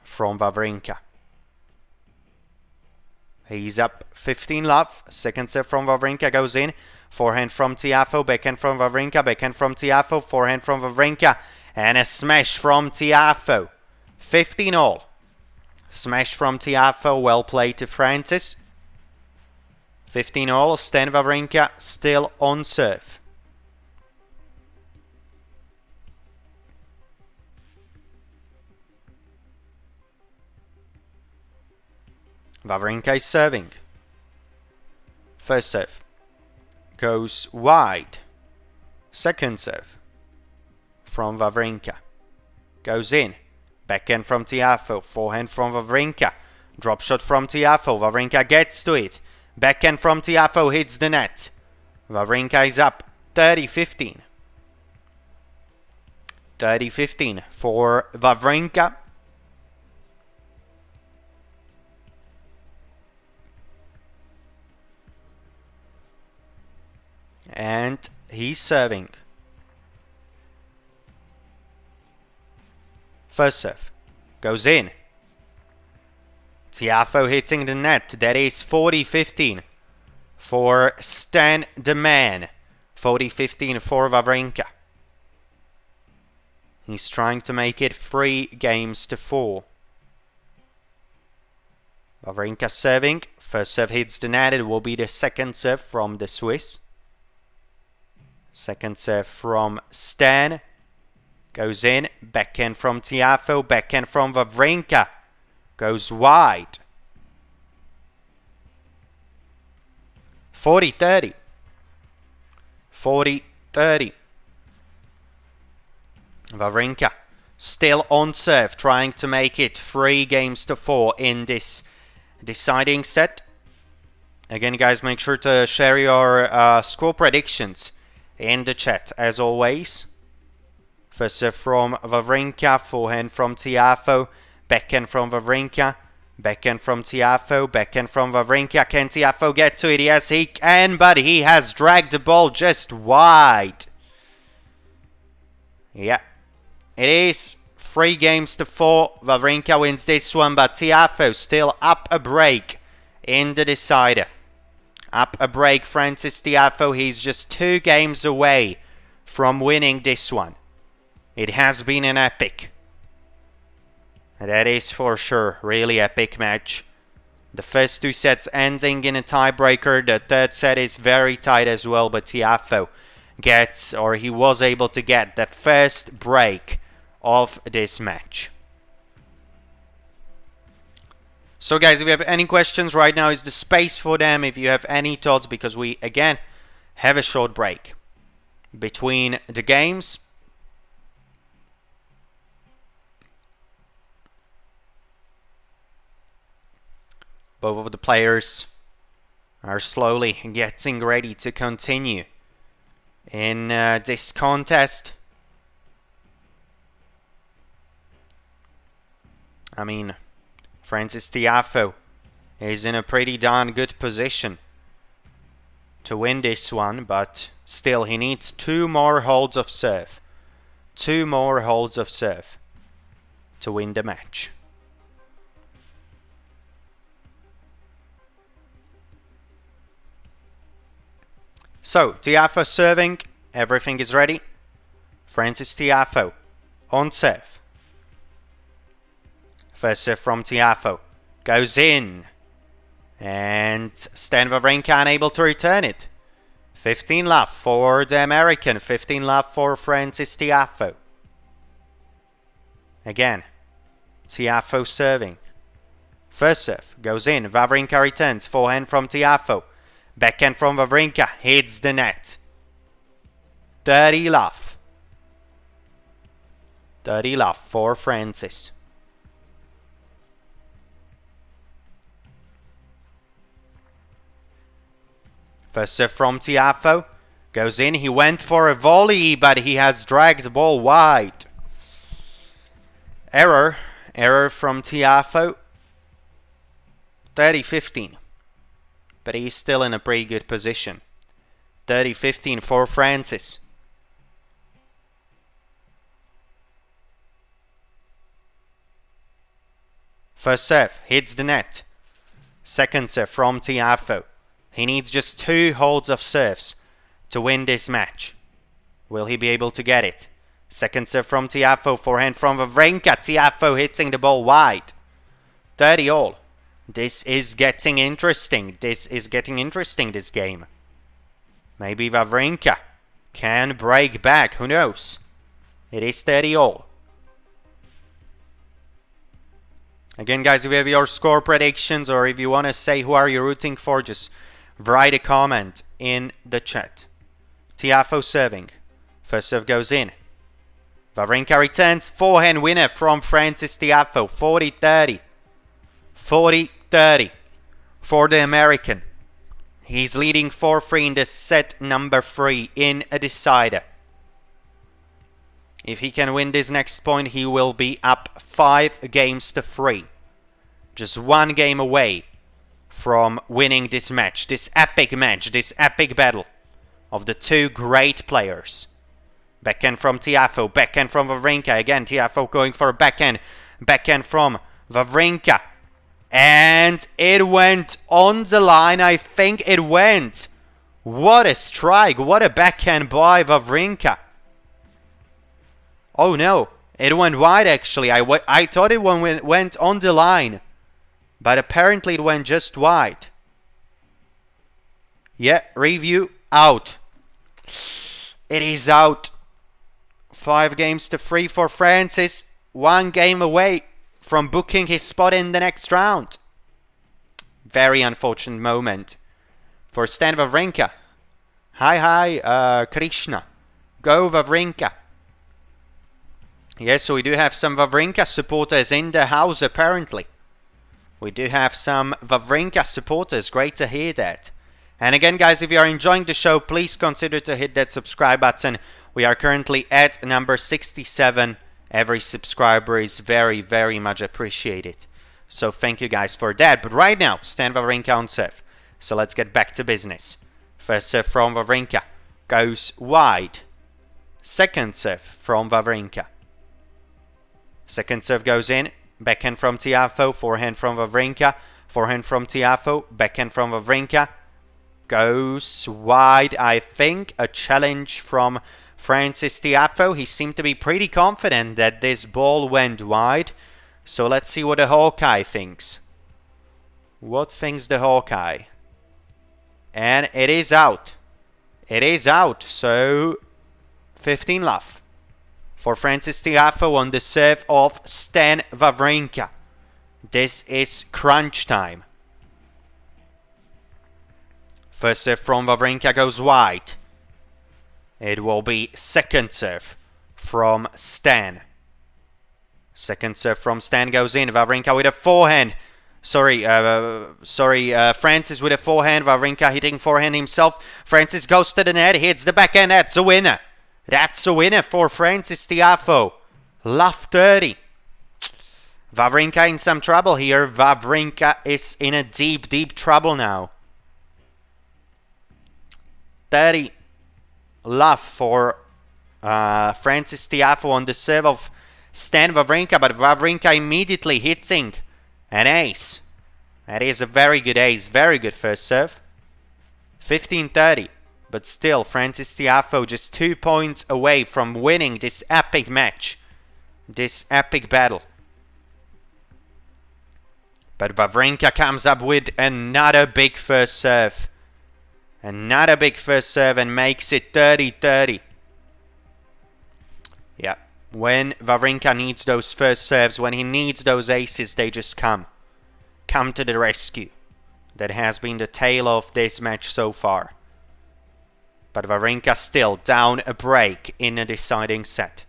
from Wawrinka. He's up 15-love. Second serve from Wawrinka goes in. Forehand from Tiafoe, backhand from Wawrinka, backhand from Tiafoe, forehand from Wawrinka, and a smash from Tiafoe. 15-all. Smash from Tiafoe, well played to Francis. 15-all, Stan Wawrinka still on serve. Wawrinka is serving. First serve goes wide. Second serve from Wawrinka goes in. Backhand from Tiafoe, forehand from Wawrinka. Drop shot from Tiafoe. Wawrinka gets to it. Backhand from Tiafoe hits the net. Wawrinka is up 30-15. 30-15 for Wawrinka. And he's serving. First serve goes in. Tiafoe hitting the net. That is 40-15 for Stan the man. 40-15 for Wawrinka. He's trying to make it 3-4. Wawrinka serving. First serve hits the net. It will be the second serve from the Swiss. Second serve from Stan. Goes in. Backhand from Tiafoe. Backhand from Wawrinka. Goes wide. 40-30. 40-30. Wawrinka still on serve, trying to make it 3-4 in this deciding set. Again, guys, make sure to share your score predictions in the chat, as always. First serve from Wawrinka, forehand from Tiafoe, backhand from Wawrinka, backhand from Tiafoe, backhand from Wawrinka. Can Tiafoe get to it? Yes, he can, but he has dragged the ball just wide. Yeah, it is 3-4. Wawrinka wins this one, but Tiafoe still up a break in the decider. Up a break, Francis Tiafoe. He's just 2 games away from winning this one. It has been an epic. That is for sure. Really epic match. The first 2 sets ending in a tiebreaker. The third set is very tight as well, but Tiafoe gets, or he was able to get, the first break of this match. So guys, if you have any questions, right now is the space for them. If you have any thoughts, because we again have a short break between the games. Both of the players are slowly getting ready to continue in this contest. I mean, Francis Tiafoe is in a pretty darn good position to win this one, but still he needs 2 more holds of serve. 2 more holds of serve to win the match. So, Tiafoe serving, everything is ready. Francis Tiafoe on serve. First serve from Tiafoe goes in, and Stan Wawrinka unable to return it. 15-love for the American, 15-love for Francis Tiafoe. Again, Tiafoe serving. First serve goes in, Wawrinka returns, forehand from Tiafoe. Backhand from Wawrinka hits the net. 30-love. 30-love for Francis. First serve from Tiafoe goes in. He went for a volley, but he has dragged the ball wide. Error from Tiafoe. 30-15. but he's still in a pretty good position. 30-15 for Francis. First serve, hits the net. Second serve from Tiafoe. He needs just 2 holds of serves to win this match. Will he be able to get it? Second serve from Tiafoe, forehand from Wawrinka. Tiafoe hitting the ball wide. 30 all. This is getting interesting. This game. Maybe Wawrinka can break back. Who knows? It is 30 all. Again, guys, if you have your score predictions or if you want to say who are you rooting for, just write a comment in the chat. Tiafoe serving. First serve goes in. Wawrinka returns. Forehand winner from Francis Tiafoe. 40-30. 40-30 for the American. He's leading 4-3 in the set number 3 in a decider. If he can win this next point, he will be up 5-3. Just 1 game away from winning this match, this epic battle of the 2 great players. Backhand from Tiafoe, backhand from Wawrinka. Again, Tiafoe going for a backhand. Backhand from Wawrinka. And it went on the line. I think it went. What a strike. What a backhand by Wawrinka. Oh no, it went wide actually. I thought it went on the line. But apparently it went just wide. Yeah, review out. It is out. 5-3 for Francis. 1 game away from booking his spot in the next round. Very unfortunate moment for Stan Wawrinka. Hi, Krishna. Go Wawrinka. Yes, so we do have some Wawrinka supporters in the house apparently. We do have some Wawrinka supporters. Great to hear that. And again, guys, if you are enjoying the show, please consider to hit that subscribe button. We are currently at number 67. Every subscriber is very, very much appreciated. So thank you guys for that. But right now, Stan Wawrinka on serve. So let's get back to business. First serve from Wawrinka goes wide. Second serve from Wawrinka. Second serve goes in. Backhand from Tiafoe. Forehand from Wawrinka. Forehand from Tiafoe. Backhand from Wawrinka. Goes wide, I think. A challenge from Francis Tiafoe. He seemed to be pretty confident that this ball went wide. So let's see what the Hawkeye thinks. What thinks the Hawkeye? And it is out. It is out. So 15 love for Francis Tiafoe on the serve of Stan Wawrinka. This is crunch time. First serve from Wawrinka goes wide. It will be second serve from Stan. Second serve from Stan goes in. Wawrinka with a forehand. Francis with a forehand. Wawrinka hitting forehand himself. Francis goes to the net. Hits the backhand. That's a winner. That's a winner for Francis Tiafoe. Love 30. Wawrinka in some trouble here. Wawrinka is in a deep, deep trouble now. 30 love for Francis Tiafoe on the serve of Stan Wawrinka, but Wawrinka immediately hitting an ace. That is a very good ace, very good first serve. 15-30, but still Francis Tiafoe just 2 points away from winning this epic match, this epic battle. But Wawrinka comes up with another big first serve. Another big first serve and makes it 30-30. Yeah, when Wawrinka needs those first serves, when he needs those aces, they just come to the rescue. That has been the tale of this match so far. But Wawrinka still down a break in a deciding set.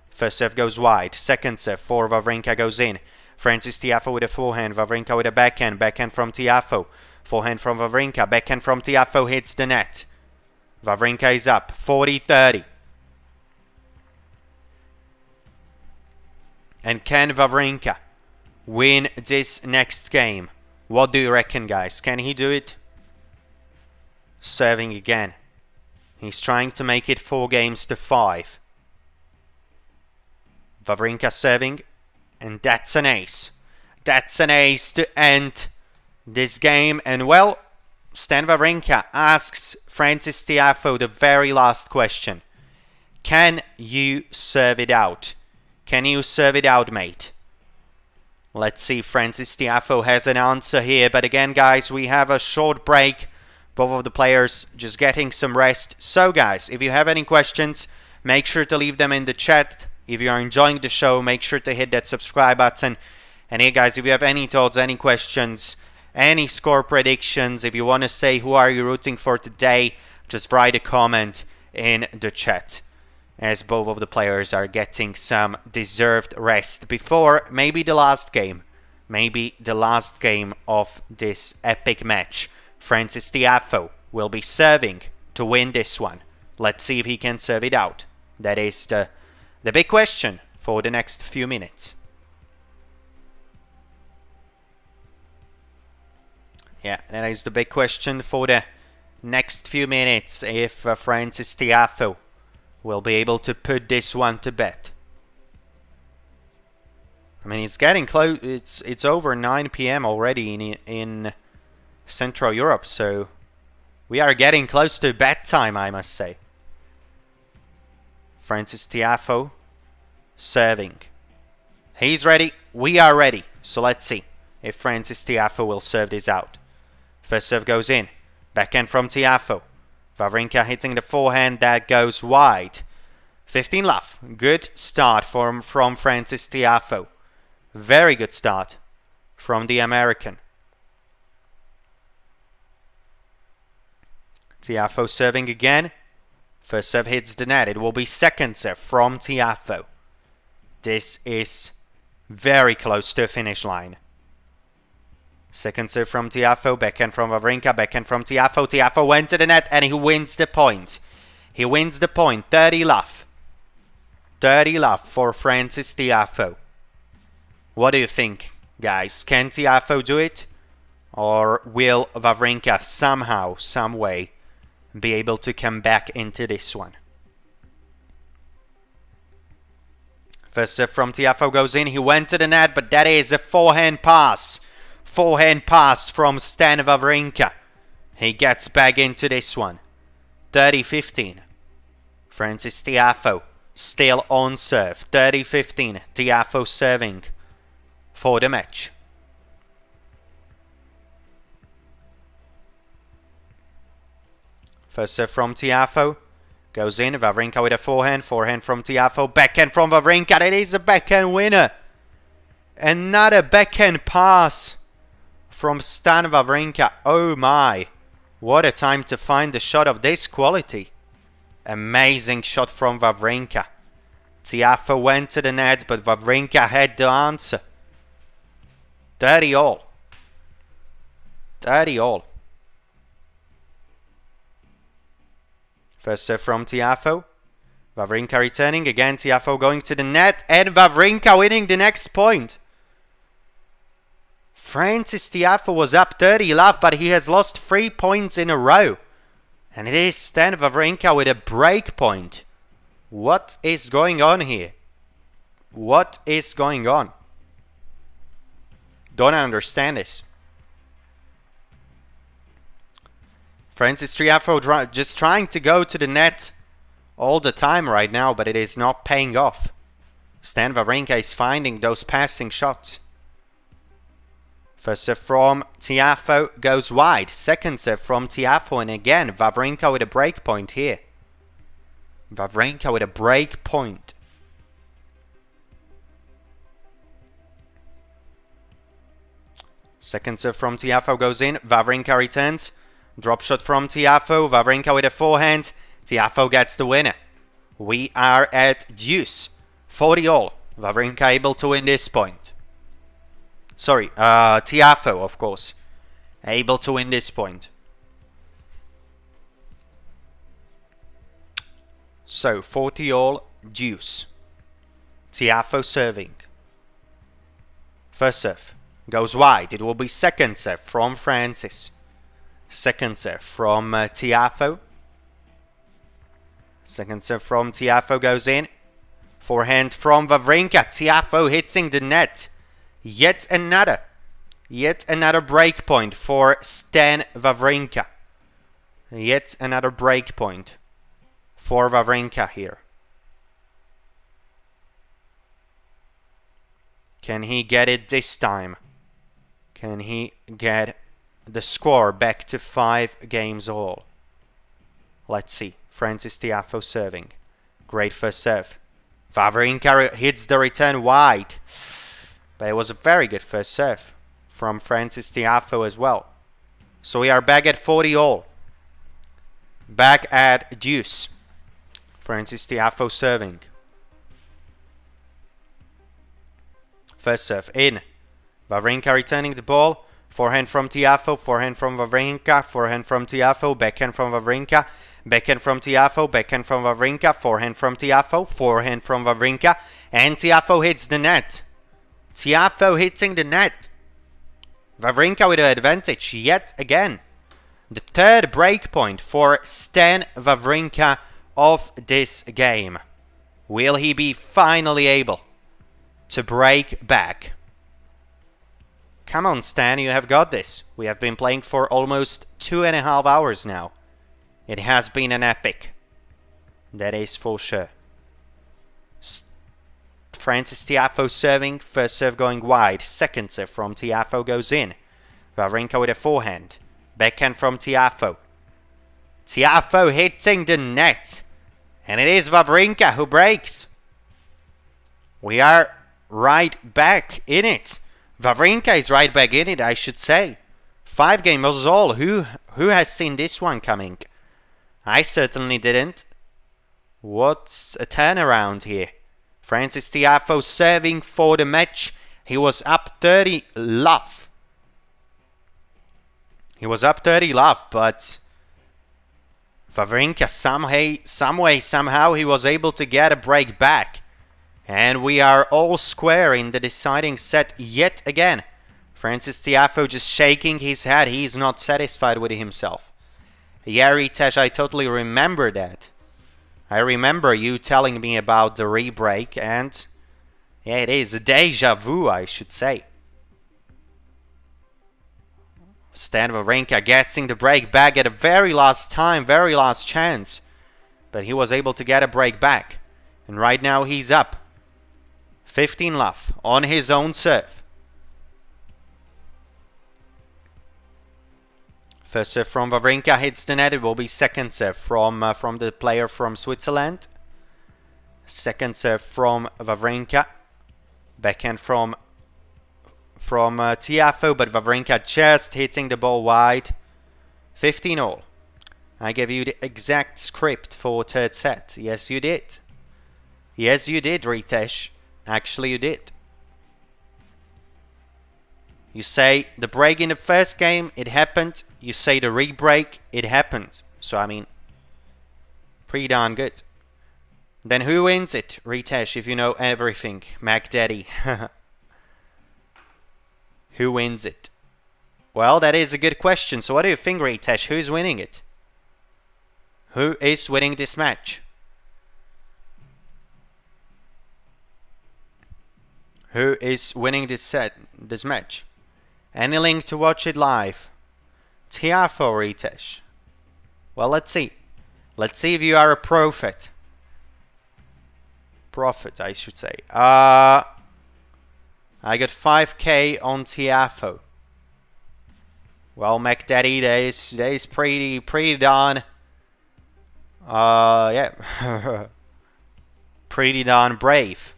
First serve goes wide. Second serve for Wawrinka goes in. Francis Tiafoe with a forehand. Wawrinka with a backhand. Backhand from Tiafoe. Forehand from Wawrinka. Backhand from Tiafoe hits the net. Wawrinka is up. 40-30. And can Wawrinka win this next game? What do you reckon, guys? Can he do it? serving again. He's trying to make it 4-5. Wawrinka serving, and that's an ace. That's an ace to end this game. And well, Stan Wawrinka asks Frances Tiafoe the very last question. Can you serve it out? Can you serve it out, mate? Let's see if Frances Tiafoe has an answer here. But again, guys, we have a short break. Both of the players just getting some rest. So, guys, if you have any questions, make sure to leave them in the chat. If you are enjoying the show, make sure to hit that subscribe button. And here, guys, if you have any thoughts, any questions, any score predictions, if you want to say who are you rooting for today, just write a comment in the chat, as both of the players are getting some deserved rest before maybe the last game. Maybe the last game of this epic match. Frances Tiafoe will be serving to win this one. Let's see if he can serve it out. That is the big question for the next few minutes. Yeah, that is the big question for the next few minutes, if Frances Tiafoe will be able to put this one to bed. I mean, it's getting close. It's over 9 p.m. already in Central Europe, so we are getting close to bedtime, I must say. Frances Tiafoe serving. He's ready. We are ready. So let's see if Frances Tiafoe will serve this out. First serve goes in. Backhand from Tiafoe. Wawrinka hitting the forehand. That goes wide. 15 love. Good start from Frances Tiafoe. Very good start from the American. Tiafoe serving again. First serve hits the net. It will be second serve from Tiafoe. This is very close to a finish line. Second serve from Tiafoe. Backhand from Wawrinka. Backhand from Tiafoe. Tiafoe went to the net and he wins the point. He wins the point. 30 love. 30 love for Frances Tiafoe. What do you think, guys? Can Tiafoe do it? Or will Wawrinka somehow, some way, be able to come back into this one? First serve from Tiafoe goes in. He went to the net, but that is a forehand pass. Forehand pass from Stan Wawrinka. He gets back into this one. 30-15. Frances Tiafoe still on serve. 30-15. Tiafoe serving for the match. First serve from Tiafoe. Goes in. Wawrinka with a forehand. Forehand from Tiafoe. Backhand from Wawrinka. It is a backhand winner. Another backhand pass from Stan Wawrinka. Oh my. What a time to find a shot of this quality. Amazing shot from Wawrinka. Tiafoe went to the net, but Wawrinka had the answer. 30 all. 30 all. First serve from Tiafoe. Wawrinka returning. Again, Tiafoe going to the net. And Wawrinka winning the next point. Frances Tiafoe was up 30 love, but he has lost 3 points in a row. And it is Stan Wawrinka with a break point. What is going on here? What is going on? Don't understand this. Frances Tiafoe just trying to go to the net all the time right now, but it is not paying off. Stan Wawrinka is finding those passing shots. First serve from Tiafoe goes wide. Second serve from Tiafoe, and again Wawrinka with a break point here. Wawrinka with a break point. Second serve from Tiafoe goes in. Wawrinka returns. Drop shot from Tiafoe. Wawrinka with a forehand. Tiafoe gets the winner. We are at deuce. 40 all. Wawrinka able to win this point. Sorry, Tiafoe, of course. Able to win this point. So, 40 all, deuce. Tiafoe serving. First serve goes wide. It will be second serve from Frances. Second serve from Tiafoe. Second serve from Tiafoe goes in. Forehand from Wawrinka. Tiafoe hitting the net. Yet another break point for Stan Wawrinka. Yet another break point for Wawrinka here. Can he get it this time? Can he get the score back to 5 games all? Let's see. Frances Tiafoe serving. Great first serve. Wawrinka hits the return wide. But it was a very good first serve from Frances Tiafoe as well. So we are back at 40 all. Back at deuce. Frances Tiafoe serving. First serve in. Wawrinka returning the ball. Forehand from Tiafoe. Forehand from Wawrinka. Forehand from Tiafoe. Backhand from Wawrinka. Backhand from Tiafoe. Backhand from Wawrinka. Forehand from Tiafoe. Forehand from Wawrinka. And Tiafoe hits the net. Tiafoe hitting the net. Wawrinka with the advantage yet again. The third break point for Stan Wawrinka of this game. Will he be finally able to break back? Come on, Stan, you have got this. We have been playing for almost 2.5 hours now. It has been an epic. That is for sure. Frances Tiafoe serving. First serve going wide. Second serve from Tiafoe goes in. Wawrinka with a forehand. Backhand from Tiafoe. Tiafoe hitting the net. And it is Wawrinka who breaks. We are right back in it. Wawrinka is right back in it, I should say. 5 games all. Who has seen this one coming? I certainly didn't. What's a turnaround here? Frances Tiafoe serving for the match. He was up 30 love. But Wawrinka somehow he was able to get a break back. And we are all square in the deciding set yet again. Frances Tiafoe just shaking his head. He's not satisfied with himself. Yeah, Ritesh, I totally remember that. I remember you telling me about the re-break, and yeah, it is a deja vu, I should say. Stan Wawrinka getting the break back at the very last time, very last chance. But he was able to get a break back. And right now he's up 15 love on his own serve. First serve from Wawrinka hits the net. It will be second serve from the player from Switzerland. Second serve from Wawrinka. Backhand from Tiafoe, but Wawrinka just hitting the ball wide. 15 all. I gave you the exact script for third set. Yes, you did. Yes, you did, Ritesh. Actually, you did. You say the break in the first game, it happened. You say the re-break, it happened. So, I mean, pretty darn good. Then who wins it, Ritesh, if you know everything? Mac Daddy. Who wins it? Well, that is a good question. So what do you think, Ritesh? Who's winning it? Who is winning this match? Who is winning this match? Any link to watch it live? Tiafoe, Ritesh. Well, let's see. Let's see if you are a prophet. Prophet, I should say. I got 5k on Tiafoe. Well, MacDaddy, that is pretty darn. Yeah. Pretty darn brave.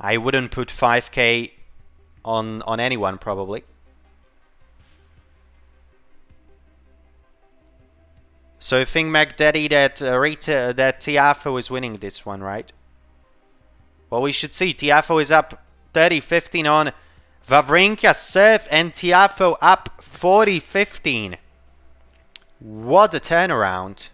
I wouldn't put 5k on anyone, probably. So I think MacDaddy that Tiafoe is winning this one, right? Well, we should see. Tiafoe is up 30-15 on Wawrinka serve, and Tiafoe up 40-15. What a turnaround.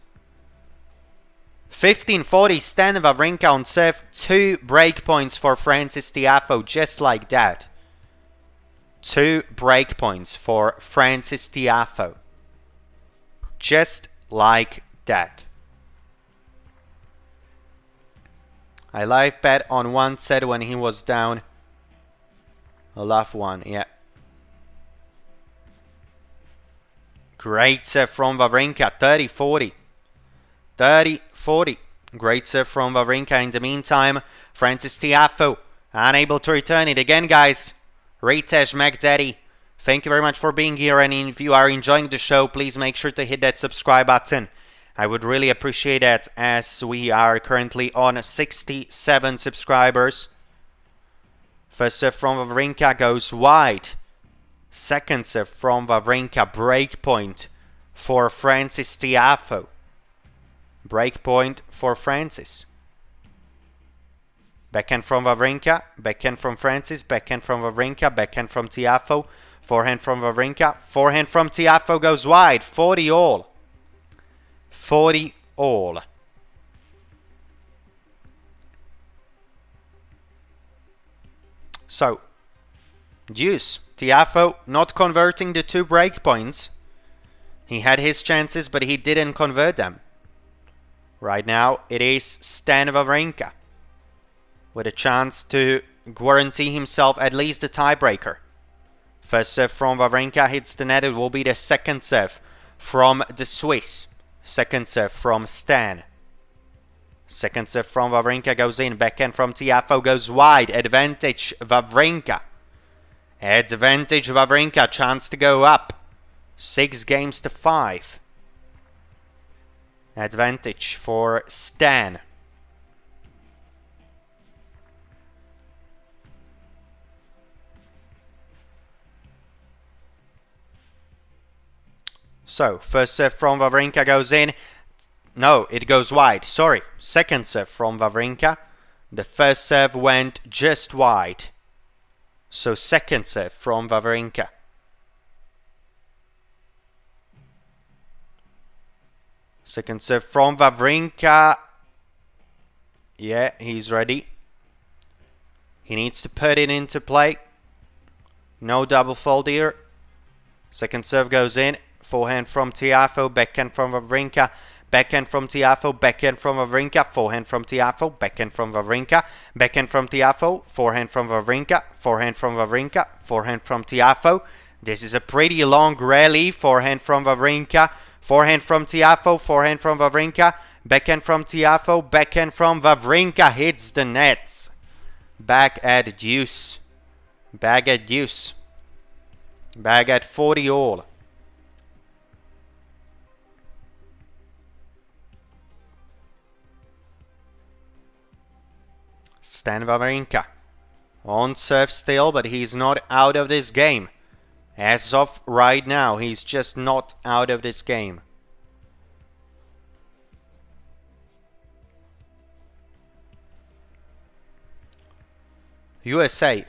15-40, Stan Wawrinka on serve. 2 break points for Frances Tiafoe, just like that. 2 break points for Frances Tiafoe. Just like that. I live bet on one set when he was down. A love one, yeah. Great serve from Wawrinka, 30-40. 30-40. Great serve from Wawrinka. In the meantime, Frances Tiafoe unable to return it. Again, guys, Ritesh McDaddy, thank you very much for being here. And if you are enjoying the show, please make sure to hit that subscribe button. I would really appreciate that, as we are currently on 67 subscribers. First serve from Wawrinka goes wide. Second serve from Wawrinka, break point for Frances Tiafoe. Break point for Frances. Backhand from Wawrinka, backhand from Frances, backhand from Wawrinka, backhand from Tiafoe, forehand from Wawrinka, forehand from Tiafoe goes wide, 40 all. 40 all. So, deuce. Tiafoe not converting the 2 break points. He had his chances, but he didn't convert them. Right now, it is Stan Wawrinka with a chance to guarantee himself at least a tiebreaker. First serve from Wawrinka hits the net. It will be the second serve from the Swiss. Second serve from Stan. Second serve from Wawrinka goes in. Backhand from Tiafoe goes wide. Advantage Wawrinka. Advantage Wawrinka. Chance to go up. 6-5. Advantage for Stan. So, first serve from Wawrinka goes in. No, it goes wide. Sorry. Second serve from Wawrinka. The first serve went just wide. So, second serve from Wawrinka. Second serve from Wawrinka. Yeah, he's ready. He needs to put it into play. No double fault here. Second serve goes in. Forehand from Tiafoe. Backhand from Wawrinka. Backhand from Tiafoe. Backhand from Wawrinka. Forehand from Tiafoe. Backhand from Wawrinka. Backhand from Tiafoe. Forehand from Wawrinka. Forehand from Wawrinka. Forehand from Tiafoe. This is a pretty long rally. Forehand from Wawrinka. Forehand from Tiafoe. Forehand from Wawrinka. Backhand from Tiafoe. Backhand from Wawrinka. Hits the nets. Back at deuce. Back at deuce. Back at 40 all. Stan Wawrinka on serve still, but he's not out of this game. As of right now, he's just not out of this game. USA.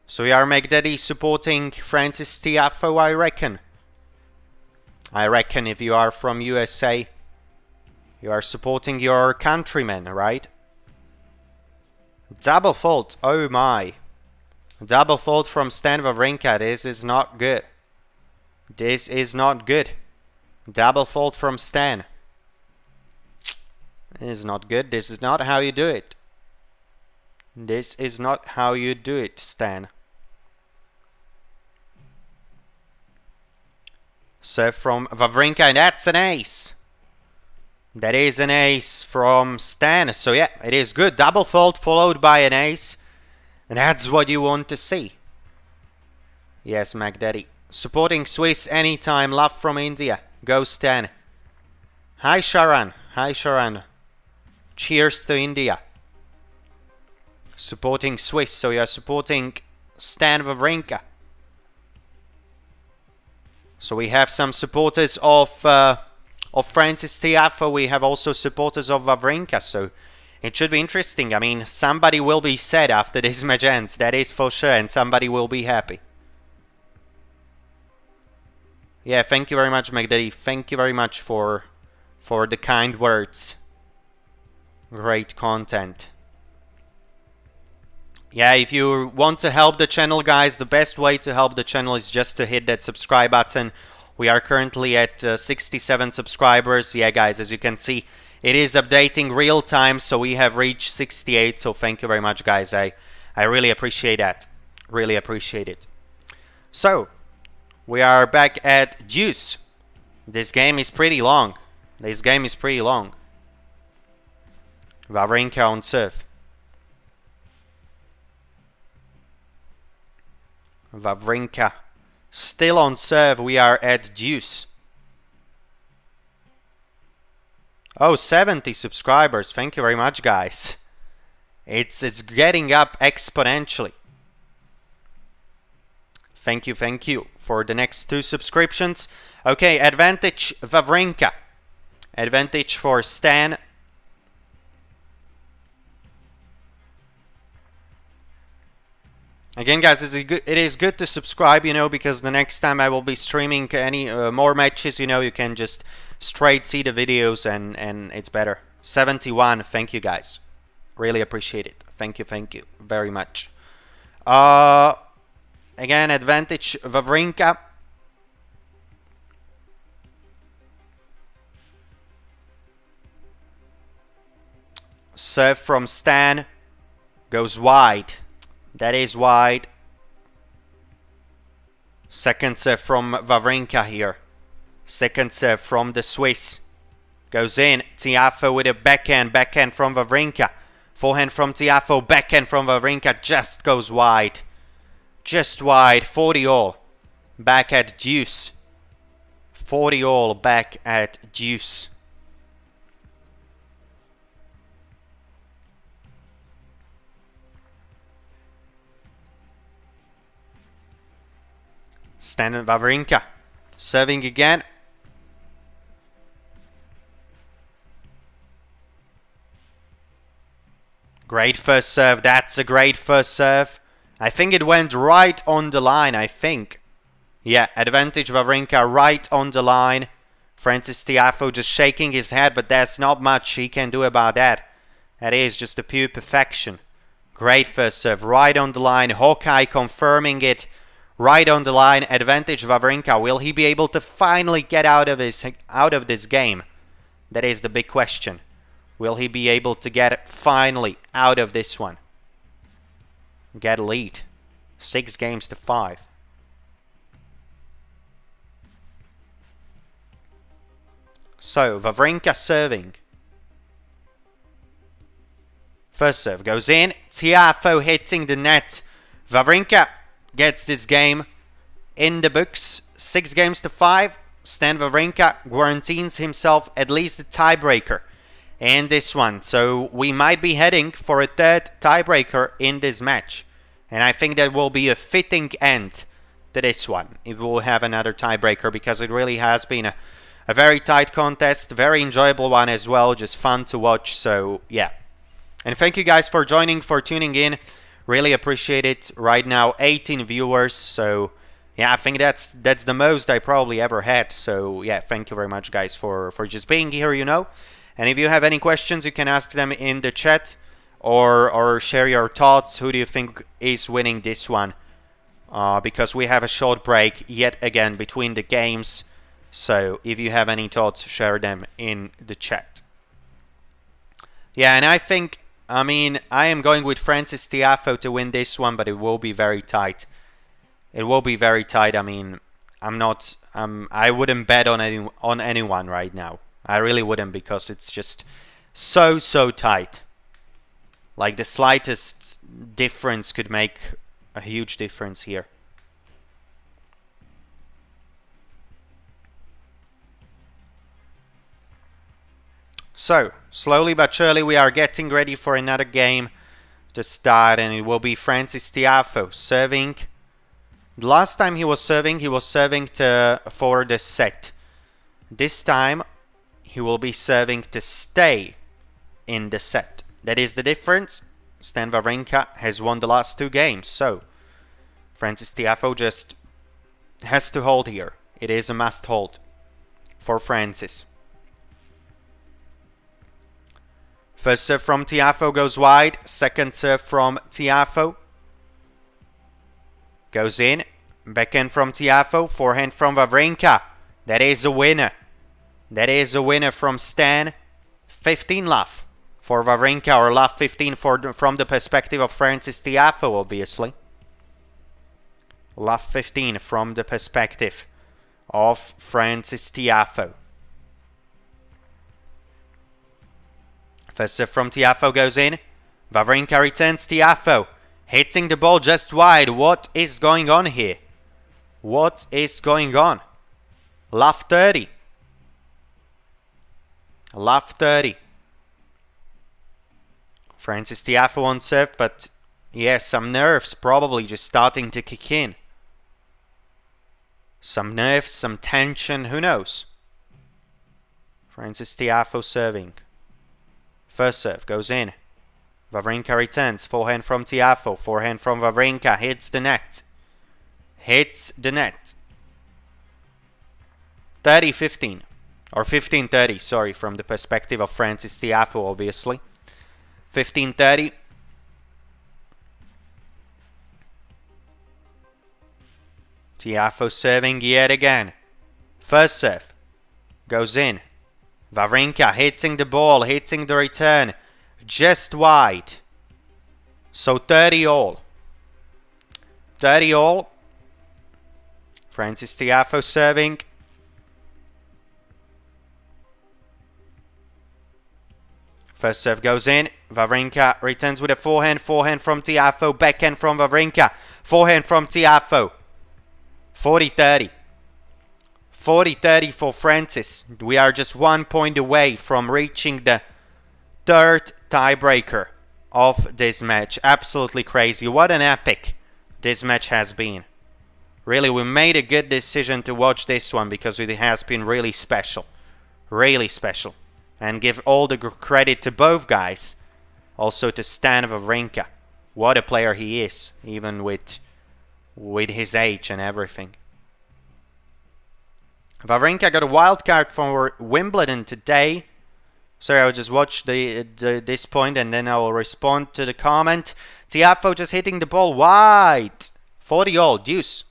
So we are McDaddy supporting Frances Tiafoe, I reckon. I reckon if you are from USA, you are supporting your countrymen, right? Double fault, oh my. Double fault from Stan Wawrinka. This is not good. This is not good. Double fault from Stan. This is not good. This is not how you do it. This is not how you do it, Stan. Serve from Wawrinka, and that's an ace. That is an ace from Stan. So yeah, it is good. Double fault followed by an ace. And that's what you want to see. Yes, McDaddy. Supporting Swiss anytime. Love from India. Go Stan. Hi Sharan. Hi Sharan. Cheers to India. Supporting Swiss. So you're supporting Stan Wawrinka. So we have some supporters of Frances Tiafoe. We have also supporters of Wawrinka. So it should be interesting. I mean, somebody will be sad after this match ends. That is for sure. And somebody will be happy. Yeah, thank you very much, McDaddy. Thank you very much for the kind words. Great content. Yeah, if you want to help the channel, guys, the best way to help the channel is just to hit that subscribe button We are currently at 67 subscribers. Yeah, guys, as you can see, it is updating real time, so we have reached 68. So thank you very much, guys. I really appreciate that. Really appreciate it. So we are back at deuce. This game is pretty long. Wawrinka on serve. Wawrinka still on serve. We are at deuce. Oh, 70 subscribers. Thank you very much, guys. It's getting up exponentially. Thank you for the next 2 subscriptions. Okay, advantage Wawrinka. Advantage for Stan. Again, guys, it is good to subscribe, you know, because the next time I will be streaming any more matches, you know, you can just straight see the videos and it's better. 71, thank you, guys. Really appreciate it. Thank you very much. Again, advantage Wawrinka. Serve from Stan. Goes wide. That is wide. Second serve from Wawrinka here. Second serve from the Swiss. Goes in. Tiafoe with a backhand. Backhand from Wawrinka. Forehand from Tiafoe. Backhand from Wawrinka. Just goes wide. Just wide. 40 all. Back at deuce. 40 all. Back at deuce. Stan and Wawrinka. Serving again. Great first serve. That's a great first serve. I think it went right on the line, I think. Yeah, advantage Wawrinka right on the line. Francis Tiafoe just shaking his head, but there's not much he can do about that. That is just a pure perfection. Great first serve. Right on the line. Hawkeye confirming it. Right on the line, advantage Wawrinka. Will he be able to finally get out of this game? That is the big question. Will he be able to get finally out of this one? Get a lead. 6 games to 5. So, Wawrinka serving. First serve goes in. Tiafoe hitting the net. Wawrinka gets this game in the books. 6 games to 5. Stan Wawrinka guarantees himself at least a tiebreaker in this one. So we might be heading for a 3rd tiebreaker in this match. And I think that will be a fitting end to this one. It will have another tiebreaker because it really has been a very tight contest. Very enjoyable one as well. Just fun to watch. So yeah. And thank you guys for joining, for tuning in. Really appreciate it. Right now, 18 viewers. So, yeah, I think that's the most I probably ever had. So, yeah, thank you very much, guys, for just being here, you know. And if you have any questions, you can ask them in the chat or share your thoughts. Who do you think is winning this one? Because we have a short break yet again between the games. So, if you have any thoughts, share them in the chat. Yeah, and I mean, I am going with Francis Tiafoe to win this one, but it will be very tight. It will be very tight. I mean, I wouldn't bet on anyone right now. I really wouldn't, because it's just so tight. Like, the slightest difference could make a huge difference here. So, slowly but surely we are getting ready for another game to start, and it will be Francis Tiafoe serving. The last time he was serving for the set. This time he will be serving to stay in the set. That is the difference. Stan Wawrinka has won the last 2 games, so Francis Tiafoe just has to hold here. It is a must hold for Francis. First serve from Tiafoe goes wide. Second serve from Tiafoe goes in. Backhand from Tiafoe. Forehand from Wawrinka. That is a winner. That is a winner from Stan. 15 love for Wawrinka, or love 15 from the perspective of Frances Tiafoe, obviously. Love 15 from the perspective of Frances Tiafoe. First serve from Tiafoe goes in. Wawrinka returns. Tiafoe hitting the ball just wide. What is going on here? What is going on? Love 30. Love 30. Frances Tiafoe on serve, but yes, some nerves probably just starting to kick in. Some nerves, some tension, who knows? Frances Tiafoe serving. First serve goes in. Wawrinka returns. Forehand from Tiafoe. Forehand from Wawrinka. Hits the net. Hits the net. 30-15. Or 15-30, sorry, from the perspective of Frances Tiafoe, obviously. 15-30. Tiafoe serving yet again. First serve goes in. Wawrinka hitting the ball, hitting the return just wide. So 30 all. 30 all. Frances Tiafoe serving. First serve goes in. Wawrinka returns with a forehand. Forehand from Tiafoe. Backhand from Wawrinka. Forehand from Tiafoe. 40-30. 40-30 for Frances. We are just 1 point away from reaching the third tiebreaker of this match. Absolutely crazy. What an epic this match has been. Really, we made a good decision to watch this one because it has been really special. Really special. And give all the credit to both guys. Also to Stan Wawrinka. What a player he is, even with his age and everything. Wawrinka got a wild card for Wimbledon today. Sorry, I'll just watch this point and then I will respond to the comment. Tiafoe just hitting the ball wide. 40 all, deuce.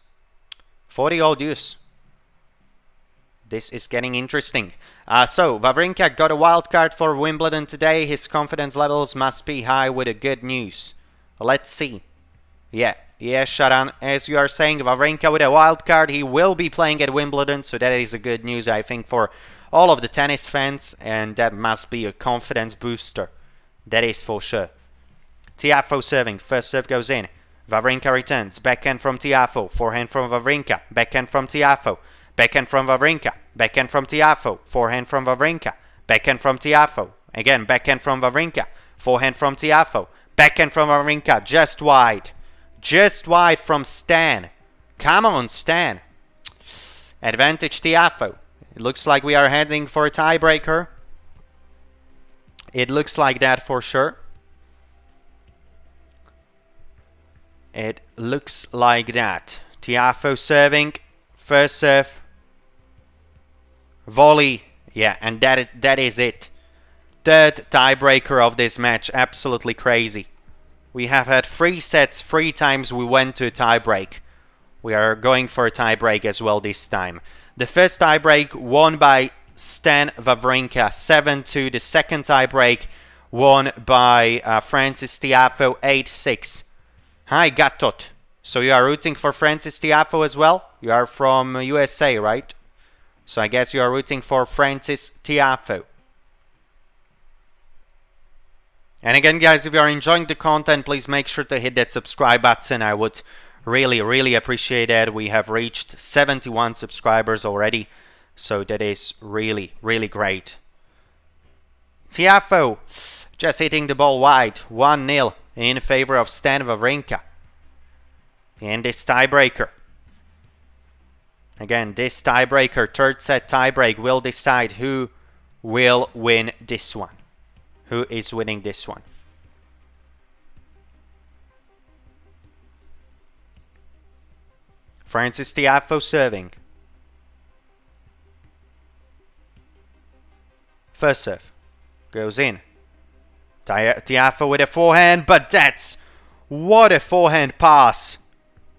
40 all, deuce. This is getting interesting. So, Wawrinka got a wild card for Wimbledon today. His confidence levels must be high with the good news. Let's see. Yeah, Sharan, as you are saying, Wawrinka with a wild card. He will be playing at Wimbledon, so that is a good news, I think, for all of the tennis fans, and that must be a confidence booster. That is for sure. Tiafoe serving. First serve goes in. Wawrinka returns. Backhand from Tiafoe. Forehand from Wawrinka. Backhand from Tiafoe. Backhand from Wawrinka. Backhand from Tiafoe. Forehand from Wawrinka. Backhand from Tiafoe. Again, backhand from Wawrinka. Forehand from Tiafoe. Backhand from Wawrinka. Just wide. Just wide from Stan. Come on, Stan. Advantage Tiafoe. It looks like we are heading for a tiebreaker. It looks like that for sure. It looks like that. Tiafoe serving. First serve. Volley. Yeah, and that is it. Third tiebreaker of this match. Absolutely crazy. We have had 3 sets, 3 times we went to a tiebreak. We are going for a tiebreak as well this time. The first tiebreak won by Stan Wawrinka 7-2. The second tiebreak won by Frances Tiafoe 8-6. Hi, Gatot. So you are rooting for Frances Tiafoe as well? You are from USA, right? So I guess you are rooting for Frances Tiafoe. And again, guys, if you are enjoying the content, please make sure to hit that subscribe button. I would really appreciate that. We have reached 71 subscribers already. So that is really great. Tiafoe just hitting the ball wide. 1-0 in favor of Stan Wawrinka. In this tiebreaker. Again, this tiebreaker, third set tiebreak, will decide who will win this one. Who is winning this one? Frances Tiafoe serving. First serve goes in. Tiafoe with a forehand, but that's... What a forehand pass.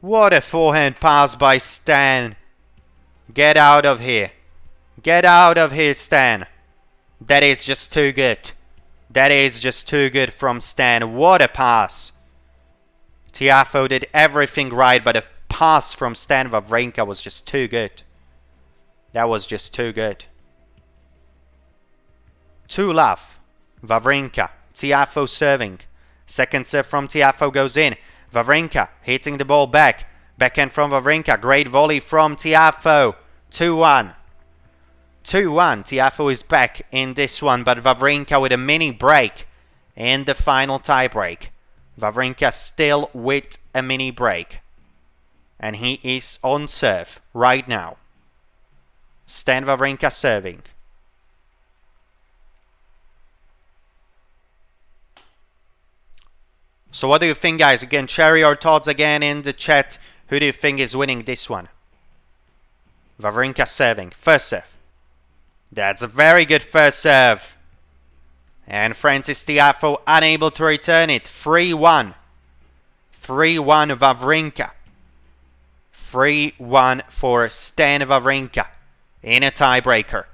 What a forehand pass by Stan. Get out of here. Get out of here, Stan. That is just too good. That is just too good from Stan. What a pass. Tiafoe did everything right, but a pass from Stan Wawrinka was just too good. That was just too good. 2-love. Wawrinka. Tiafoe serving. Second serve from Tiafoe goes in. Wawrinka hitting the ball back. Backhand from Wawrinka. Great volley from Tiafoe. 2-1. 2-1. Tiafoe is back in this one, but Wawrinka with a mini break in the final tie break. Wawrinka still with a mini break. And he is on serve right now. Stan Wawrinka serving. So what do you think, guys? You can share your thoughts again in the chat. Who do you think is winning this one? Wawrinka serving. First serve. That's a very good first serve. And Francis Tiafoe unable to return it. 3-1. 3-1 Wawrinka. 3-1 for Stan Wawrinka in a tiebreaker.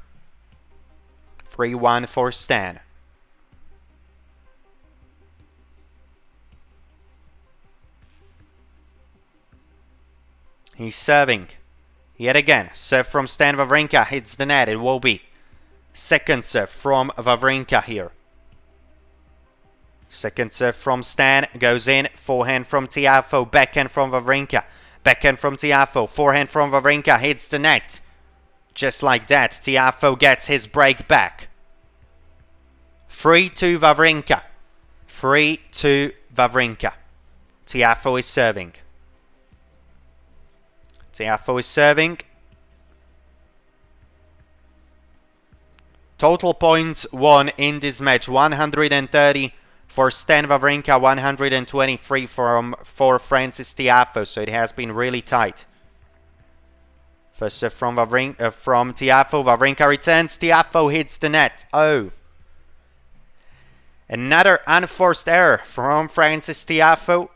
3-1 for Stan. He's serving. Yet again, serve from Stan Wawrinka hits the net. It will be second serve from Wawrinka here. Second serve from Stan goes in. Forehand from Tiafoe. Backhand from Wawrinka. Backhand from Tiafoe. Forehand from Wawrinka hits the net. Just like that, Tiafoe gets his break back. 3-2 Wawrinka. 3-2 Wawrinka. Tiafoe is serving. Tiafoe is serving. Total points won in this match. 130 for Stan Wawrinka, 123 for Francis Tiafoe. So it has been really tight. First serve from Tiafoe. Wawrinka returns. Tiafoe hits the net. Oh. Another unforced error from Francis Tiafoe.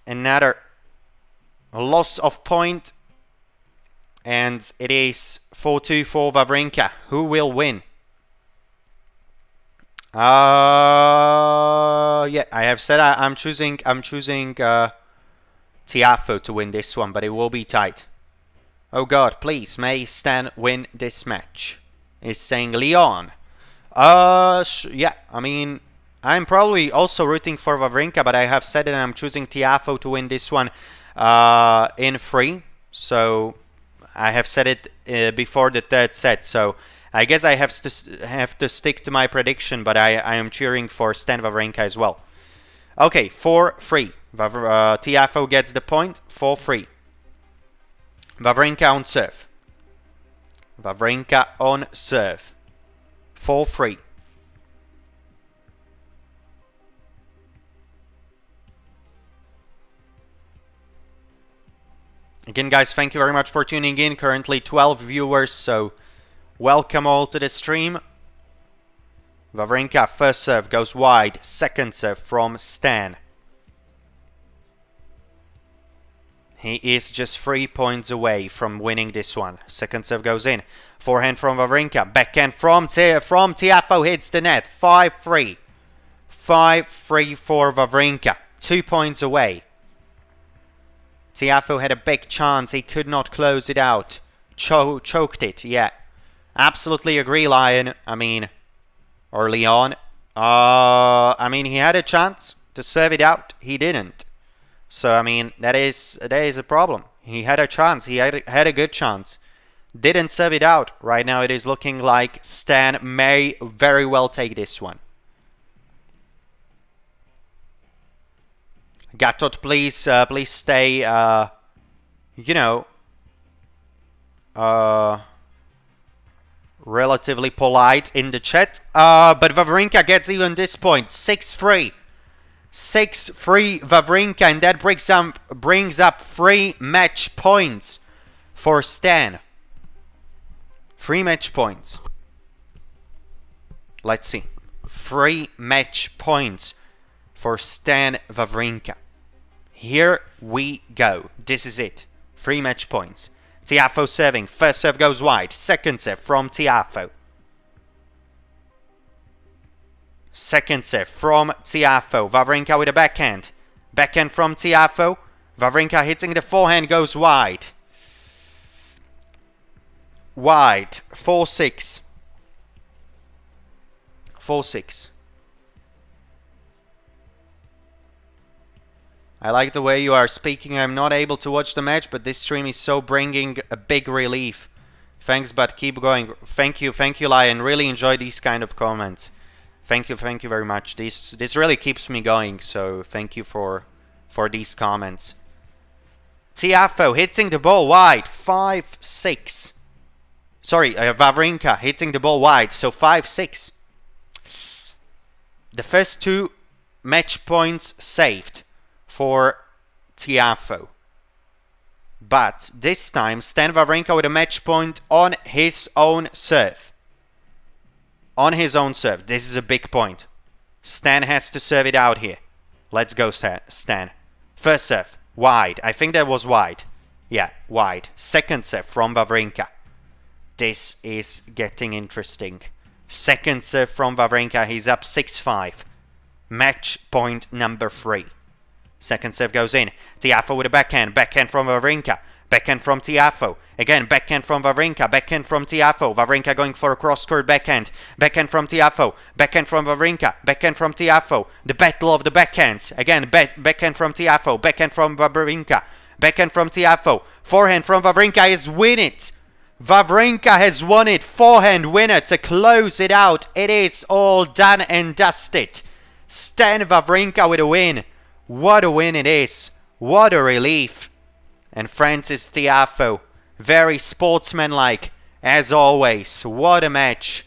Another loss of point. And it is 4-2 for Wawrinka. Who will win? Yeah, I have said I'm choosing Tiafoe to win this one, but it will be tight. Oh God, please, may Stan win this match. Is saying Leon. Yeah, I mean, I'm probably also rooting for Wawrinka, but I have said that I'm choosing Tiafoe to win this one in 3. So I have said it before the third set. So I guess I have to stick to my prediction, but I am cheering for Stan Wawrinka as well. Okay, 4-3. Tiafoe gets the point. 4-3. Wawrinka on serve. Wawrinka on serve. 4-3. Again, guys, thank you very much for tuning in. Currently 12 viewers, so welcome all to the stream. Wawrinka, first serve goes wide. Second serve from Stan. He is just 3 points away from winning this one. Second serve goes in. Forehand from Wawrinka. Backhand from Tiafoe hits the net. 5-3. 5-3 for Wawrinka. 2 points away. Tiafoe had a big chance. He could not close it out. Choked it, yeah. Absolutely agree, Lion. I mean, or Leon. I mean, he had a chance to serve it out. He didn't. So, I mean, that is a problem. He had a chance. He had a good chance. Didn't serve it out. Right now, it is looking like Stan may very well take this one. Gatot, please stay, relatively polite in the chat. But Wawrinka gets even this point. 6-3. 6-3 Wawrinka, and that brings up 3 match points for Stan. 3 match points. Let's see. 3 match points for Stan Wawrinka. Here we go. This is it. 3 match points. Tiafoe serving. First serve goes wide. Second serve from Tiafoe. Second serve from Tiafoe. Wawrinka with a backhand. Backhand from Tiafoe. Wawrinka hitting the forehand, goes wide. Wide. 4-6. 4-6. I like the way you are speaking. I'm not able to watch the match, but this stream is so bringing a big relief. Thanks, but keep going. Thank you, Lion. Really enjoy these kind of comments. Thank you very much. This really keeps me going, so thank you for these comments. Tiafoe hitting the ball wide, 5-6. Sorry, Wawrinka hitting the ball wide, so 5-6. The first 2 match points saved for Tiafoe. But this time, Stan Wawrinka with a match point on his own serve. On his own serve. This is a big point. Stan has to serve it out here. Let's go, Stan. First serve. Wide. I think that was wide. Yeah, wide. Second serve from Wawrinka. This is getting interesting. Second serve from Wawrinka. He's up 6-5. Match point number 3. Second serve goes in. Tiafoe with a backhand. Backhand from Wawrinka. Backhand from Tiafoe. Again, backhand from Wawrinka. Backhand from Tiafoe. Wawrinka going for a cross-court backhand. Backhand from Tiafoe. Backhand from Wawrinka. Backhand from Tiafoe. The battle of the backhands. Again, backhand from Tiafoe. Backhand from Wawrinka. Backhand from Tiafoe. Forehand from Wawrinka is win it. Wawrinka has won it. Forehand winner to close it out. It is all done and dusted. Stan Wawrinka with a win. What a win it is. What a relief. And Francis Tiafoe, very sportsmanlike as always. What a match.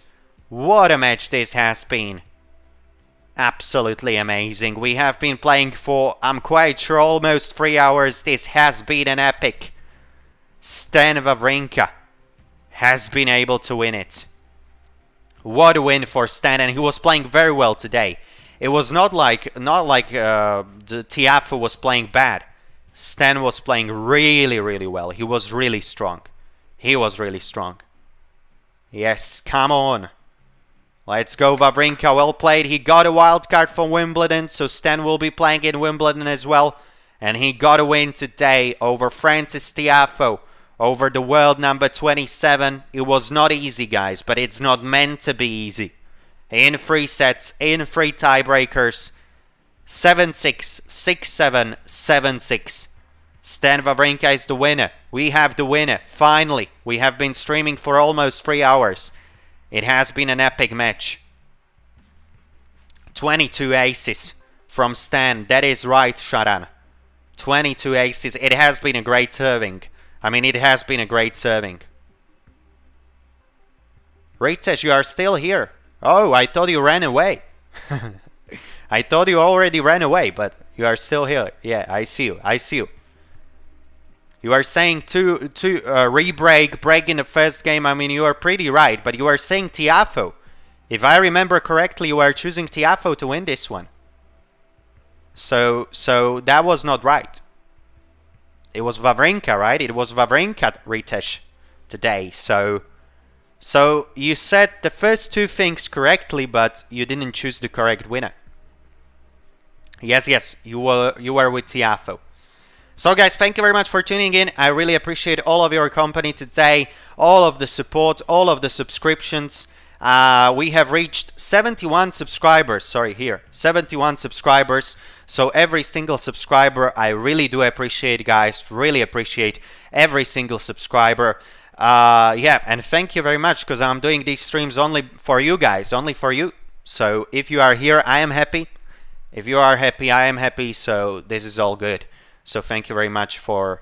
What a match this has been. Absolutely amazing. We have been playing for, I'm quite sure, almost 3 hours. This has been an epic. Stan Wawrinka has been able to win it. What a win for Stan, and he was playing very well today. It was not like the Tiafoe was playing bad. Stan was playing really, really well. He was really strong. He was really strong. Yes, come on. Let's go, Wawrinka. Well played. He got a wild card from Wimbledon, so Stan will be playing in Wimbledon as well. And he got a win today over Francis Tiafoe, over the world number 27. It was not easy, guys, but it's not meant to be easy. In 3 sets, in 3 tiebreakers, 7-6, 6-7, 7-6. Stan Wawrinka is the winner. We have the winner. Finally, we have been streaming for almost 3 hours. It has been an epic match. 22 aces from Stan. That is right, Sharan. 22 aces. It has been a great serving. I mean, it has been a great serving. Ritesh, you are still here. Oh, I thought you ran away. I thought you already ran away, but you are still here. Yeah, I see you. I see you. You are saying break in the first game. I mean, you are pretty right, but you are saying Tiafoe. If I remember correctly, you are choosing Tiafoe to win this one. So that was not right. It was Wawrinka, right? It was Wawrinka, Ritesh, today. So you said the first 2 things correctly, but you didn't choose the correct winner. Yes, you were with Tiafoe. So guys, thank you very much for tuning in. I really appreciate all of your company today, all of the support, all of the subscriptions. We have reached 71 subscribers. 71 subscribers. So every single subscriber, I really do appreciate, guys. Really appreciate every single subscriber. Yeah, and thank you very much, because I'm doing these streams only for you guys, only for you. So if you are here, I am happy. If you are happy, I am happy. So this is all good. So thank you very much for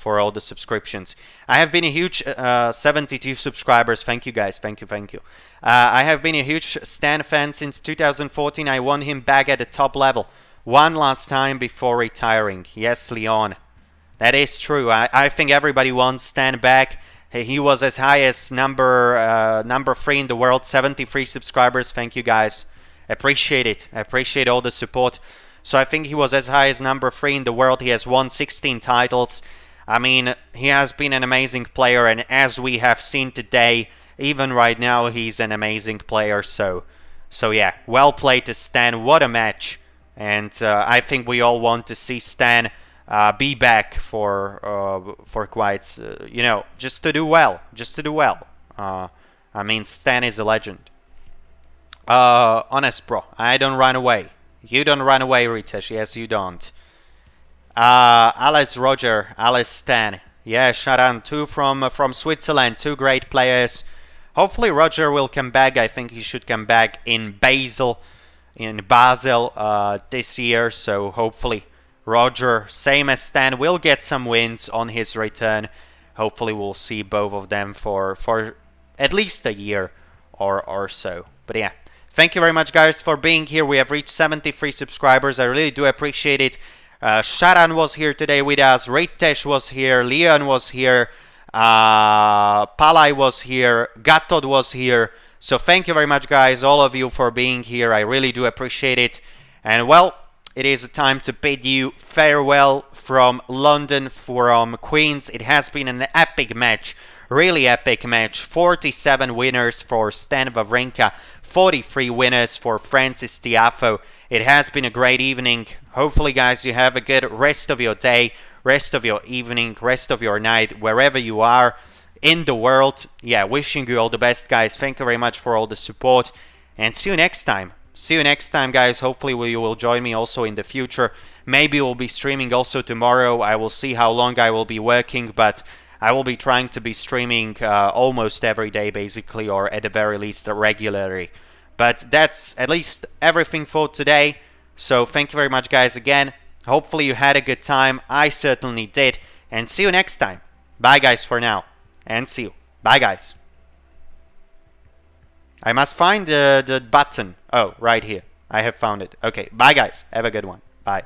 all the subscriptions. I have been a huge 72 subscribers. Thank you, guys. Thank you. I have been a huge Stan fan since 2014. I won him back at the top level. One last time before retiring. Yes, Leon. That is true. I think everybody wants Stan back. He was as high as number 3 in the world. 73 subscribers. Thank you, guys. Appreciate it. I appreciate all the support. So I think he was as high as number 3 in the world. He has won 16 titles. I mean, he has been an amazing player, and as we have seen today, even right now, he's an amazing player. So yeah, well played to Stan. What a match! And I think we all want to see Stan be back for quite, just to do well. I mean, Stan is a legend. Honest, bro, I don't run away. You don't run away, Ritesh. Yes, you don't. Alice Roger, Alice Stan. Yeah, Sharan, two from Switzerland, two great players. Hopefully Roger will come back. I think he should come back in Basel this year. So hopefully Roger, same as Stan, will get some wins on his return. Hopefully we'll see both of them for at least a year or so. But yeah, thank you very much, guys, for being here. We have reached 73 subscribers. I really do appreciate it. Sharan was here today with us. Ritesh was here. Leon was here. Palai was here. Gatod was here. So thank you very much, guys, all of you, for being here. I really do appreciate it. And well, it is time to bid you farewell from London, from Queens. It has been an epic match. Really epic match. 47 winners for Stan Wawrinka. 43 winners for Francis Tiafoe. It has been a great evening. Hopefully, guys, you have a good rest of your day, rest of your evening, rest of your night, wherever you are in the world. Yeah, wishing you all the best, guys. Thank you very much for all the support, and see you next time. See you next time, guys. Hopefully, you will join me also in the future. Maybe we'll be streaming also tomorrow. I will see how long I will be working, but I will be trying to be streaming almost every day, basically, or at the very least regularly. But that's at least everything for today. So thank you very much, guys, again. Hopefully you had a good time. I certainly did. And see you next time. Bye, guys, for now. And see you. Bye, guys. I must find the button. Oh, right here. I have found it. Okay. Bye, guys. Have a good one. Bye.